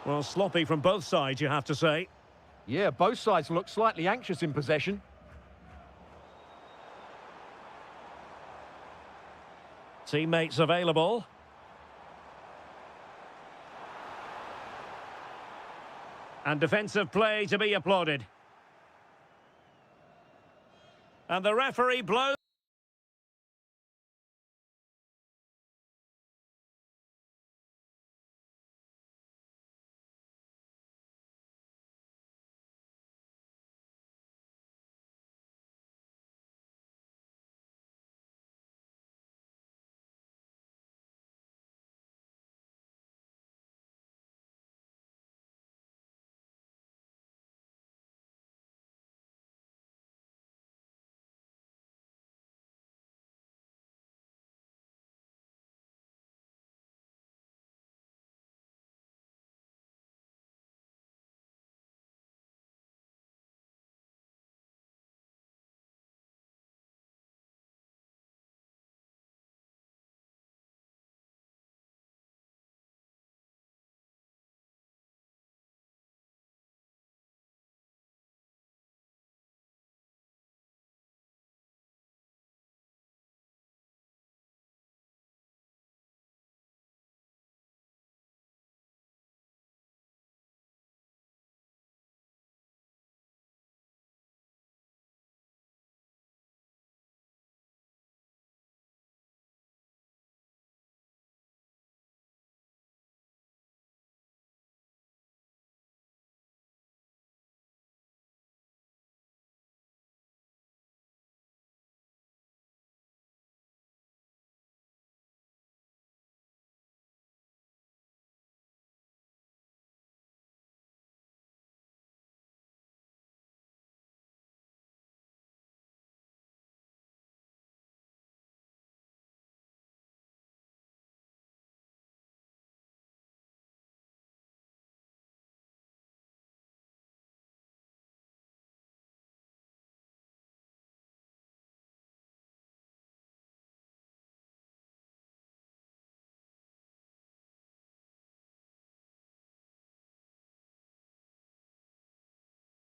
Well, sloppy from both sides, you have to say. Yeah, both sides look slightly anxious in possession. Teammates available. And defensive play to be applauded. And the referee blows.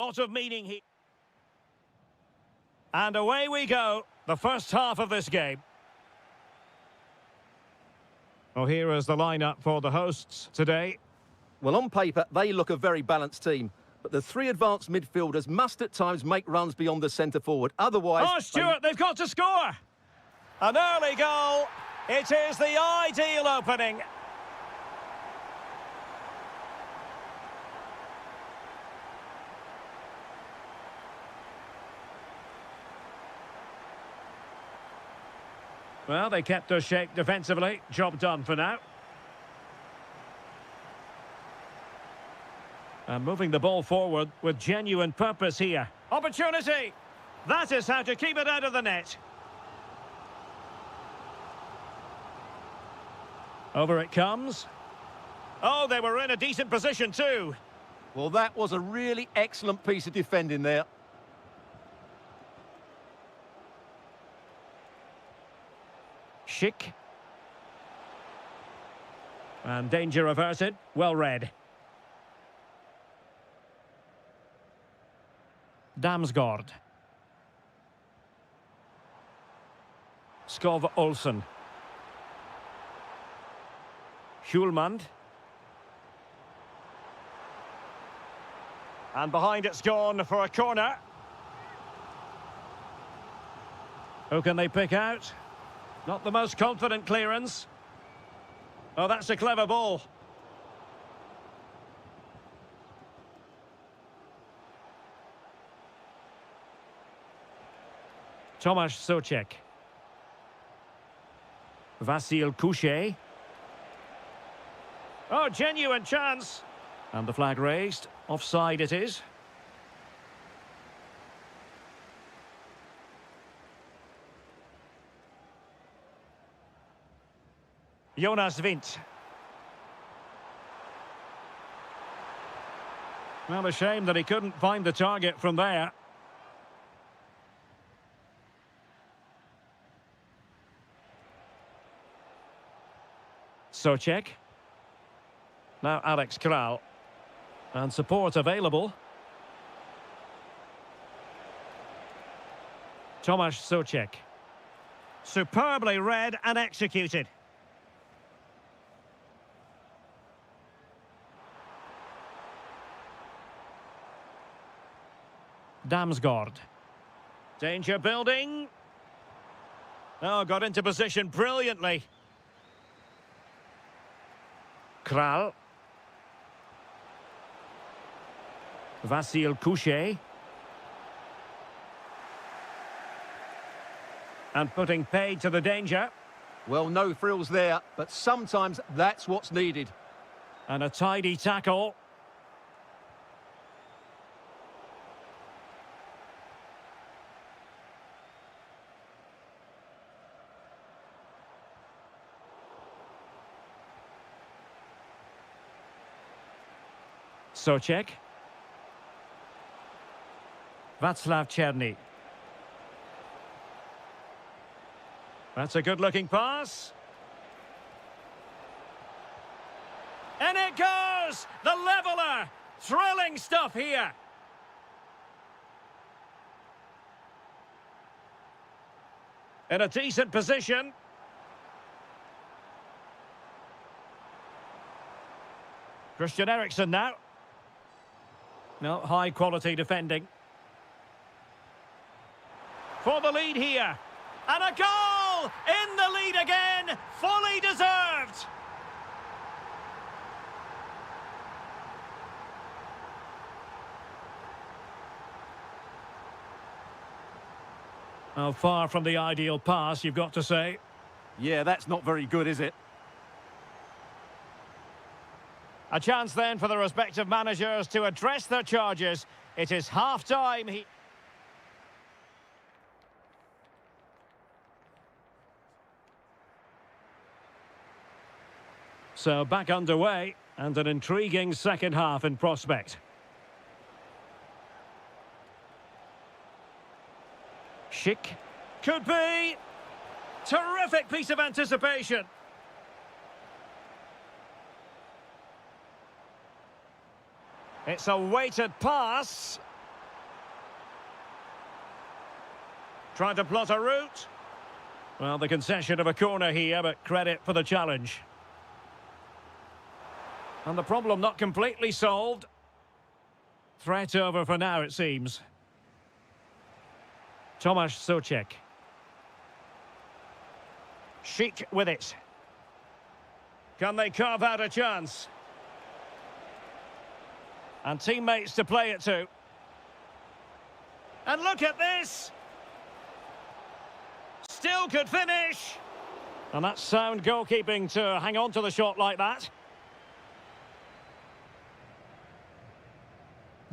Lots of meaning here. And away we go. The first half of this game. Well, here is the lineup for the hosts today. Well, on paper, they look a very balanced team. But the three advanced midfielders must at times make runs beyond the centre forward. Otherwise... Oh, Stuart, they've got to score! An early goal. It is the ideal opening. Well, they kept their shape defensively. Job done for now. And moving the ball forward with genuine purpose here. Opportunity! That is how to keep it out of the net. Over it comes. Oh, they were in a decent position too. Well, that was a really excellent piece of defending there. Schick. And danger averted. Well read. Damsgaard. Skov Olsen. Hjulmand. And behind it's gone for a corner. Who can they pick out? Not the most confident clearance. Oh, that's a clever ball. Tomasz Souček. Vasil Couchet. Oh, genuine chance. And the flag raised. Offside it is. Jonas Vint. Well, a shame that he couldn't find the target from there. Souček. Now Alex Kral. And support available. Tomasz Souček. Superbly read and executed. Damsgaard. Danger building. Oh, got into position brilliantly. Kral. Vasil Couchet. And putting paid to the danger. Well, no frills there, but sometimes that's what's needed. And a tidy tackle. Souček. Václav Černý. That's a good-looking pass. And it goes! The leveller! Thrilling stuff here. In a decent position. Christian Eriksen now. No, high-quality defending. For the lead here. And a goal! In the lead again! Fully deserved! Oh, far from the ideal pass, you've got to say. Yeah, that's not very good, is it? A chance then for the respective managers to address their charges. It is half-time. So back underway, and an intriguing second half in prospect. Schick. Could be. Terrific piece of anticipation. It's a weighted pass. Trying to plot a route. Well, the concession of a corner here, but credit for the challenge. And the problem not completely solved. Threat over for now, it seems. Tomasz Souček. Schick with it. Can they carve out a chance? And teammates to play it to. And look at this! Still could finish! And that's sound goalkeeping to hang on to the shot like that.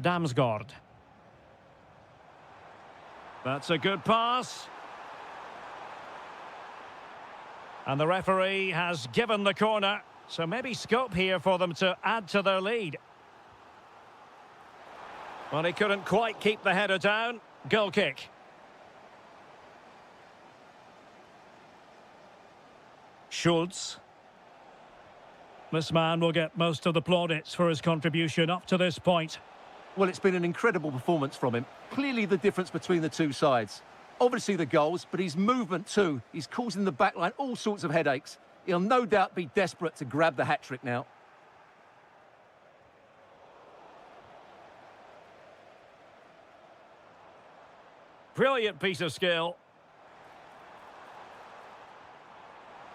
Damsgaard. That's a good pass. And the referee has given the corner, so maybe scope here for them to add to their lead. Well, he couldn't quite keep the header down. Goal kick. Schultz. This man will get most of the plaudits for his contribution up to this point. Well, it's been an incredible performance from him. Clearly the difference between the two sides. Obviously the goals, but his movement too. He's causing the backline all sorts of headaches. He'll no doubt be desperate to grab the hat-trick now. Brilliant piece of skill.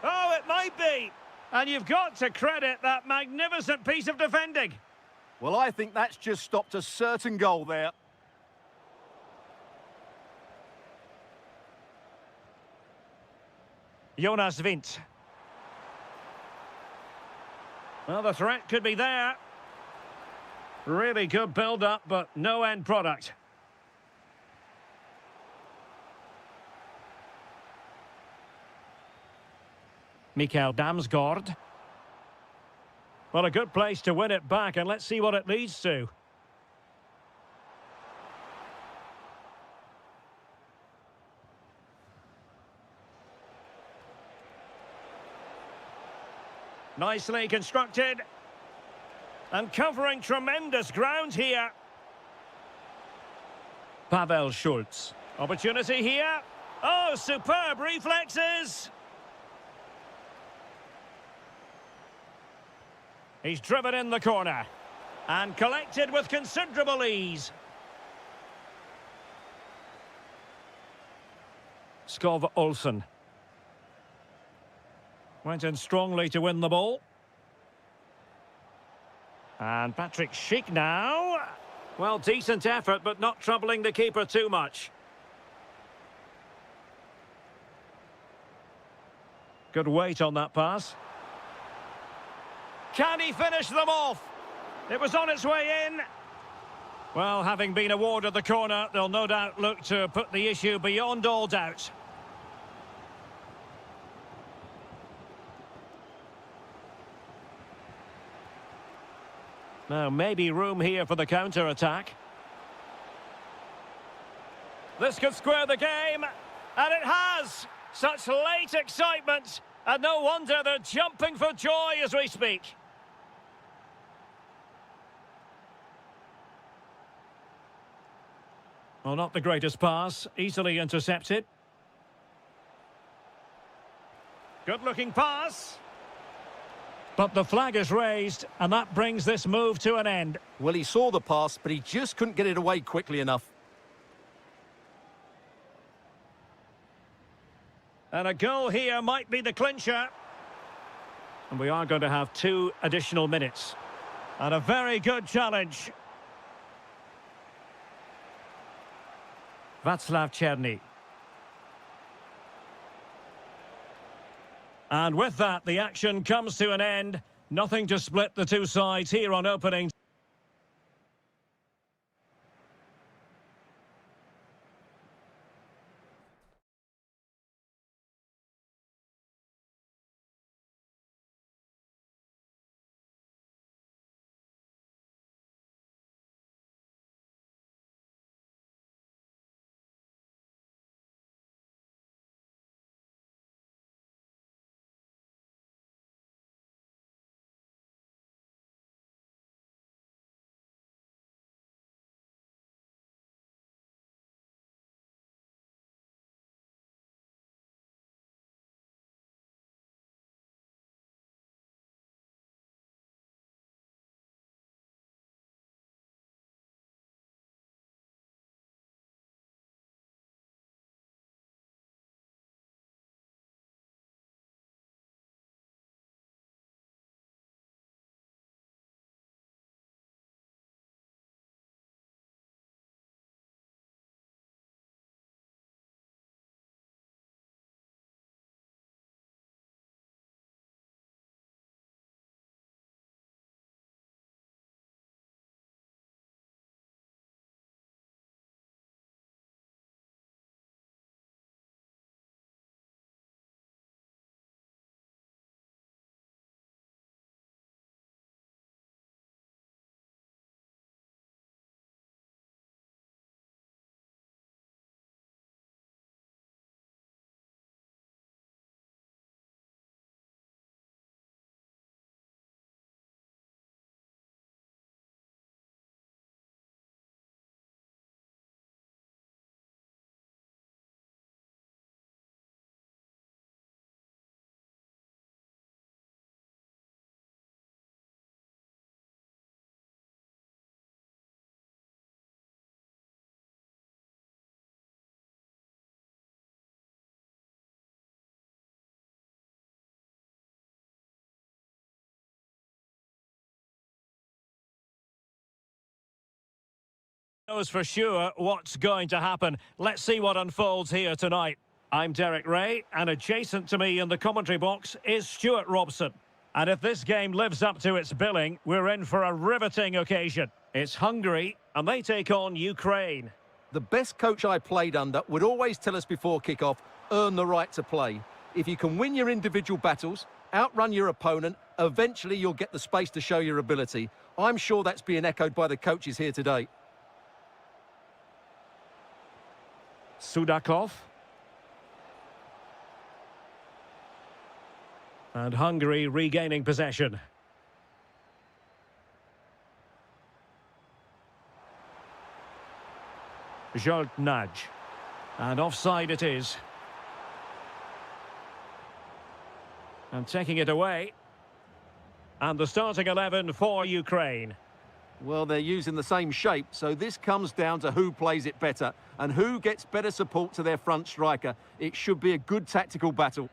Oh, it might be. And you've got to credit that magnificent piece of defending. Well, I think that's just stopped a certain goal there. Jonas Vint. Well, the threat could be there. Really good build-up, but no end product. Mikael Damsgaard. Well, a good place to win it back, and let's see what it leads to. Nicely constructed. And covering tremendous ground here. Pavel Schultz. Opportunity here. Oh, superb reflexes. He's driven in the corner. And collected with considerable ease. Skov Olsen. Went in strongly to win the ball. And Patrick Schick now. Well, decent effort, but not troubling the keeper too much. Good weight on that pass. Can he finish them off? It was on its way in. Well, having been awarded the corner, they'll no doubt look to put the issue beyond all doubt. Now, maybe room here for the counter-attack. This could square the game, and it has! Such late excitement, and no wonder they're jumping for joy as we speak. Well, not the greatest pass, easily intercepted. Good-looking pass. But the flag is raised, and that brings this move to an end. Well, he saw the pass, but he just couldn't get it away quickly enough. And a goal here might be the clincher. And we are going to have 2 additional minutes. And a very good challenge. Václav Černý. And with that, the action comes to an end. Nothing to split the two sides here on opening. knows for sure what's going to happen. Let's see what unfolds here tonight. I'm Derek Ray, and adjacent to me in the commentary box is Stuart Robson. And if this game lives up to its billing, we're in for a riveting occasion. It's Hungary, and they take on Ukraine. The best coach I played under would always tell us before kick-off, earn the right to play. If you can win your individual battles, outrun your opponent, eventually you'll get the space to show your ability. I'm sure that's being echoed by the coaches here today. Sudakov. And Hungary regaining possession. Zsoltnaj. And offside it is. And taking it away. And the starting 11 for Ukraine. Well, they're using the same shape, so this comes down to who plays it better and who gets better support to their front striker. It should be a good tactical battle.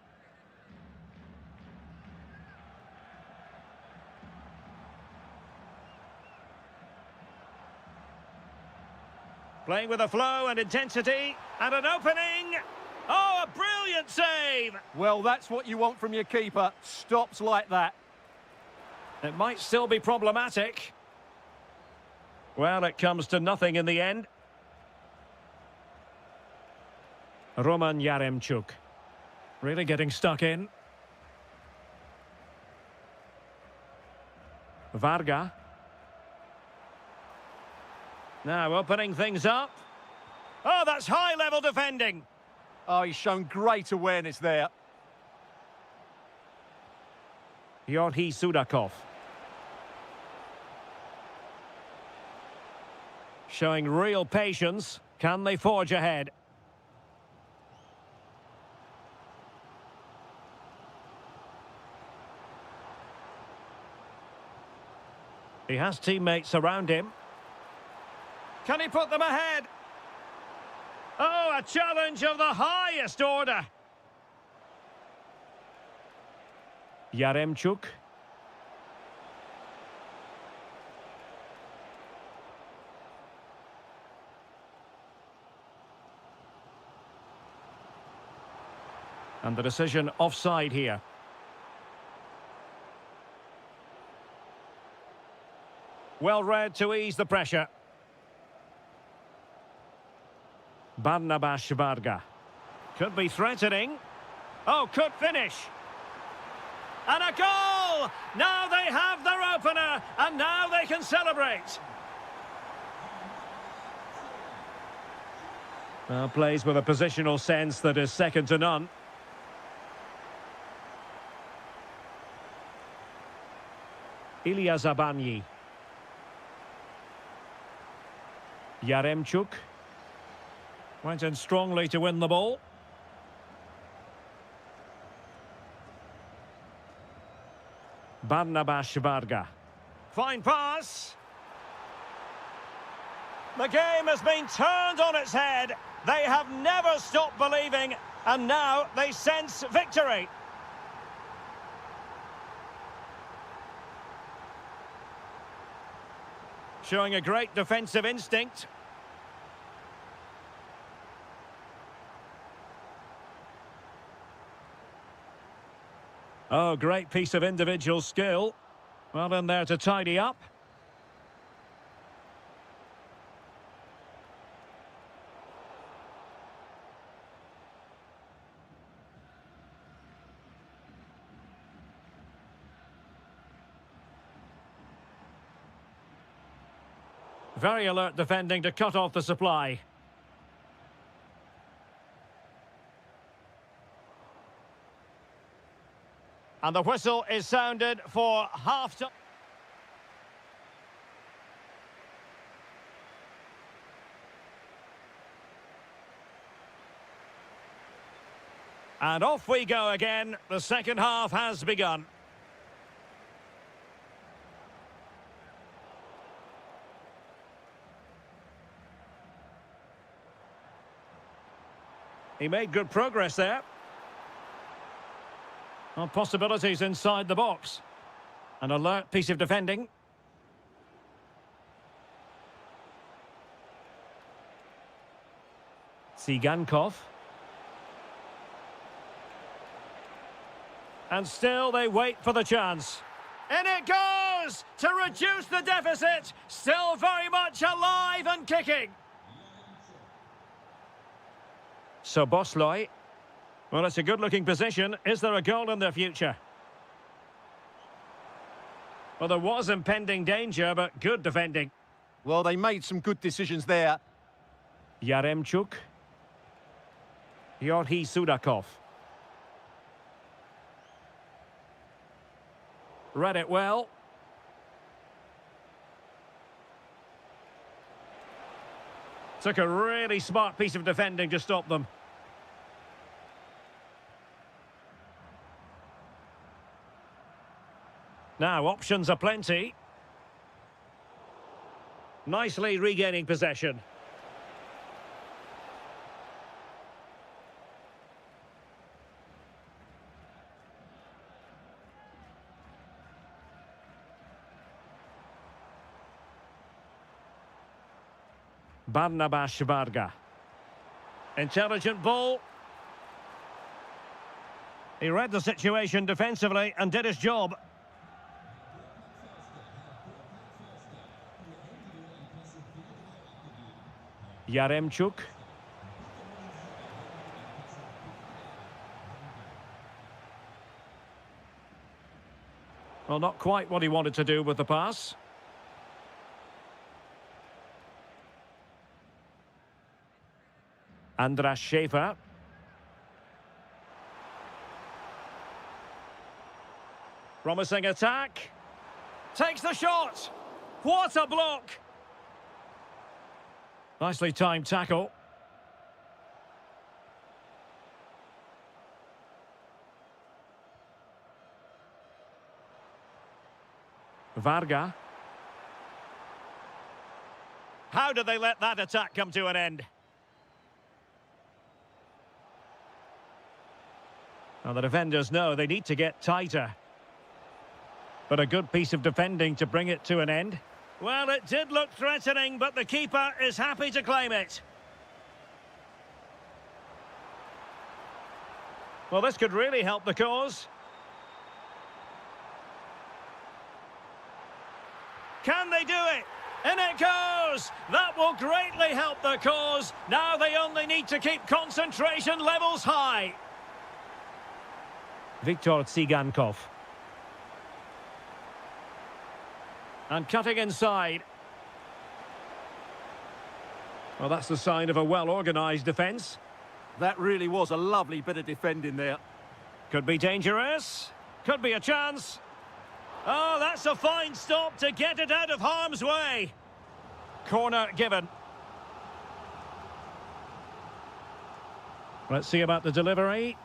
Playing with a flow and intensity, and an opening. Oh, a brilliant save! Well, that's what you want from your keeper. Stops like that. It might still be problematic. Well, it comes to nothing in the end. Roman Yaremchuk. Really getting stuck in. Varga. Now opening things up. Oh, that's high-level defending. Oh, he's shown great awareness there. Yorhi Sudakov. Showing real patience. Can they forge ahead? He has teammates around him. Can he put them ahead? Oh, a challenge of the highest order. Yaremchuk. And the decision offside here. Well read to ease the pressure. Barnabas Varga. Could be threatening. Oh, could finish. And a goal! Now they have their opener, and now they can celebrate. Well, plays with a positional sense that is second to none. Ilya Zabanyi. Yaremchuk. Went in strongly to win the ball. Barnabas Varga. Fine pass. The game has been turned on its head. They have never stopped believing, and now they sense victory. Showing a great defensive instinct. Oh, great piece of individual skill. Well in there to tidy up. Very alert defending to cut off the supply. And the whistle is sounded for half-time. And off we go again. The second half has begun. He made good progress there. Well, possibilities inside the box. An alert piece of defending. Tsigankov. And still they wait for the chance. In it goes! To reduce the deficit! Still very much alive and kicking. So Bosloy. Well, it's a good-looking position. Is there a goal in their future? Well, there was impending danger, but good defending. Well, they made some good decisions there. Yaremchuk. Yorhi Sudakov. Read it well. Took a really smart piece of defending to stop them. Now, options are plenty. Nicely regaining possession. Barnabas Varga. Intelligent ball. He read the situation defensively and did his job. Yaremchuk. Well, not quite what he wanted to do with the pass. Andras Schäfer. Promising attack. Takes the shot. What a block. Nicely timed tackle. Varga. How did they let that attack come to an end? Now the defenders know they need to get tighter. But a good piece of defending to bring it to an end. Well, it did look threatening, but the keeper is happy to claim it. Well, this could really help the cause. Can they do it? In it goes! That will greatly help the cause. Now they only need to keep concentration levels high. Viktor Tsigankov. And cutting inside. Well, that's the sign of a well-organised defence. That really was a lovely bit of defending there. Could be dangerous. Could be a chance. Oh, that's a fine stop to get it out of harm's way. Corner given. Let's see about the delivery.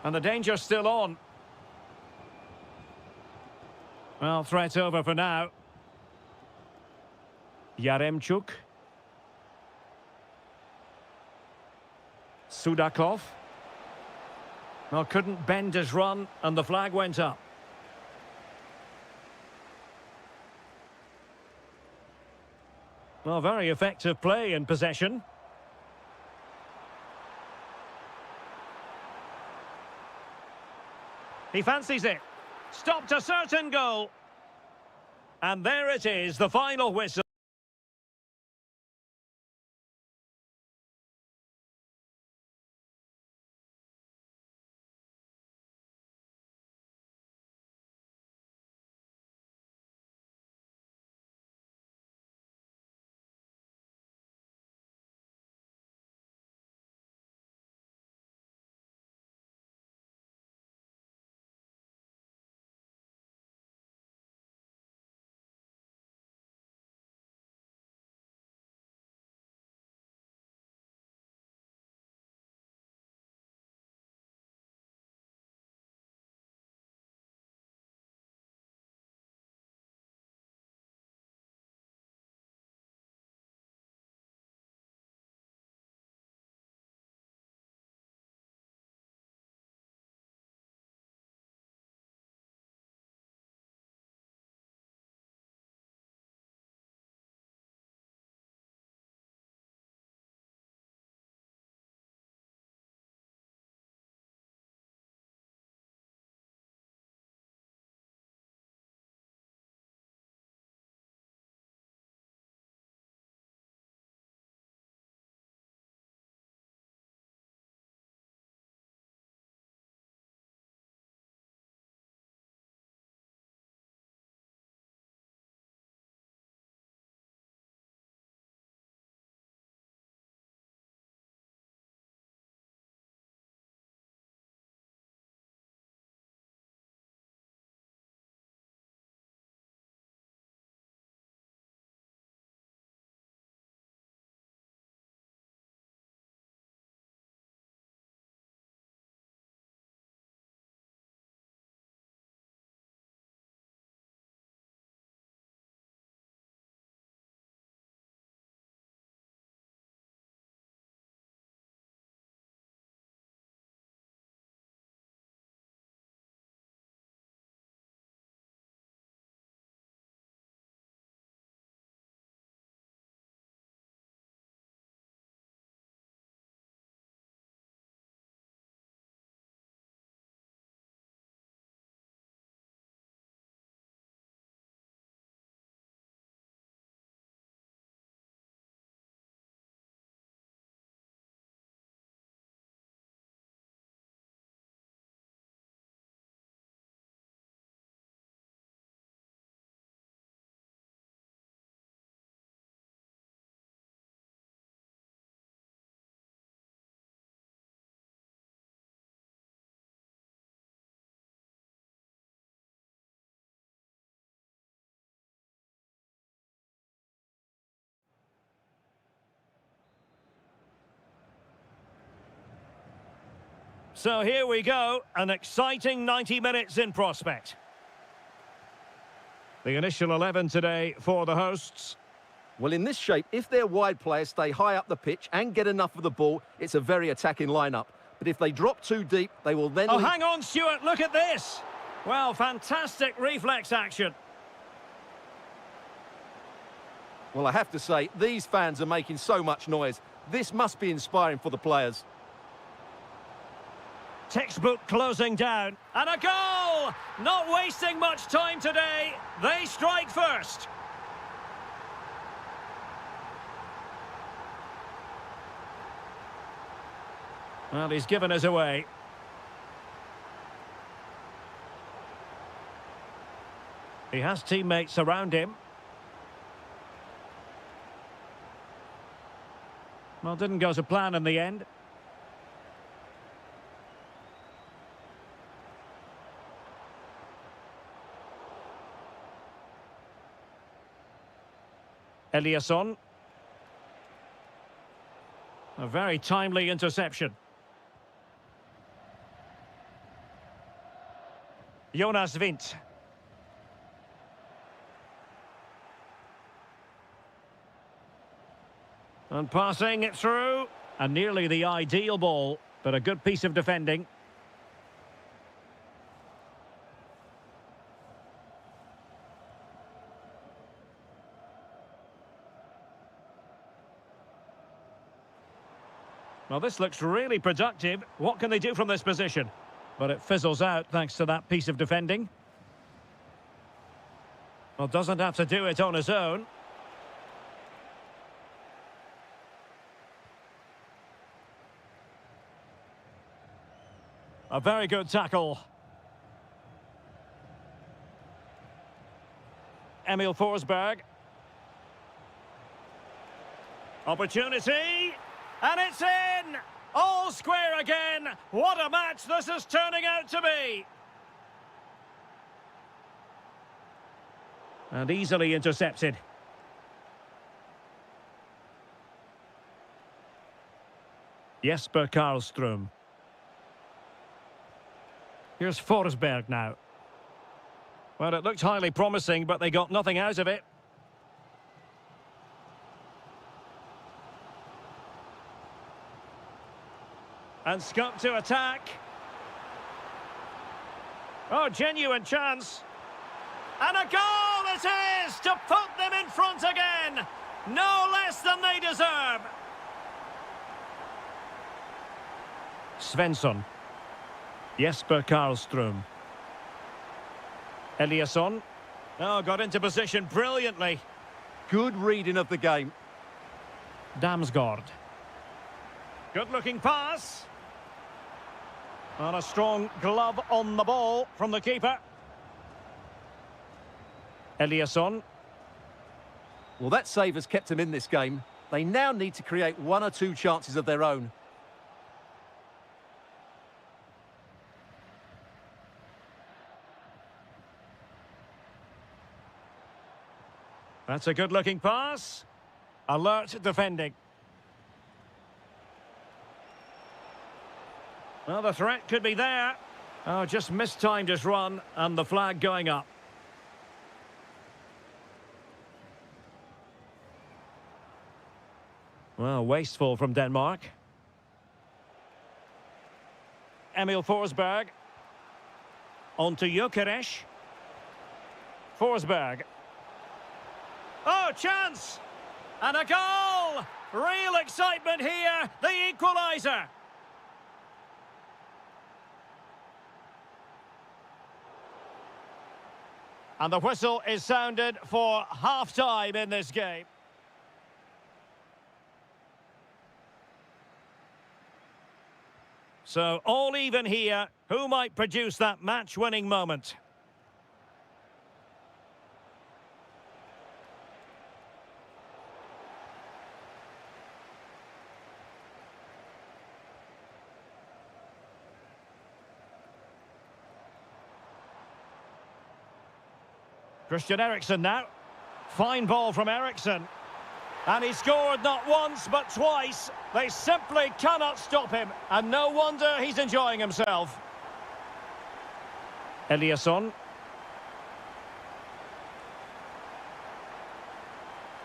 And the danger's still on. Well, threat over for now. Yaremchuk. Sudakov. Well, couldn't bend his run, and the flag went up. Well, very effective play in possession. He fancies it. Stopped a certain goal. And there it is, the final whistle. So here we go, an exciting 90 minutes in prospect. The initial 11 today for the hosts. Well, in this shape, if their wide players stay high up the pitch and get enough of the ball, it's a very attacking lineup. But if they drop too deep, they will then... Oh, hang on, Stuart, look at this! Well, fantastic reflex action. Well, I have to say, these fans are making so much noise. This must be inspiring for the players. Textbook closing down. And a goal! Not wasting much time today. They strike first. Well, he's given us away. He has teammates around him. Well, didn't go to plan in the end. Eliasson. A very timely interception. Jonas Vint. And passing it through. And nearly the ideal ball, but a good piece of defending. Well, this looks really productive. What can they do from this position? But it fizzles out thanks to that piece of defending. Well, doesn't have to do it on his own. A very good tackle. Emil Forsberg. Opportunity. And it's in! All square again! What a match this is turning out to be! And easily intercepted. Jesper Karlström. Here's Forsberg now. Well, it looked highly promising, but they got nothing out of it. And scope to attack. Oh, genuine chance. And a goal it is to put them in front again. No less than they deserve. Svensson. Jesper Karlström. Eliasson. Oh, got into position brilliantly. Good reading of the game. Damsgaard. Good-looking pass. And a strong glove on the ball from the keeper. Eliasson. Well, that save has kept him in this game. They now need to create one or two chances of their own. That's a good-looking pass. Alert defending. Well, the threat could be there. Oh, just mistimed his run and the flag going up. Well, wasteful from Denmark. Emil Forsberg. On to Gyökeres. Forsberg. Oh, chance! And a goal! Real excitement here, the equaliser. And the whistle is sounded for half-time in this game. So, all even here. Who might produce that match-winning moment? Christian Eriksen now. Fine ball from Eriksen. And he scored not once, but twice. They simply cannot stop him. And no wonder he's enjoying himself. Eliasson.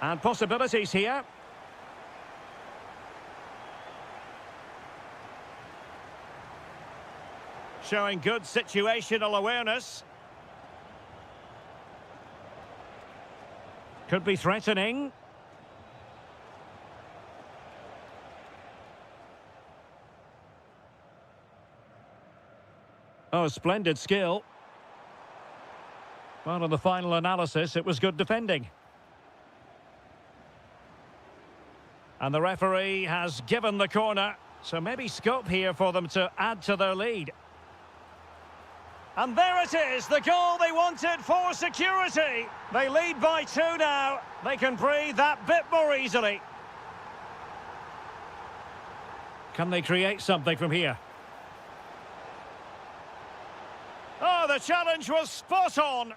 And possibilities here. Showing good situational awareness. Could be threatening. Oh, splendid skill. Well, in the final analysis, it was good defending. And the referee has given the corner, so maybe scope here for them to add to their lead. And there it is, the goal they wanted for security. They lead by 2 now. They can breathe that bit more easily. Can they create something from here? Oh, the challenge was spot on.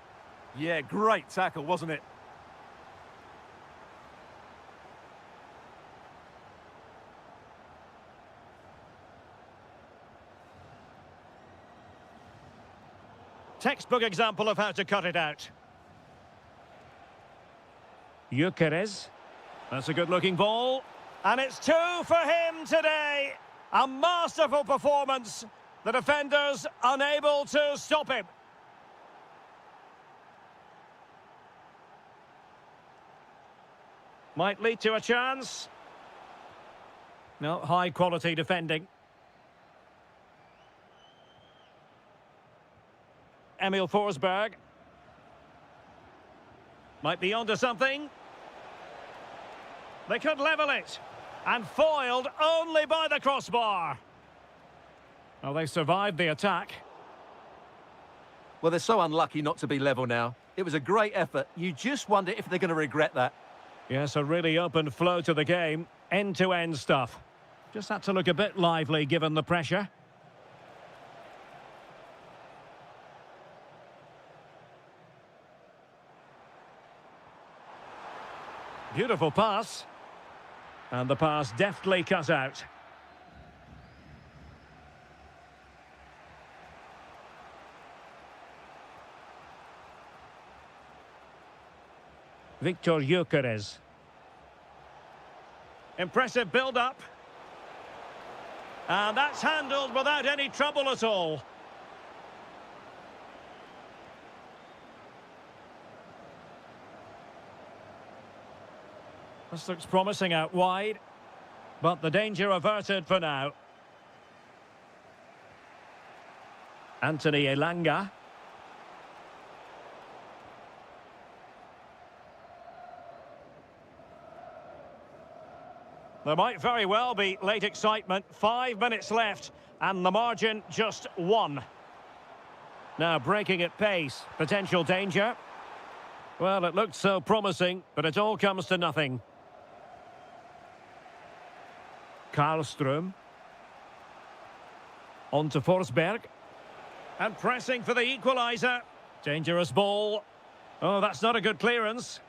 Yeah, great tackle, wasn't it? Textbook example of how to cut it out. Gyökeres. That's a good-looking ball. And it's 2 for him today. A masterful performance. The defenders unable to stop him. Might lead to a chance. No, high-quality defending. Emil Forsberg. Might be onto something. They could level it. And foiled only by the crossbar. Well, they survived the attack. Well, they're so unlucky not to be level now. It was a great effort. You just wonder if they're going to regret that. Yes, a really open flow to the game. End-to-end stuff. Just had to look a bit lively given the pressure. Beautiful pass. And the pass deftly cut out. Victor Gyökeres. Impressive build-up. And that's handled without any trouble at all. This looks promising out wide, but the danger averted for now. Anthony Elanga. There might very well be late excitement. 5 minutes left, and the margin just 1. Now breaking at pace, potential danger. Well, it looked so promising, but it all comes to nothing. Karlström. On to Forsberg. And pressing for the equaliser. Dangerous ball. Oh, that's not a good clearance.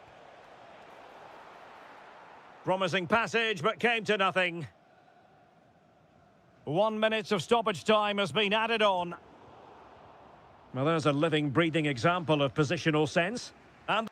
Promising passage, but came to nothing. 1 minute of stoppage time has been added on. Well, there's a living, breathing example of positional sense. And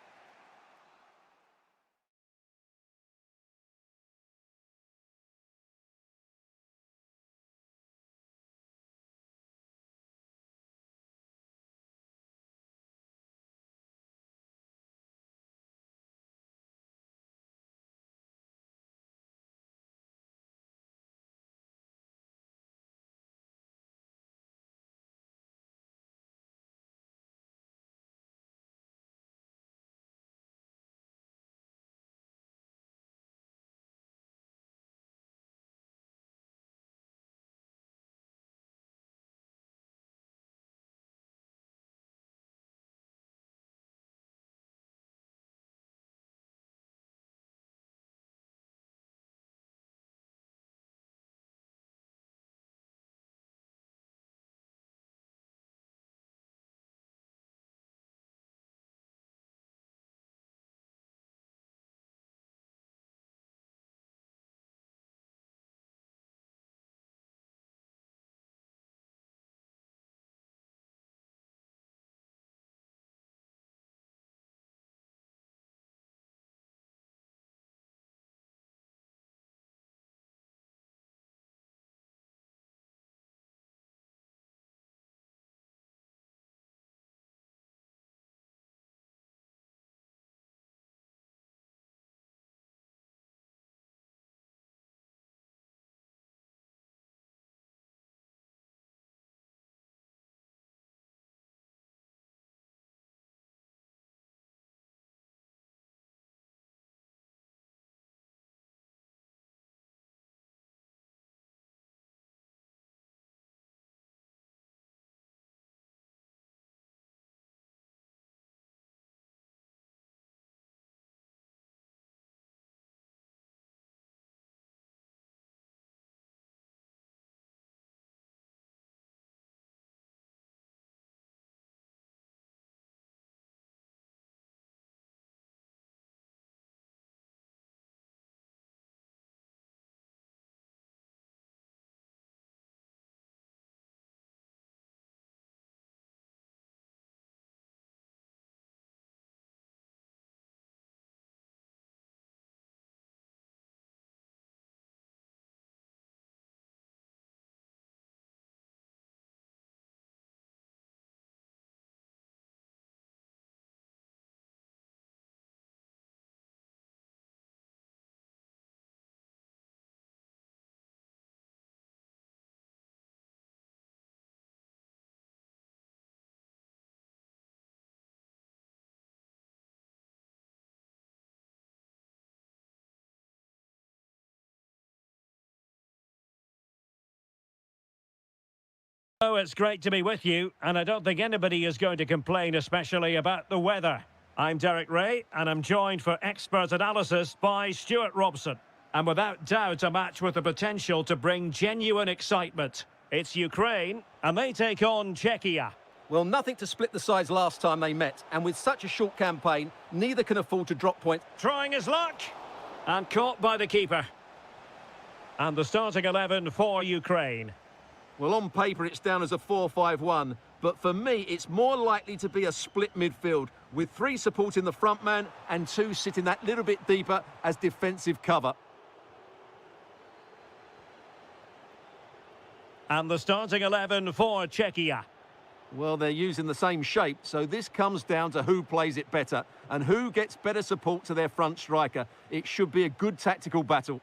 Oh, it's great to be with you, and I don't think anybody is going to complain, especially about the weather. I'm Derek Ray, and I'm joined for expert analysis by Stuart Robson. And without doubt, a match with the potential to bring genuine excitement. It's Ukraine, and they take on Czechia. Well, nothing to split the sides last time they met, and with such a short campaign, neither can afford to drop points. Trying his luck, and caught by the keeper. And the starting 11 for Ukraine. Well, on paper, it's down as a 4-5-1, but for me, it's more likely to be a split midfield, with 3 supporting the front man and 2 sitting that little bit deeper as defensive cover. And the starting 11 for Czechia. Well, they're using the same shape, so this comes down to who plays it better and who gets better support to their front striker. It should be a good tactical battle.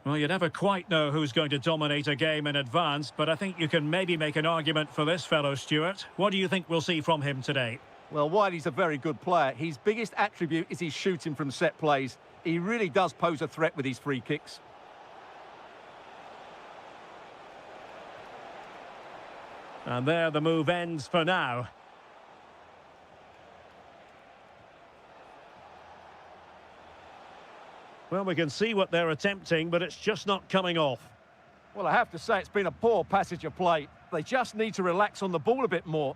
Well, you never quite know who's going to dominate a game in advance, but I think you can maybe make an argument for this fellow, Stuart. What do you think we'll see from him today? Well, while he's a very good player, his biggest attribute is his shooting from set plays. He really does pose a threat with his free kicks. And there the move ends for now. Well, we can see what they're attempting, but it's just not coming off. Well, I have to say it's been a poor passage of play. They just need to relax on the ball a bit more.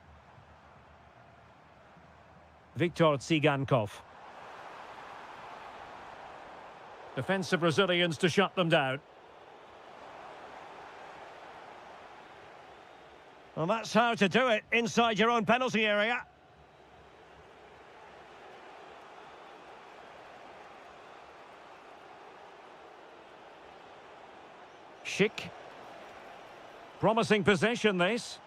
Viktor Tsigankov. Defensive Brazilians to shut them down. Well, that's how to do it inside your own penalty area. Schick. Promising position, this.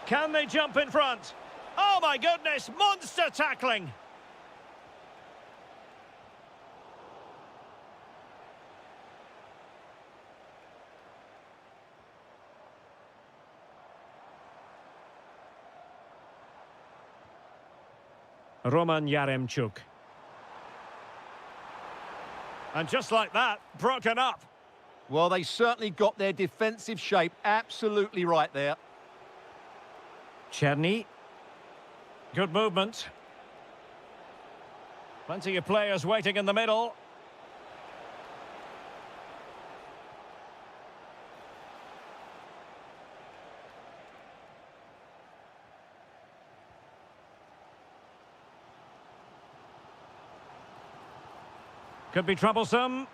Can they jump in front? Oh, my goodness, monster tackling. Roman Yaremchuk. And just like that, broken up. Well, they certainly got their defensive shape absolutely right there. Cherny. Good movement. Plenty of players waiting in the middle. Could be troublesome.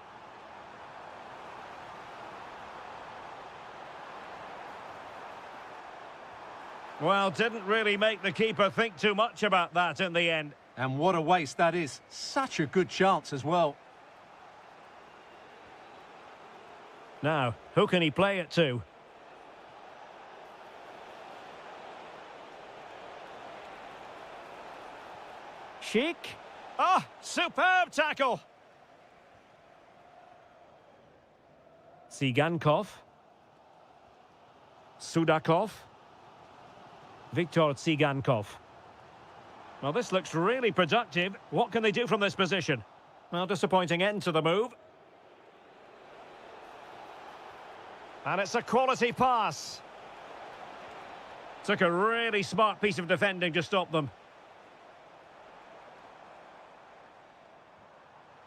Well, didn't really make the keeper think too much about that in the end. And what a waste that is. Such a good chance as well. Now, who can he play it to? Schick. Oh, superb tackle. Tsigankov. Sudakov. Viktor Tsigankov. Well, this looks really productive. What can they do from this position? Well, disappointing end to the move. And it's a quality pass. Took a really smart piece of defending to stop them.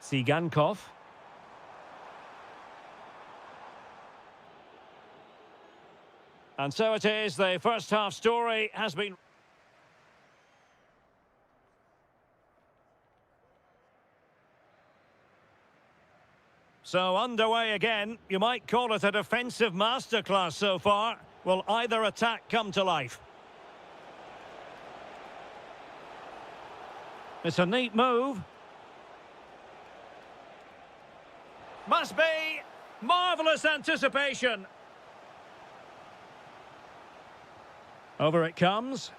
Tsigankov. And so it is, the first half story has been... So underway again, you might call it a defensive masterclass so far. Will either attack come to life? It's a neat move. Must be marvellous anticipation. Over it comes.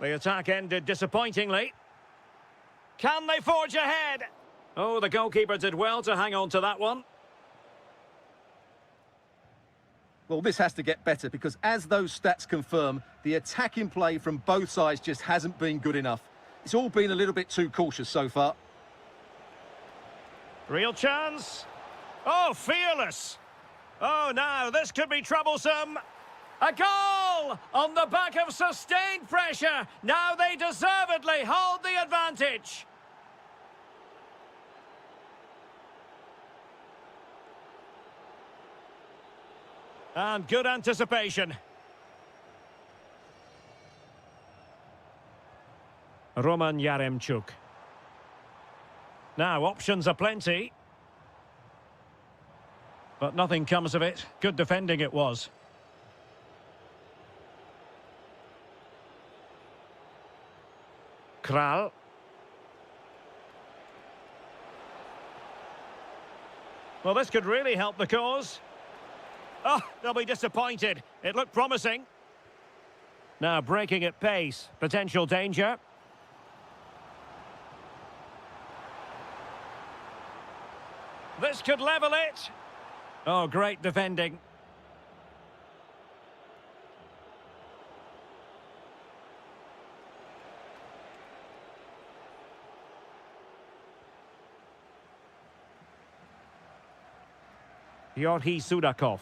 The attack ended disappointingly. Can they forge ahead? Oh, the goalkeeper did well to hang on to that one. Well, this has to get better because as those stats confirm, the attacking play from both sides just hasn't been good enough. It's all been a little bit too cautious so far. Real chance. Oh, fearless. Oh, now this could be troublesome. A goal on the back of sustained pressure. Now they deservedly hold the advantage. And good anticipation. Roman Yaremchuk. Now, options are plenty. But nothing comes of it. Good defending it was. Kral. Well, this could really help the cause. Oh, they'll be disappointed. It looked promising. Now breaking at pace. Potential danger. This could level it. Oh, great defending. Yorhi Sudakov.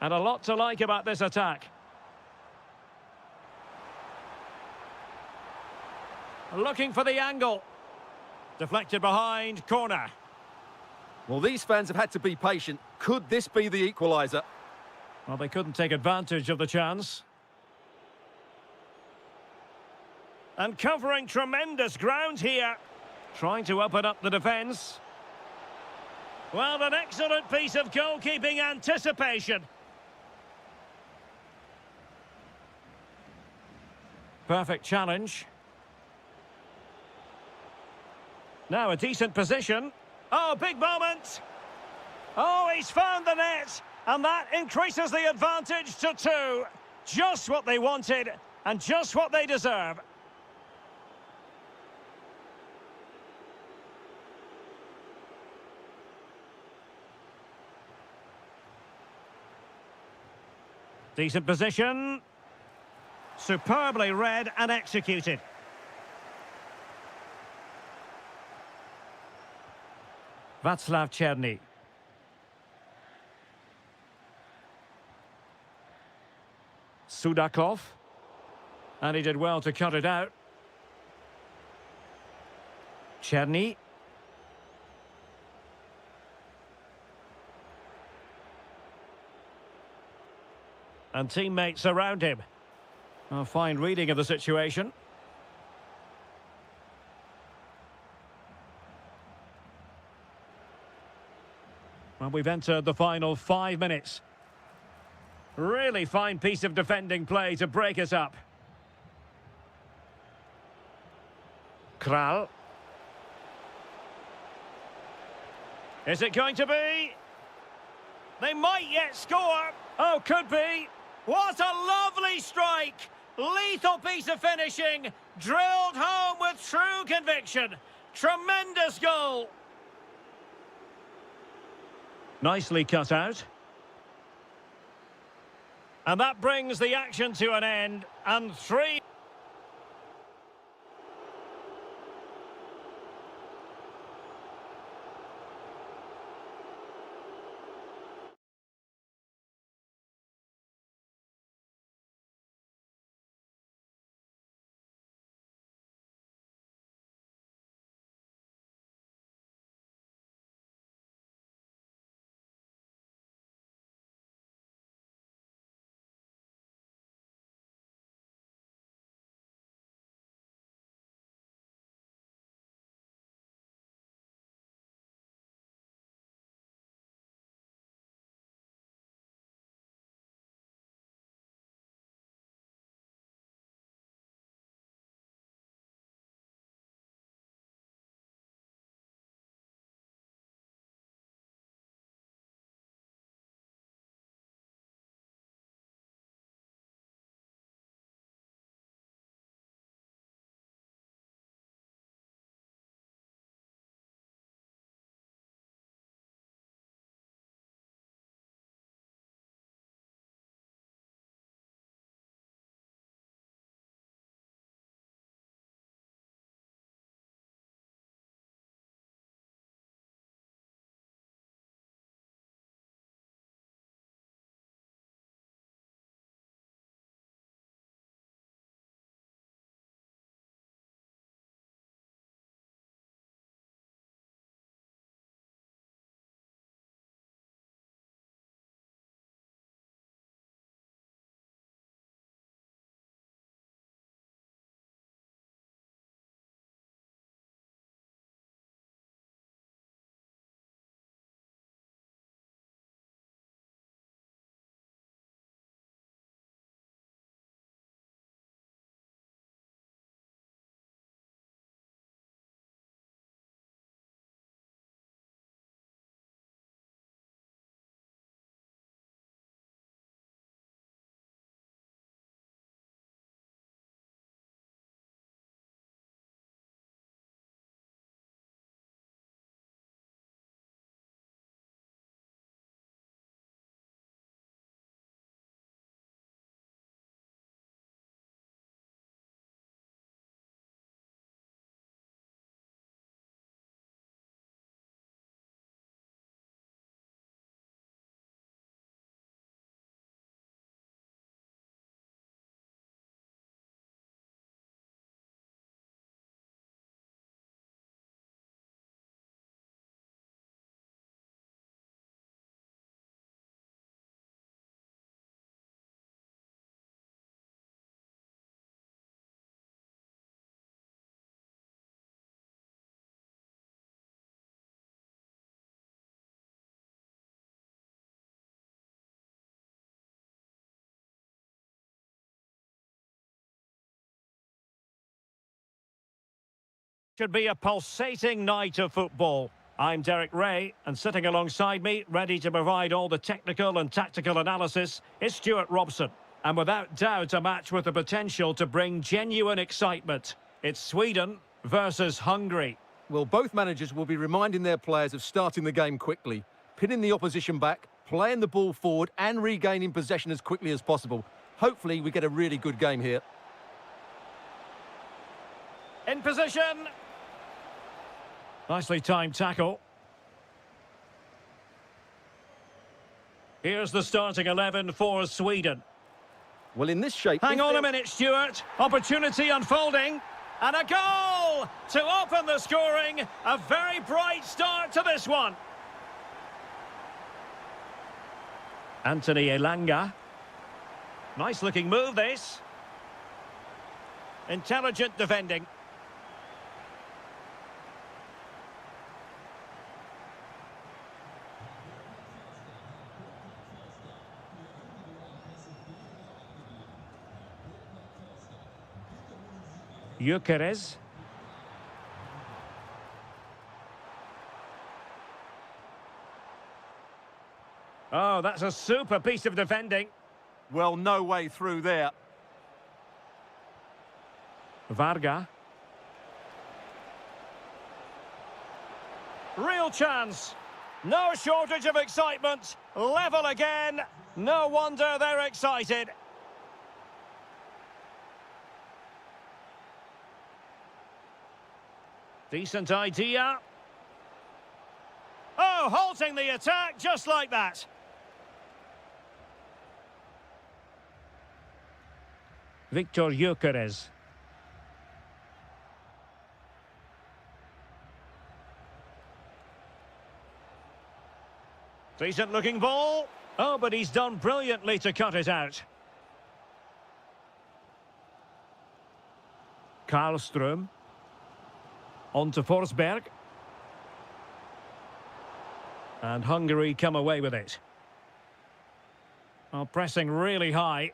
And a lot to like about this attack. Looking for the angle. Deflected behind, corner. Well, these fans have had to be patient. Could this be the equaliser? Well, they couldn't take advantage of the chance. And covering tremendous ground here. Trying to open up the defence. Well, an excellent piece of goalkeeping anticipation. Perfect challenge. Now a decent position. Oh, big moment. Oh, he's found the net. And that increases the advantage to 2. Just what they wanted and just what they deserve. Decent position. Superbly read and executed. Václav Černý. Sudakov. And he did well to cut it out. Černý. And teammates around him. A fine reading of the situation. Well, we've entered the final 5 minutes. Really fine piece of defending play to break us up. Kral. Is it going to be? They might yet score. Oh, could be. What a lovely strike. Lethal piece of finishing. Drilled home with true conviction. Tremendous goal. Nicely cut out. And that brings the action to an end. And 3... Should be a pulsating night of football. I'm Derek Ray, and sitting alongside me, ready to provide all the technical and tactical analysis, is Stuart Robson. And without doubt, a match with the potential to bring genuine excitement. It's Sweden versus Hungary. Well, both managers will be reminding their players of starting the game quickly, pinning the opposition back, playing the ball forward and regaining possession as quickly as possible. Hopefully, we get a really good game here. In position. Nicely timed tackle. Here's the starting 11 for Sweden. Well, in this shape... Hang on a minute, Stuart. Opportunity unfolding. And a goal to open the scoring. A very bright start to this one. Anthony Elanga. Nice looking move, this. Intelligent defending. Gyökeres. Oh, that's a super piece of defending. Well, no way through there. Varga. Real chance. No shortage of excitement. Level again. No wonder they're excited. Decent idea. Oh, halting the attack just like that. Victor Gyökeres. Decent looking ball. Oh, but he's done brilliantly to cut it out. Karlström. On to Forsberg. And Hungary come away with it. Well, pressing really high.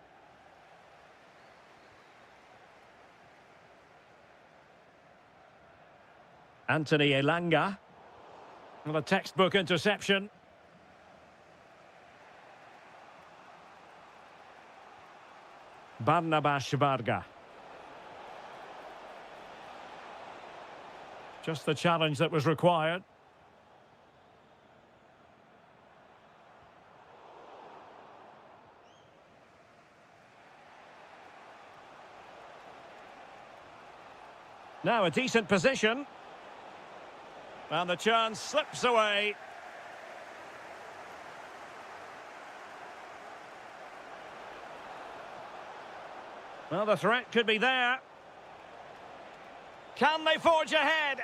Anthony Elanga. Well, a textbook interception. Barnabas Varga. Just the challenge that was required. Now a decent position. And the chance slips away. Well, the threat could be there. Can they forge ahead?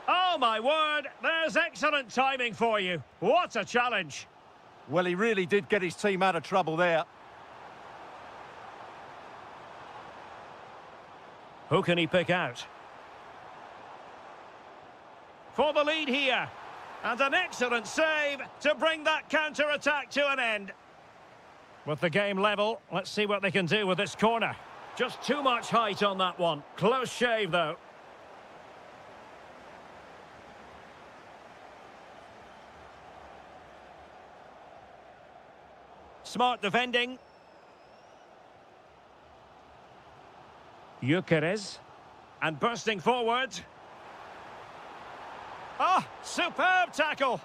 Oh, my word, there's excellent timing for you. What a challenge. Well, he really did get his team out of trouble there. Who can he pick out? For the lead here. And an excellent save to bring that counter-attack to an end. With the game level, let's see what they can do with this corner. Just too much height on that one. Close shave, though. Smart defending. Gyökeres. And bursting forward. Oh, superb tackle.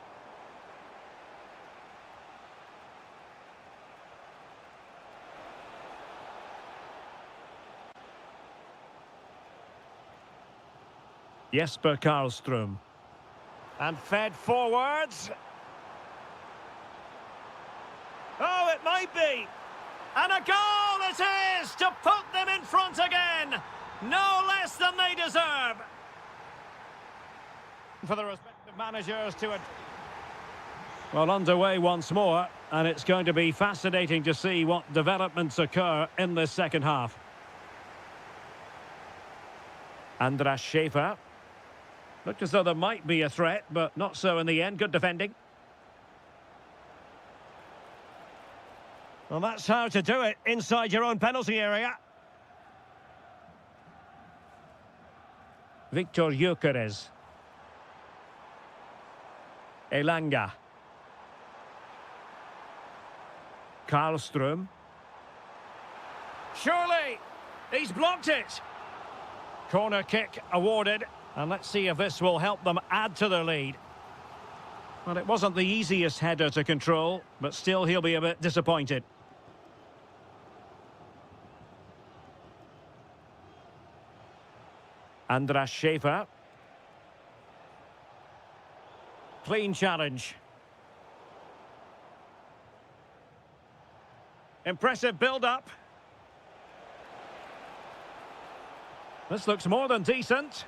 Jesper Karlström. And fed forwards. Oh, it might be. And a goal it is to put them in front again. No less than they deserve. For the respective managers to... Well, underway once more, and it's going to be fascinating to see what developments occur in this second half. Andras Schäfer. Looked as though there might be a threat, but not so in the end. Good defending. Well, that's how to do it inside your own penalty area. Victor Gyökeres. Elanga. Karlström. Surely! He's blocked it! Corner kick awarded. And let's see if this will help them add to their lead. Well, it wasn't the easiest header to control, but still he'll be a bit disappointed. Andras Schäfer. Clean challenge. Impressive build-up. This looks more than decent.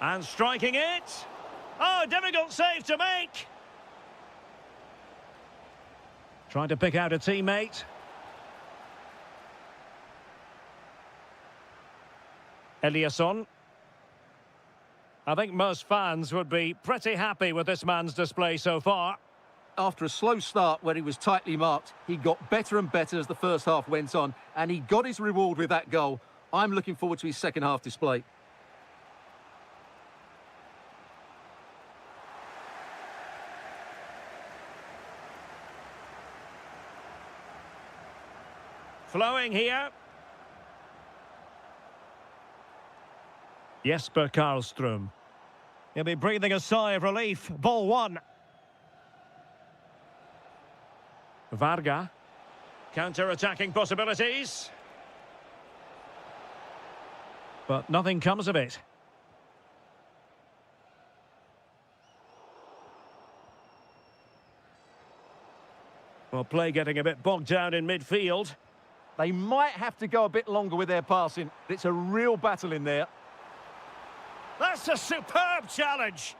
And striking it. Oh, difficult save to make. Trying to pick out a teammate. Eliasson. I think most fans would be pretty happy with this man's display so far. After a slow start where he was tightly marked, he got better and better as the first half went on, and he got his reward with that goal. I'm looking forward to his second half display. Flowing here. Jesper Karlström. He'll be breathing a sigh of relief. Ball one. Varga. Counter-attacking possibilities. But nothing comes of it. Well, play getting a bit bogged down in midfield. They might have to go a bit longer with their passing. It's a real battle in there. That's a superb challenge.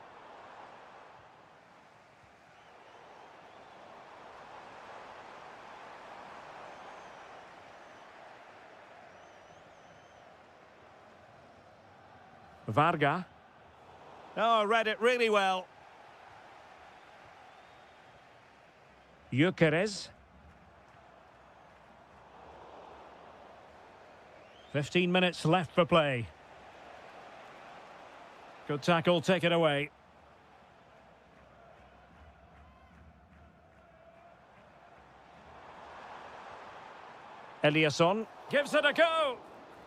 Varga. Oh, read it really well. Gyökeres. 15 minutes left for play. Good tackle, take it away. Eliasson gives it a go.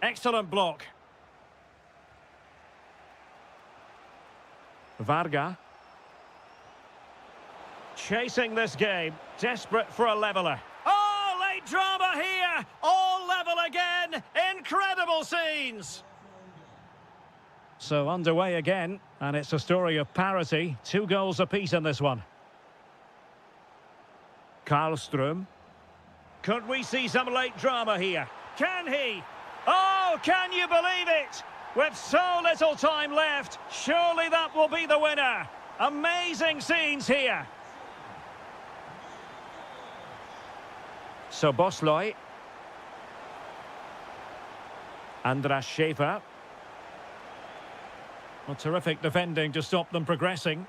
Excellent block. Varga. Chasing this game, desperate for a leveller. Oh, late drama here. All level again. Incredible scenes. So underway again, and it's a story of parity. 2 goals apiece in this one. Karlström. Could we see some late drama here? Can he? Oh, can you believe it? With so little time left, surely that will be the winner. Amazing scenes here. So Bosley. Andras Schäfer. Well, terrific defending to stop them progressing.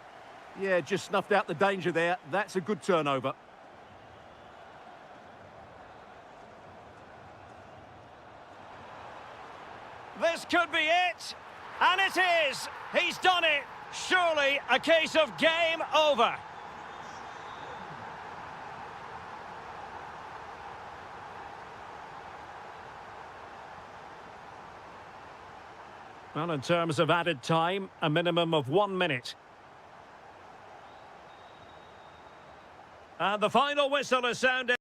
Yeah, just snuffed out the danger there. That's a good turnover. This could be it. And it is. He's done it. Surely a case of game over. Well, in terms of added time, a minimum of 1 minute. And the final whistle is sounded.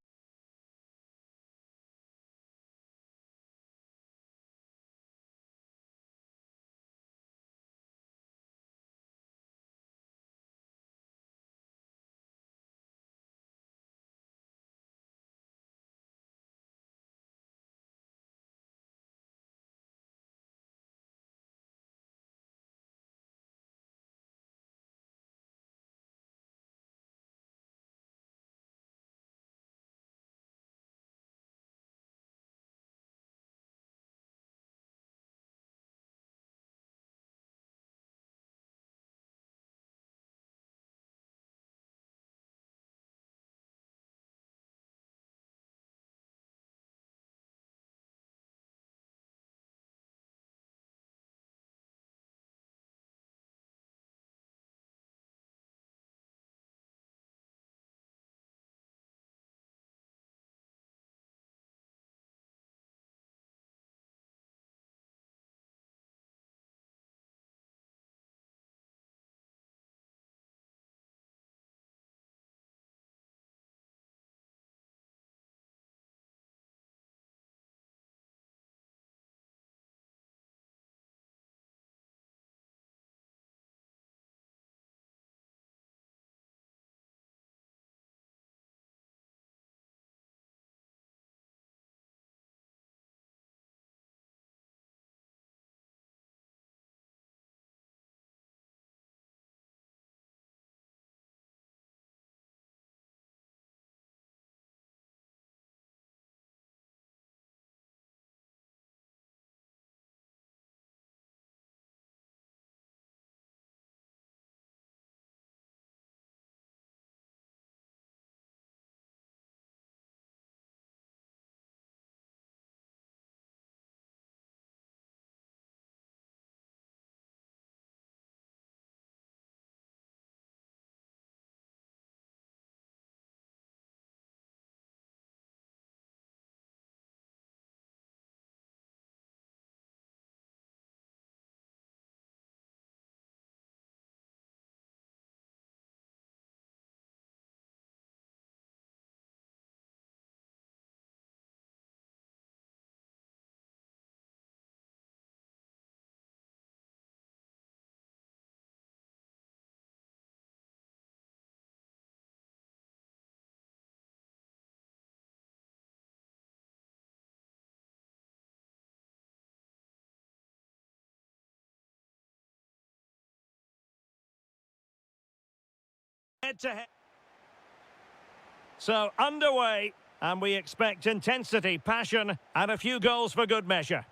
Head-to-head. So, underway, and we expect intensity, passion, and a few goals for good measure.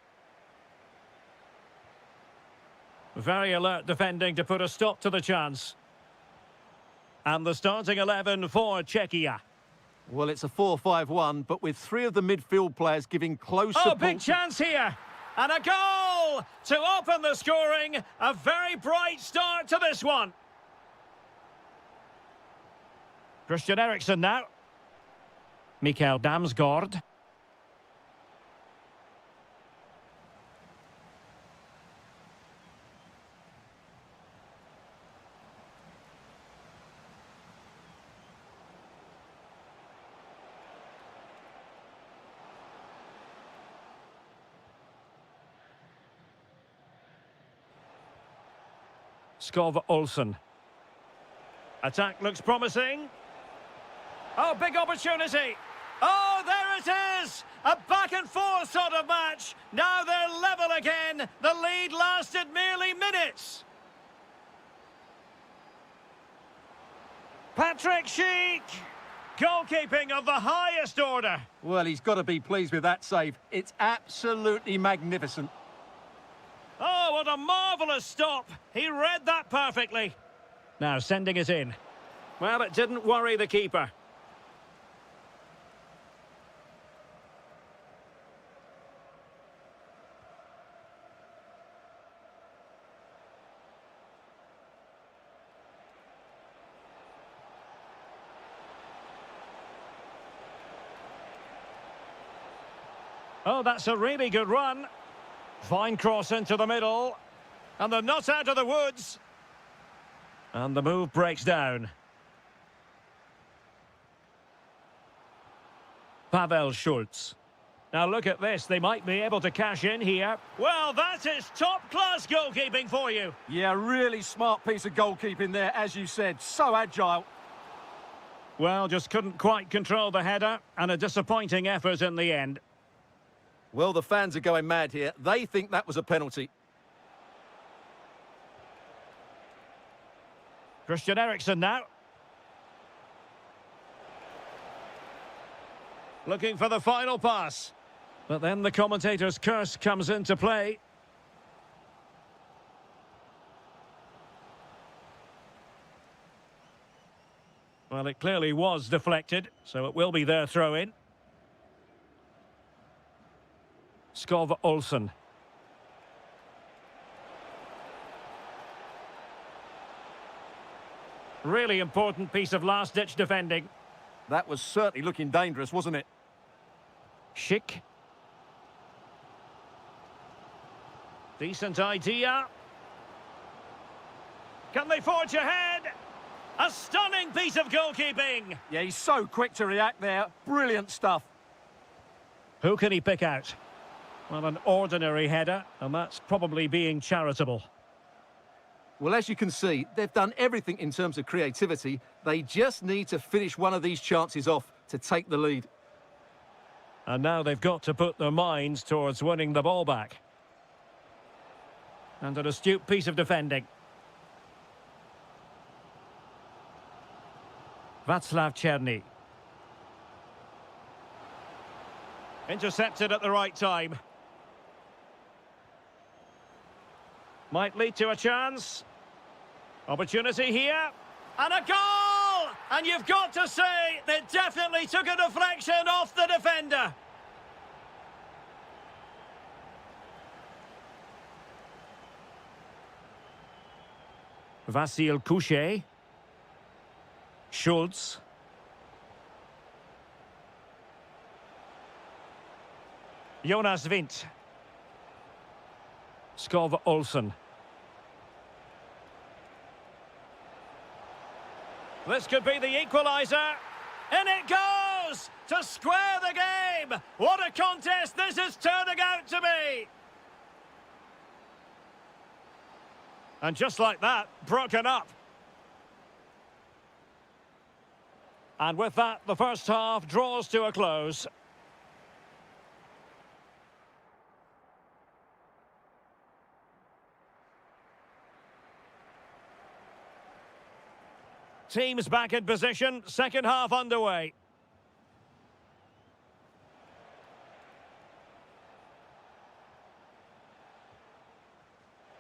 Very alert defending to put a stop to the chance. And the starting 11 for Czechia. Well, it's a 4-5-1, but with three of the midfield players giving close support. Oh, big chance here! And a goal to open the scoring. A very bright start to this one. Christian Eriksen now. Mikael Damsgaard. Skov Olsen. Attack looks promising. Oh, big opportunity. Oh, there it is! A back and forth sort of match. Now they're level again. The lead lasted merely minutes. Patrick Schick. Goalkeeping of the highest order. Well, he's got to be pleased with that save. It's absolutely magnificent. Oh, what a marvellous stop. He read that perfectly. Now sending it in. Well, it didn't worry the keeper. Oh, that's a really good run. Fine cross into the middle. And they're not out of the woods. And the move breaks down. Pavel Schultz. Now look at this. They might be able to cash in here. Well, that is top-class goalkeeping for you. Yeah, really smart piece of goalkeeping there, as you said. So agile. Well, just couldn't quite control the header. And a disappointing effort in the end. Well, the fans are going mad here. They think that was a penalty. Christian Eriksen now. Looking for the final pass. But then the commentator's curse comes into play. Well, it clearly was deflected, so it will be their throw-in. Skov Olsen. Really important piece of last-ditch defending. That was certainly looking dangerous, wasn't it? Schick. Decent idea. Can they forge ahead? A stunning piece of goalkeeping. Yeah, he's so quick to react there. Brilliant stuff. Who can he pick out? Well, an ordinary header, and that's probably being charitable. Well, as you can see, they've done everything in terms of creativity. They just need to finish one of these chances off to take the lead. And now they've got to put their minds towards winning the ball back. And an astute piece of defending. Václav Černý. Intercepted at the right time. Might lead to a chance. Opportunity here. And a goal! And you've got to say, they definitely took a deflection off the defender. Vasil Couchet. Schultz. Jonas Vint. Skov Olsen. This could be the equaliser. And it goes to square the game. What a contest this is turning out to be. And just like that, broken up. And with that, the first half draws to a close. Teams back in position, second half underway.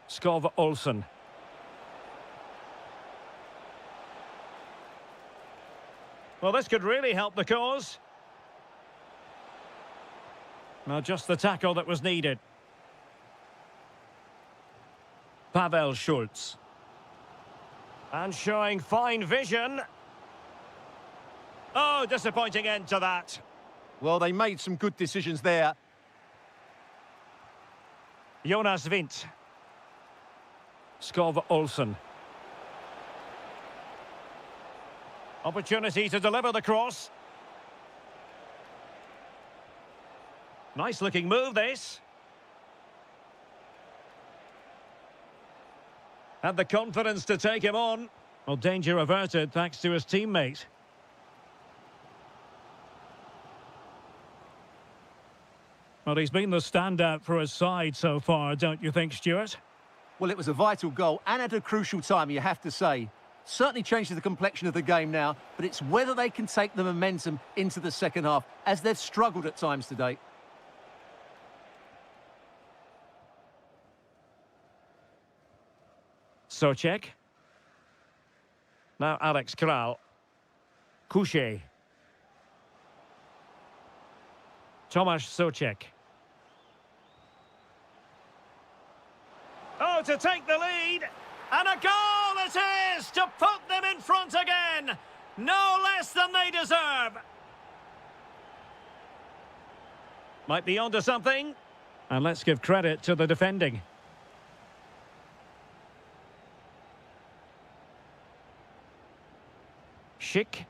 Skov Olsen. Well, this could really help the cause. Well, just the tackle that was needed. Pavel Schultz. And showing fine vision. Oh, disappointing end to that. Well, they made some good decisions there. Jonas Vint. Skov Olsen. Opportunity to deliver the cross. Nice looking move, this. Had the confidence to take him on. Well, danger averted thanks to his teammate. Well, he's been the standout for his side so far, don't you think, Stuart? Well, it was a vital goal and at a crucial time, you have to say. Certainly changes the complexion of the game now, but it's whether they can take the momentum into the second half, as they've struggled at times today. Socek. Now Alex Kral. Couché. Tomasz Socek. Oh, to take the lead. And a goal it is to put them in front again. No less than they deserve. Might be onto something. And let's give credit to the defending. Schick.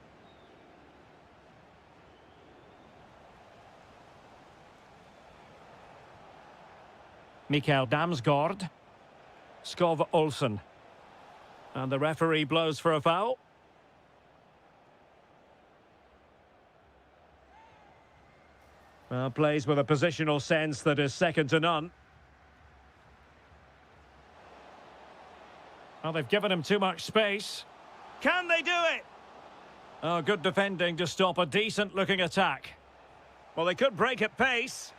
Mikael Damsgaard. Skov Olsen. And the referee blows for a foul. Well, plays with a positional sense that is second to none. Well, they've given him too much space. Can they do it? Oh, good defending to stop a decent-looking attack. Well, they could break at pace.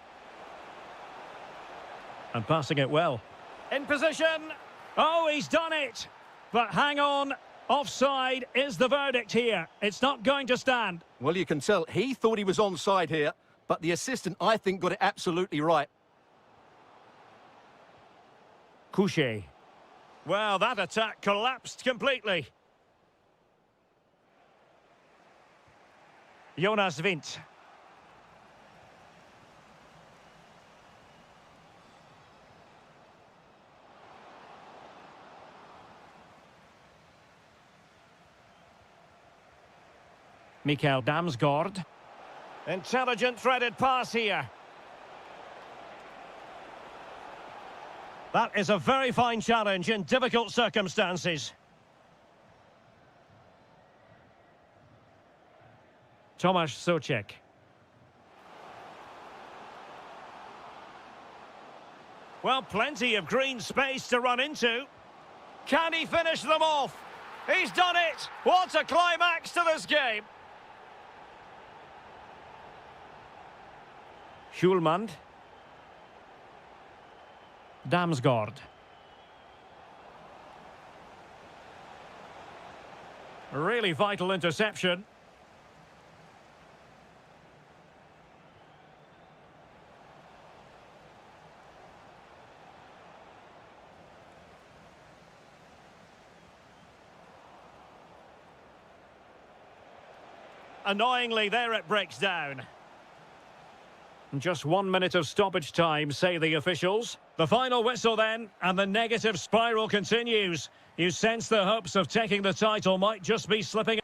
And passing it well. In position. Oh, he's done it. But hang on. Offside is the verdict here. It's not going to stand. Well, you can tell he thought he was onside here, but the assistant, I think, got it absolutely right. Couché. Well, that attack collapsed completely. Jonas Vint. Mikael Damsgaard. Intelligent threaded pass here. That is a very fine challenge in difficult circumstances. Tomasz Socek. Well, plenty of green space to run into. Can he finish them off? He's done it! What a climax to this game! Schulmand. Damsgaard. Really vital interception. Annoyingly, there it breaks down. Just 1 minute of stoppage time, say the officials. The final whistle then, and the negative spiral continues. You sense the hopes of taking the title might just be slipping.